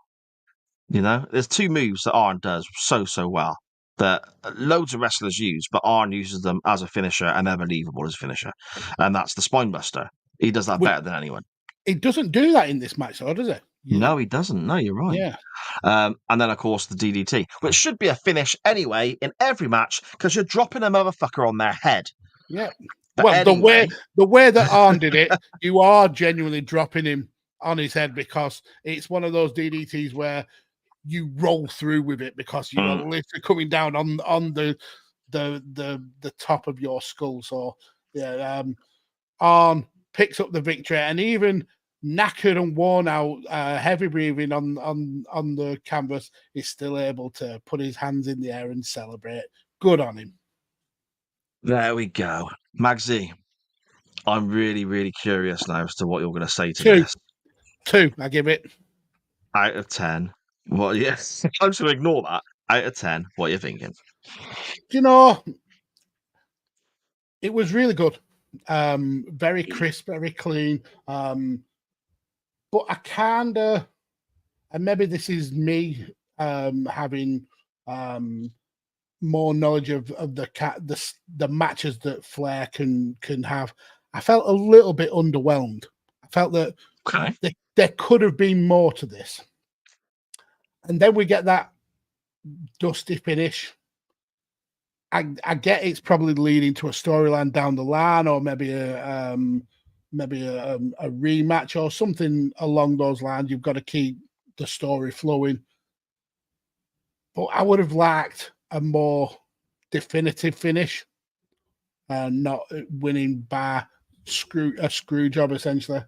You know, there's 2 moves that Arn does so well that loads of wrestlers use, but Arn uses them as a finisher and they're believable as a finisher. And that's the Spinebuster. He does that better than anyone. He doesn't do that in this match, though, does he? No, he doesn't. No, you're right. Yeah. And then, of course, the DDT, which should be a finish anyway in every match because you're dropping a motherfucker on their head. Yeah. But well, anyway, the way that Arn did it, you are genuinely dropping him on his head because it's one of those DDTs where you roll through with it because you're literally coming down on the top of your skull. So yeah, Arn picks up the victory, and even knackered and worn out, heavy breathing on the canvas, is still able to put his hands in the air and celebrate. Good on him. There we go. Magsy, I'm really, really curious now as to what you're going to say to this. 2, I give it. Out of 10. Well, yes. I'm just going to ignore that. Out of 10, what are you thinking? You know, it was really good. Very crisp, very clean. But I kind of, and maybe this is me having more knowledge of the matches that Flair can have. I felt a little bit underwhelmed. I felt that there could have been more to this. And then we get that dusty finish. I get it's probably leading to a storyline down the line, or maybe a rematch or something along those lines. You've got to keep the story flowing. But I would have liked a more definitive finish, and not winning by a screw job essentially.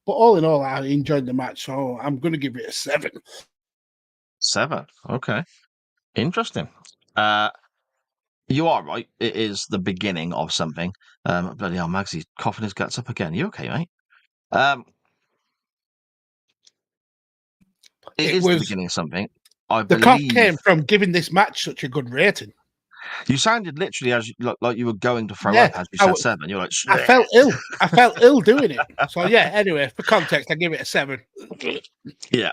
But all in all, I enjoyed the match, so I'm going to give it a 7. 7. Okay. Interesting. You are right. It is the beginning of something. Bloody hell, Magsy's coughing his guts up again. You okay, mate? It is the beginning of something. The cough came from giving this match such a good rating. You sounded literally like you were going to throw up as you said 7. You're like, I felt ill. I felt ill doing it. So yeah. Anyway, for context, I give it a 7. Yeah.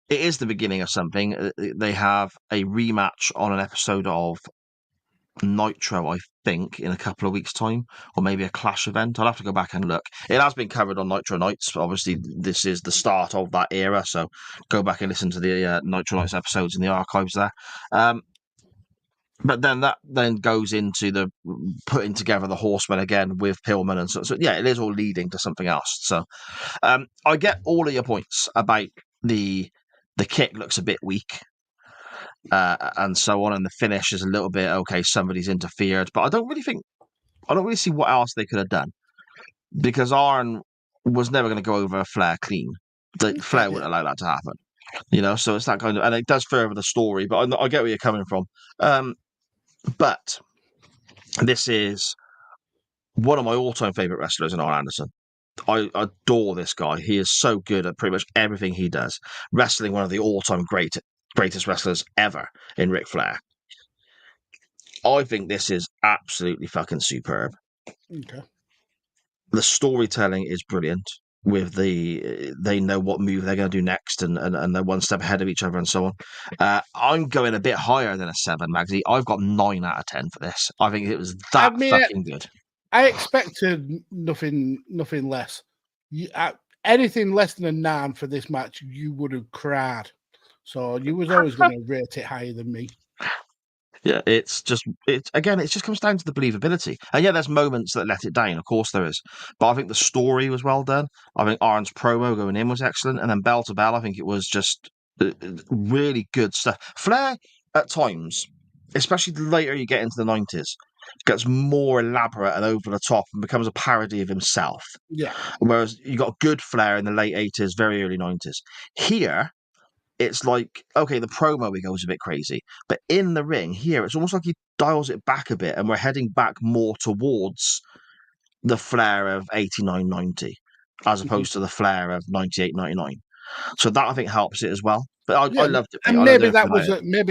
It is the beginning of something. They have a rematch on an episode of Nitro, I think, in a couple of weeks' time, or maybe a Clash event. I'll have to go back and look. It has been covered on Nitro Nights. Obviously, this is the start of that era, so go back and listen to the Nitro Nights episodes in the archives there. But then that goes into the putting together the Horsemen again with Pillman, and so yeah, it is all leading to something else. So I get all of your points about the kick looks a bit weak. And so on, and the finish is a little bit okay. Somebody's interfered, but I don't really see what else they could have done, because Arn was never going to go over a Flair clean. Flair wouldn't allow that to happen, So it's that kind of, and it does further the story. But I get where you're coming from. But this is one of my all-time favorite wrestlers in Arn Anderson. I adore this guy. He is so good at pretty much everything he does. Wrestling one of the all-time greatest wrestlers ever in Ric Flair. I think this is absolutely fucking superb. Okay. The storytelling is brilliant. With they know what move they're going to do next, and they're one step ahead of each other, and so on. I'm going a bit higher than a 7, Magsy. I've got 9 out of 10 for this. I think it was fucking good. I expected nothing less. Anything less than a 9 for this match, you would have cried. So you was always going to rate it higher than me. Yeah, it just comes down to the believability. And yeah, there's moments that let it down. Of course there is. But I think the story was well done. I think Arn's promo going in was excellent. And then bell to bell, I think it was just really good stuff. Flair, at times, especially the later you get into the 90s, gets more elaborate and over the top and becomes a parody of himself. Yeah. Whereas you got good Flair in the late 80s, very early 90s. Here, it's like, okay, the promo he goes a bit crazy, but in the ring here, it's almost like he dials it back a bit, and we're heading back more towards the Flair of 89-90 as opposed to the Flair of 98-99. So that, I think, helps it as well. But I loved it. And maybe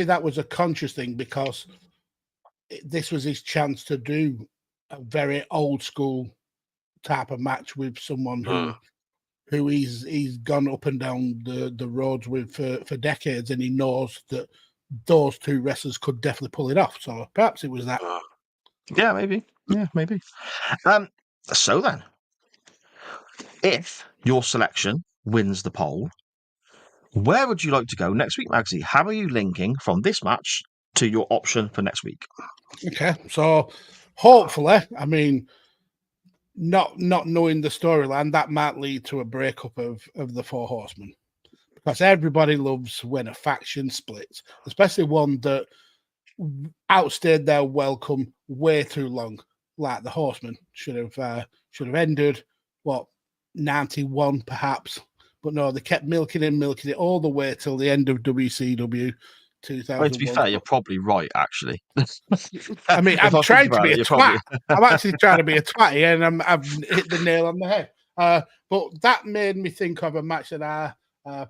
that was a conscious thing, because this was his chance to do a very old school type of match with someone who he's gone up and down the roads with for decades, and he knows that those two wrestlers could definitely pull it off. So perhaps it was that. Yeah, maybe. So then, if your selection wins the poll, where would you like to go next week, Magsy? How are you linking from this match to your option for next week? Okay, so hopefully, I mean, not knowing the storyline, that might lead to a breakup of the Four Horsemen, because everybody loves when a faction splits, especially one that outstayed their welcome way too long, like the Horsemen should have ended 91 perhaps, but no, they kept milking it all the way till the end of WCW 2001. Well, to be fair, you're probably right, actually. I mean, I'm trying to be a twat. I'm actually trying to be a twat here, and I've hit the nail on the head. But that made me think of a match that I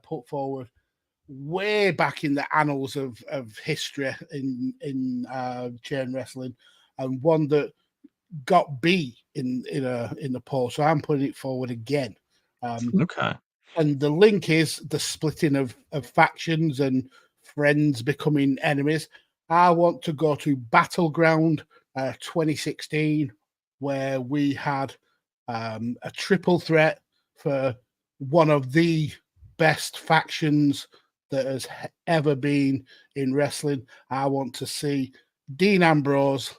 put forward way back in the annals of history in chain wrestling, and one that got B in the poll, so I'm putting it forward again. Okay. And the link is the splitting of factions and friends becoming enemies. I want to go to Battleground 2016, where we had a triple threat for one of the best factions that has ever been in wrestling. I want to see Dean Ambrose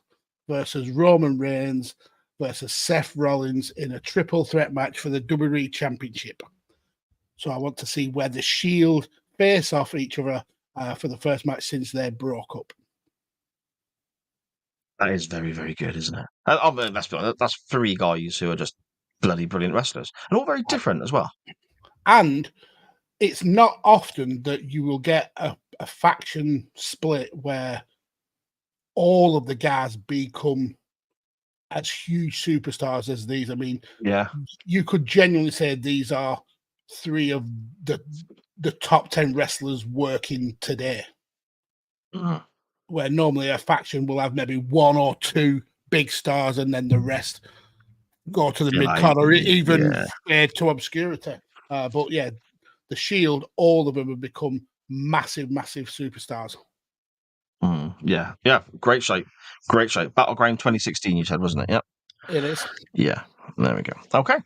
versus Roman Reigns versus Seth Rollins in a triple threat match for the WWE Championship. So I want to see where the Shield face off each other for the first match since they broke up. That is very, very good, isn't it? Let's be honest, that's three guys who are just bloody brilliant wrestlers, and all very different as well. And it's not often that you will get a faction split where all of the guys become as huge superstars as these. I mean, Yeah, you could genuinely say these are three of the top 10 wrestlers working today. Mhm. Where normally a faction will have maybe one or two big stars and then the rest go to the mid-card or even fade to obscurity. But yeah, the Shield, all of them have become massive, massive superstars. Yeah. Great shape. Battleground 2016, you said, wasn't it? Yep. It is. Yeah. There we go. Okay.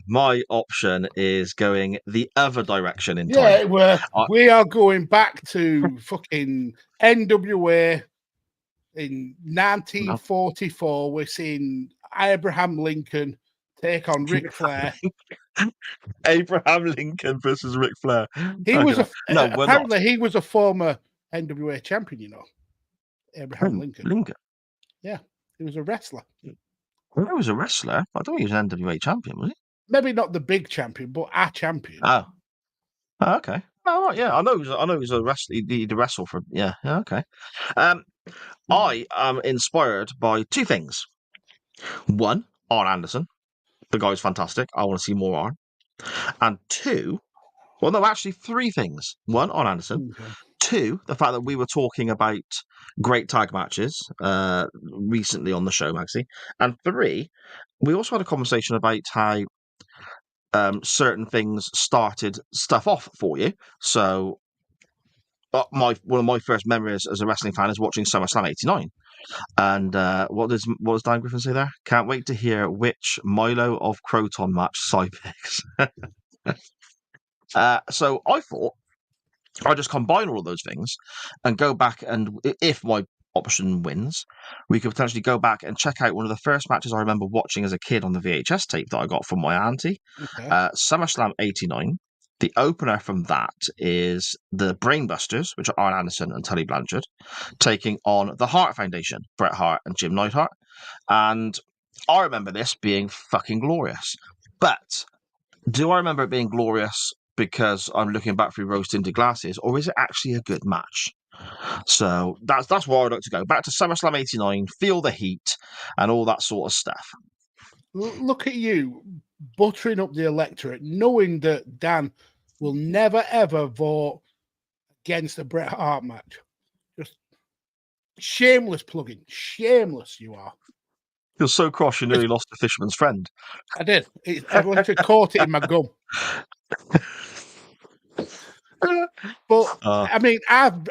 My option is going the other direction in time. We are going back to fucking NWA in 1944. We're seeing Abraham Lincoln take on Ric Flair. Abraham Lincoln versus Ric Flair. He was apparently he was a former NWA champion, you know. Abraham Lincoln. Yeah, he was a wrestler. He was a wrestler. I don't think he was an NWA champion, was he? Maybe not the big champion, but a champion. Oh, okay. Oh, right, yeah. I know he was a wrestler. He'd wrestle for. Yeah. Okay. I am inspired by two things. One, Arn Anderson. The guy's fantastic. I want to see more Arn. And two, well, no, actually, three things. One, Arn Anderson. Okay. Two, the fact that we were talking about great tag matches recently on the show, Maxie. And three, we also had a conversation about how certain things started stuff off for you. So one of my first memories as a wrestling fan is watching SummerSlam '89. And what does Dan Griffin say there? Can't wait to hear which Milo of Croton match Cy picks. So I thought I just combine all of those things and go back, and if my option wins, we could potentially go back and check out one of the first matches I remember watching as a kid on the VHS tape that I got from my auntie. Okay. SummerSlam '89. The opener from that is the Brainbusters, which are Arn Anderson and Tully Blanchard, taking on the Hart Foundation, Bret Hart and Jim Neidhart. And I remember this being fucking glorious. But do I remember it being glorious because I'm looking back through rose-tinted glasses, or is it actually a good match? So that's where I'd like to go. Back to SummerSlam '89, feel the heat, and all that sort of stuff. Look at you, buttering up the electorate, knowing that Dan will never, ever vote against a Bret Hart match. Just shameless plugging. Shameless you are. You're so cross you nearly lost a fisherman's friend. I did. I literally caught it in my gum. But I mean, I've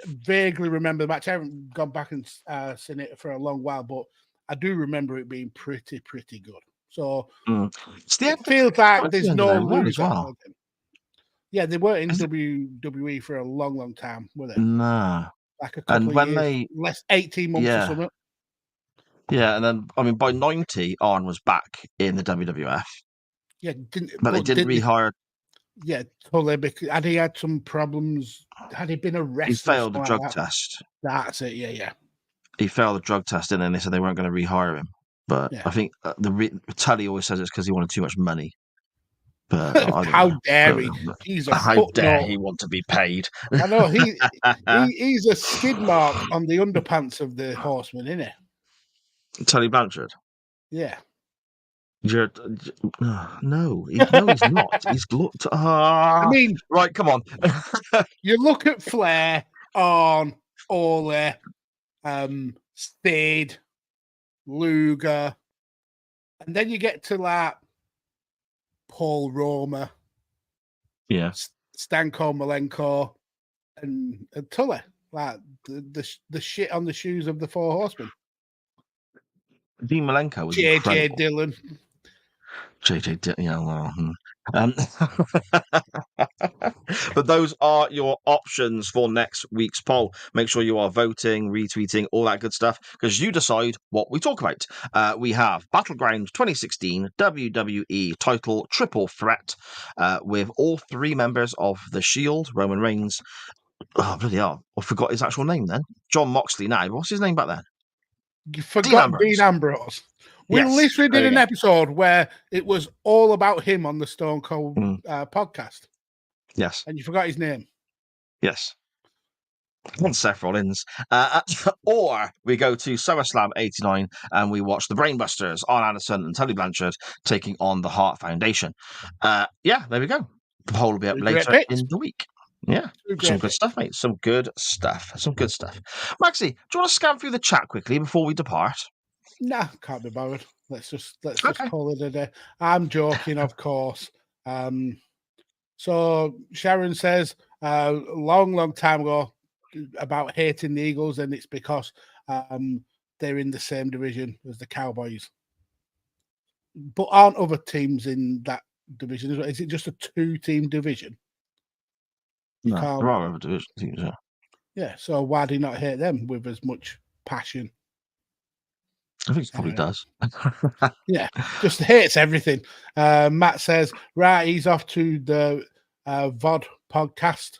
vaguely remember the match. I haven't gone back and seen it for a long while, but I do remember it being pretty good. So it feels like there's no loser. Well. Yeah, they weren't in WWE for a long time, were they? Nah. Like a couple of years, less 18 months or something. Yeah, and then I mean by '90, Arn was back in the WWF. Yeah, but they didn't rehire. Yeah, totally. Because had he had some problems? Had he been arrested? He failed the drug test. That's it. Yeah. He failed the drug test, and then they said they weren't going to rehire him. But I think Tully always says it's because he wanted too much money. But how dare he? How dare he want to be paid? I know he's a skid mark on the underpants of the Horseman, isn't he? Tully Blanchard. Yeah. No, he's not. He's looked. I mean, right, come on. You look at Flair, on Ole, Steed, Luger, and then you get to like Paul Roma, Yeah. Stanko Malenko, and Tully, like the shit on the shoes of the Four Horsemen. Dean Malenko was JJ incredible. Dillon. Yeah, well, but those are your options for next week's poll. Make sure you are voting, retweeting, all that good stuff, because you decide what we talk about. We have Battleground 2016 WWE title triple threat with all three members of The Shield, Roman Reigns. Oh, bloody hell. I forgot his actual name then. John Moxley now. What's his name back then? You forgot Dean Ambrose. We Yes, literally there did you an go. episode where it was all about him on the Stone Cold podcast, Yes. and you forgot his name. Yes. And Seth Rollins. Or we go to SummerSlam 89 and we watch the Brainbusters, Arn Anderson and Tully Blanchard taking on the Hart Foundation. Yeah, there we go. The poll will be up Two great later picks. in the week. Yeah, Two great some good picks. stuff, mate. Some good stuff. Some good stuff. Maxie, do you want to scan through the chat quickly before we depart? Nah, can't be bothered. Let's just Okay. call it a day. I'm joking, of course. So Sharon says long time ago about hating the Eagles, and it's because they're in the same division as the Cowboys. But aren't other teams in that division? Is it just a 2-team division? No, can't- there are other division teams, yeah. Yeah. So why do you not hate them with as much passion? I think it probably does. Yeah, just hates everything. Matt says, right, he's off to the VOD podcast.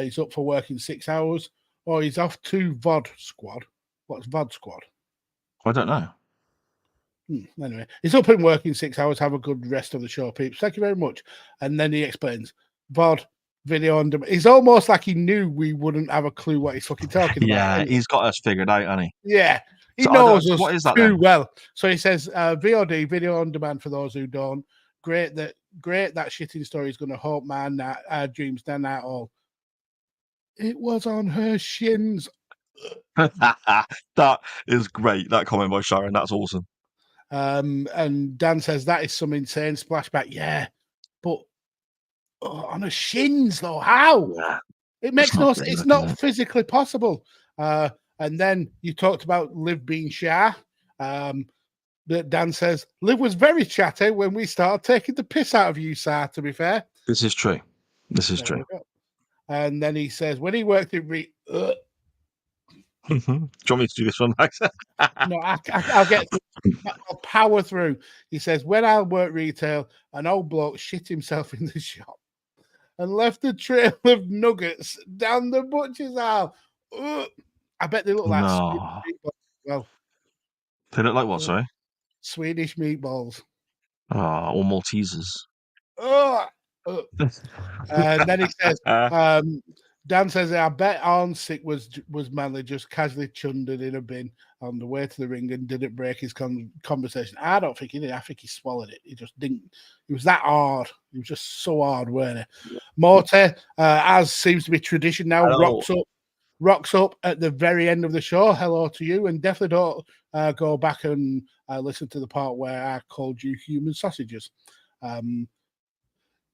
He's up for working 6 hours. Or he's off to VOD Squad. What's VOD Squad? I don't know. Anyway, he's up and working 6 hours. Have a good rest of the show, peeps. Thank you very much. And then he explains, VOD, video on demand. It's almost like he knew we wouldn't have a clue what he's fucking talking about. Yeah, he's got us figured out, hasn't he? Yeah. He So knows what us is that too then? well. So he says, VOD, video on demand for those who don't. Great that shitting story is going to haunt my dreams down at all. It was on her shins. That is great. That comment by Sharon. That's awesome. And Dan says that is some insane splashback. Yeah, but on her shins though, how? Yeah. It makes It's no not sense. great It's looking, not physically possible. And then you talked about Liv being shy. That Dan says Liv was very chatty when we started taking the piss out of you, sir. To be fair, This is true. This is There true. we go. And then he says when he worked in Do you want me to do this one, Max? no, I'll get. I'll power through. He says when I worked retail, an old bloke shit himself in the shop and left a trail of nuggets down the butcher's aisle. Ugh. I bet they look like No. Swedish meatballs. Well, They look like what, sorry? Swedish meatballs. Oh, or Maltesers. Ugh. Ugh. And then he says, Dan says, I bet Arnsick was manly, just casually chundered in a bin on the way to the ring and didn't break his conversation. I don't think he did. I think he swallowed it. He just didn't. He was that hard. He was just so hard, weren't he? Morty, as seems to be tradition now, rocks up at the very end of the show. Hello to you, and definitely don't go back and listen to the part where I called you human sausages.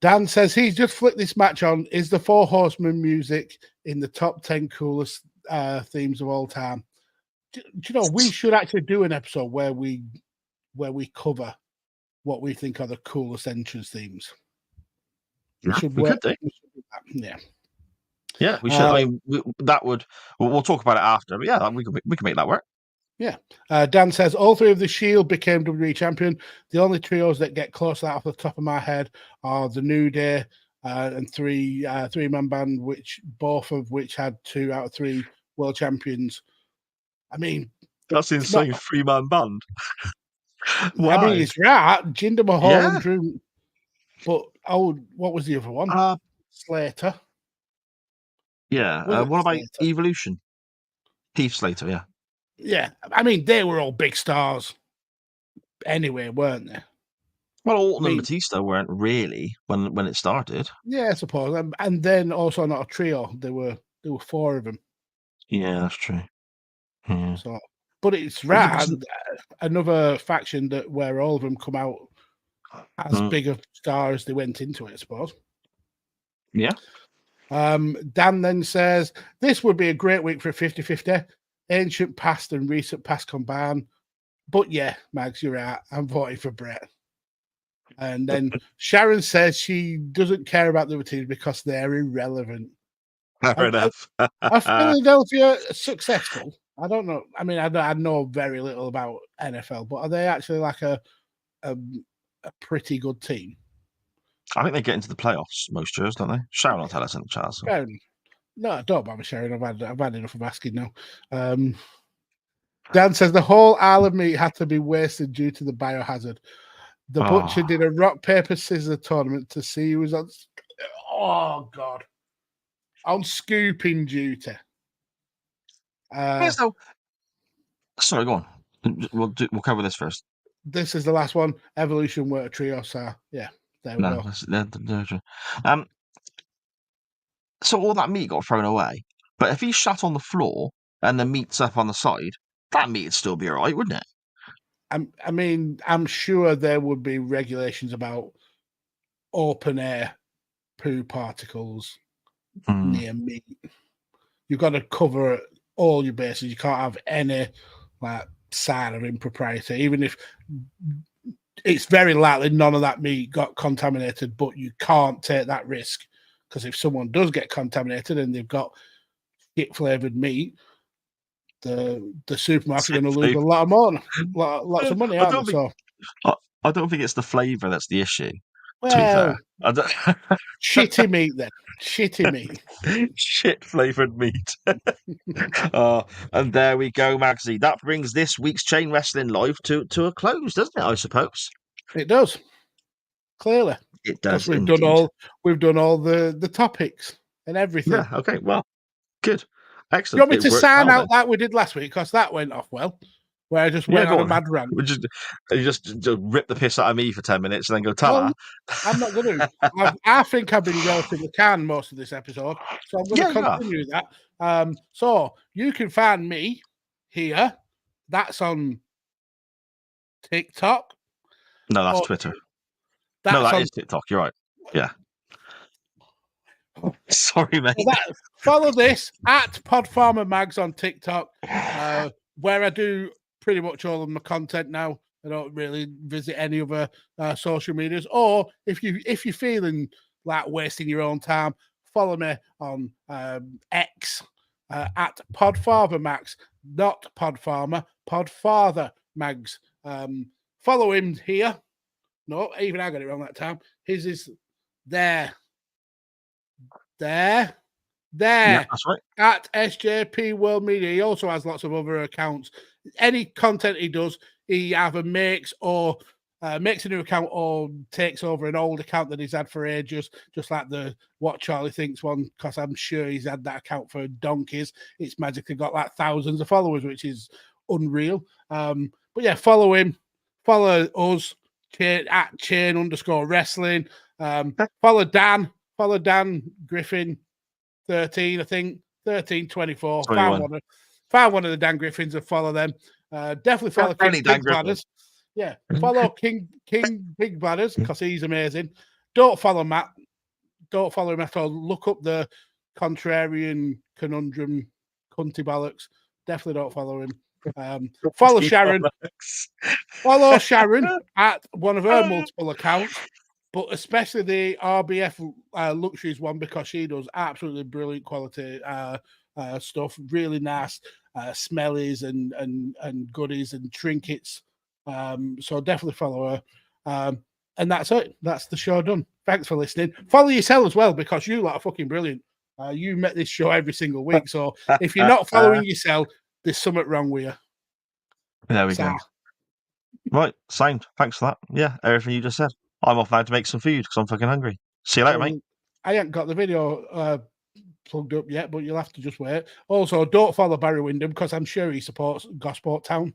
Dan says he's just flicked this match on. Is the Four Horsemen music in the top 10 coolest themes of all time? Do you know, we should actually do an episode where we cover what we think are the coolest entrance themes. We could do. Yeah. Yeah, we should. I mean, we'll talk about it after. But yeah, we can make that work. Yeah. Dan says all three of the Shield became WWE champion. The only trios that get close to that off the top of my head are the New Day and three-man band, both of which had 2 out of 3 world champions. I mean, that's insane. 3-man band. Wow. I mean, it's right. Jinder Mahal Yeah. and Drew. But what was the other one? Slater. Yeah. What about Evolution? Heath Slater. Yeah. Yeah, I mean, they were all big stars anyway, weren't they? Well, Orton and Batista weren't really when it started. Yeah, I suppose. And then also not a trio. There were 4 of them. Yeah, that's true. Yeah. So But it's Well, yeah, rad. Another faction where all of them come out as big a star as they went into it, I suppose. Yeah. Dan then says, this would be a great week for a 50-50. Ancient past and recent past combined. But yeah, Mags, you're right. I'm voting for Brett. And then Sharon says she doesn't care about the other teams because they're irrelevant. Fair enough. Are Philadelphia successful? I don't know. I mean, I know very little about NFL, but are they actually like a pretty good team? I think they get into the playoffs most years, don't they? Sharon will tell us in the chat. So. No, don't bother, Sharon. I've had enough of asking now. Dan says the whole Isle of Meat had to be wasted due to the biohazard. The butcher did a rock, paper, scissors tournament to see who was on. Oh, God. On scooping duty. Sorry, go on. We'll cover this first. This is the last one. Evolution were a trio, so yeah, there we go. So all that meat got thrown away, but if he sat on the floor and the meat's up on the side, that meat would still be all right, wouldn't it? I mean, I'm sure there would be regulations about open air poo particles near meat. You've got to cover all your bases. You can't have any sign of impropriety, even if it's very likely none of that meat got contaminated, but you can't take that risk because if someone does get contaminated and they've got shit flavored meat, the supermarket's going to lose a lot of money, lots of money. I don't think it's the flavour that's the issue. Well, shitty meat then. Shitty meat. Shit flavoured meat. And there we go, Magsy. That brings this week's Chain Wrestling Live to a close, doesn't it, I suppose? It does. Clearly. It does. We've done all the topics and everything. Yeah, okay, well, good. Excellent. You want me to sign out that we did last week? Because that went off well. Where I just went on a mad rant. You just rip the piss out of me for 10 minutes and then go tell her. I'm not going to. I think I've been relatively calm most of this episode. So I'm going to continue that. So you can find me here. That's on TikTok. No, that's Twitter. That is TikTok. You're right. Yeah. Sorry, mate. Follow this at Podfarmer Mags on TikTok, where I do pretty much all of my content now. I don't really visit any other social medias. Or if you're feeling like wasting your own time, follow me on X at Podfather Max, not Podfarmer, Podfather Mags. Follow him here. No, even I got it wrong that time. His is there. Yeah, that's right. At SJP World Media. He also has lots of other accounts. Any content he does, he either makes a new account or takes over an old account that he's had for ages, just like the What Charlie Thinks one, because I'm sure he's had that account for donkeys. It's magically got like thousands of followers, which is unreal. But yeah, follow him. Follow us at Chain_Wrestling. Follow Dan. Follow Dan Griffin 13, I think. 1324. Found one of the Dan Griffins and follow them. Definitely follow King Big Bladders. Yeah. Follow King Big Bladders because he's amazing. Don't follow Matt. Don't follow him at all. Look up the Contrarian Conundrum Cunty Bollocks. Definitely don't follow him. Follow Sharon. Follow Sharon at one of her multiple accounts. But especially the RBF Luxuries one because she does absolutely brilliant quality stuff, really nice smellies and goodies and trinkets. So definitely follow her. And that's it. That's the show done. Thanks for listening. Follow yourself as well because you lot are fucking brilliant. You make this show every single week. So if you're not following yourself, there's something wrong with you. There we go. Right, sound. Thanks for that. Yeah, everything you just said. I'm off now to make some food because I'm fucking hungry. See you later, mate. I haven't got the video plugged up yet, but you'll have to just wait. Also, don't follow Barry Windham because I'm sure he supports Gosport Town.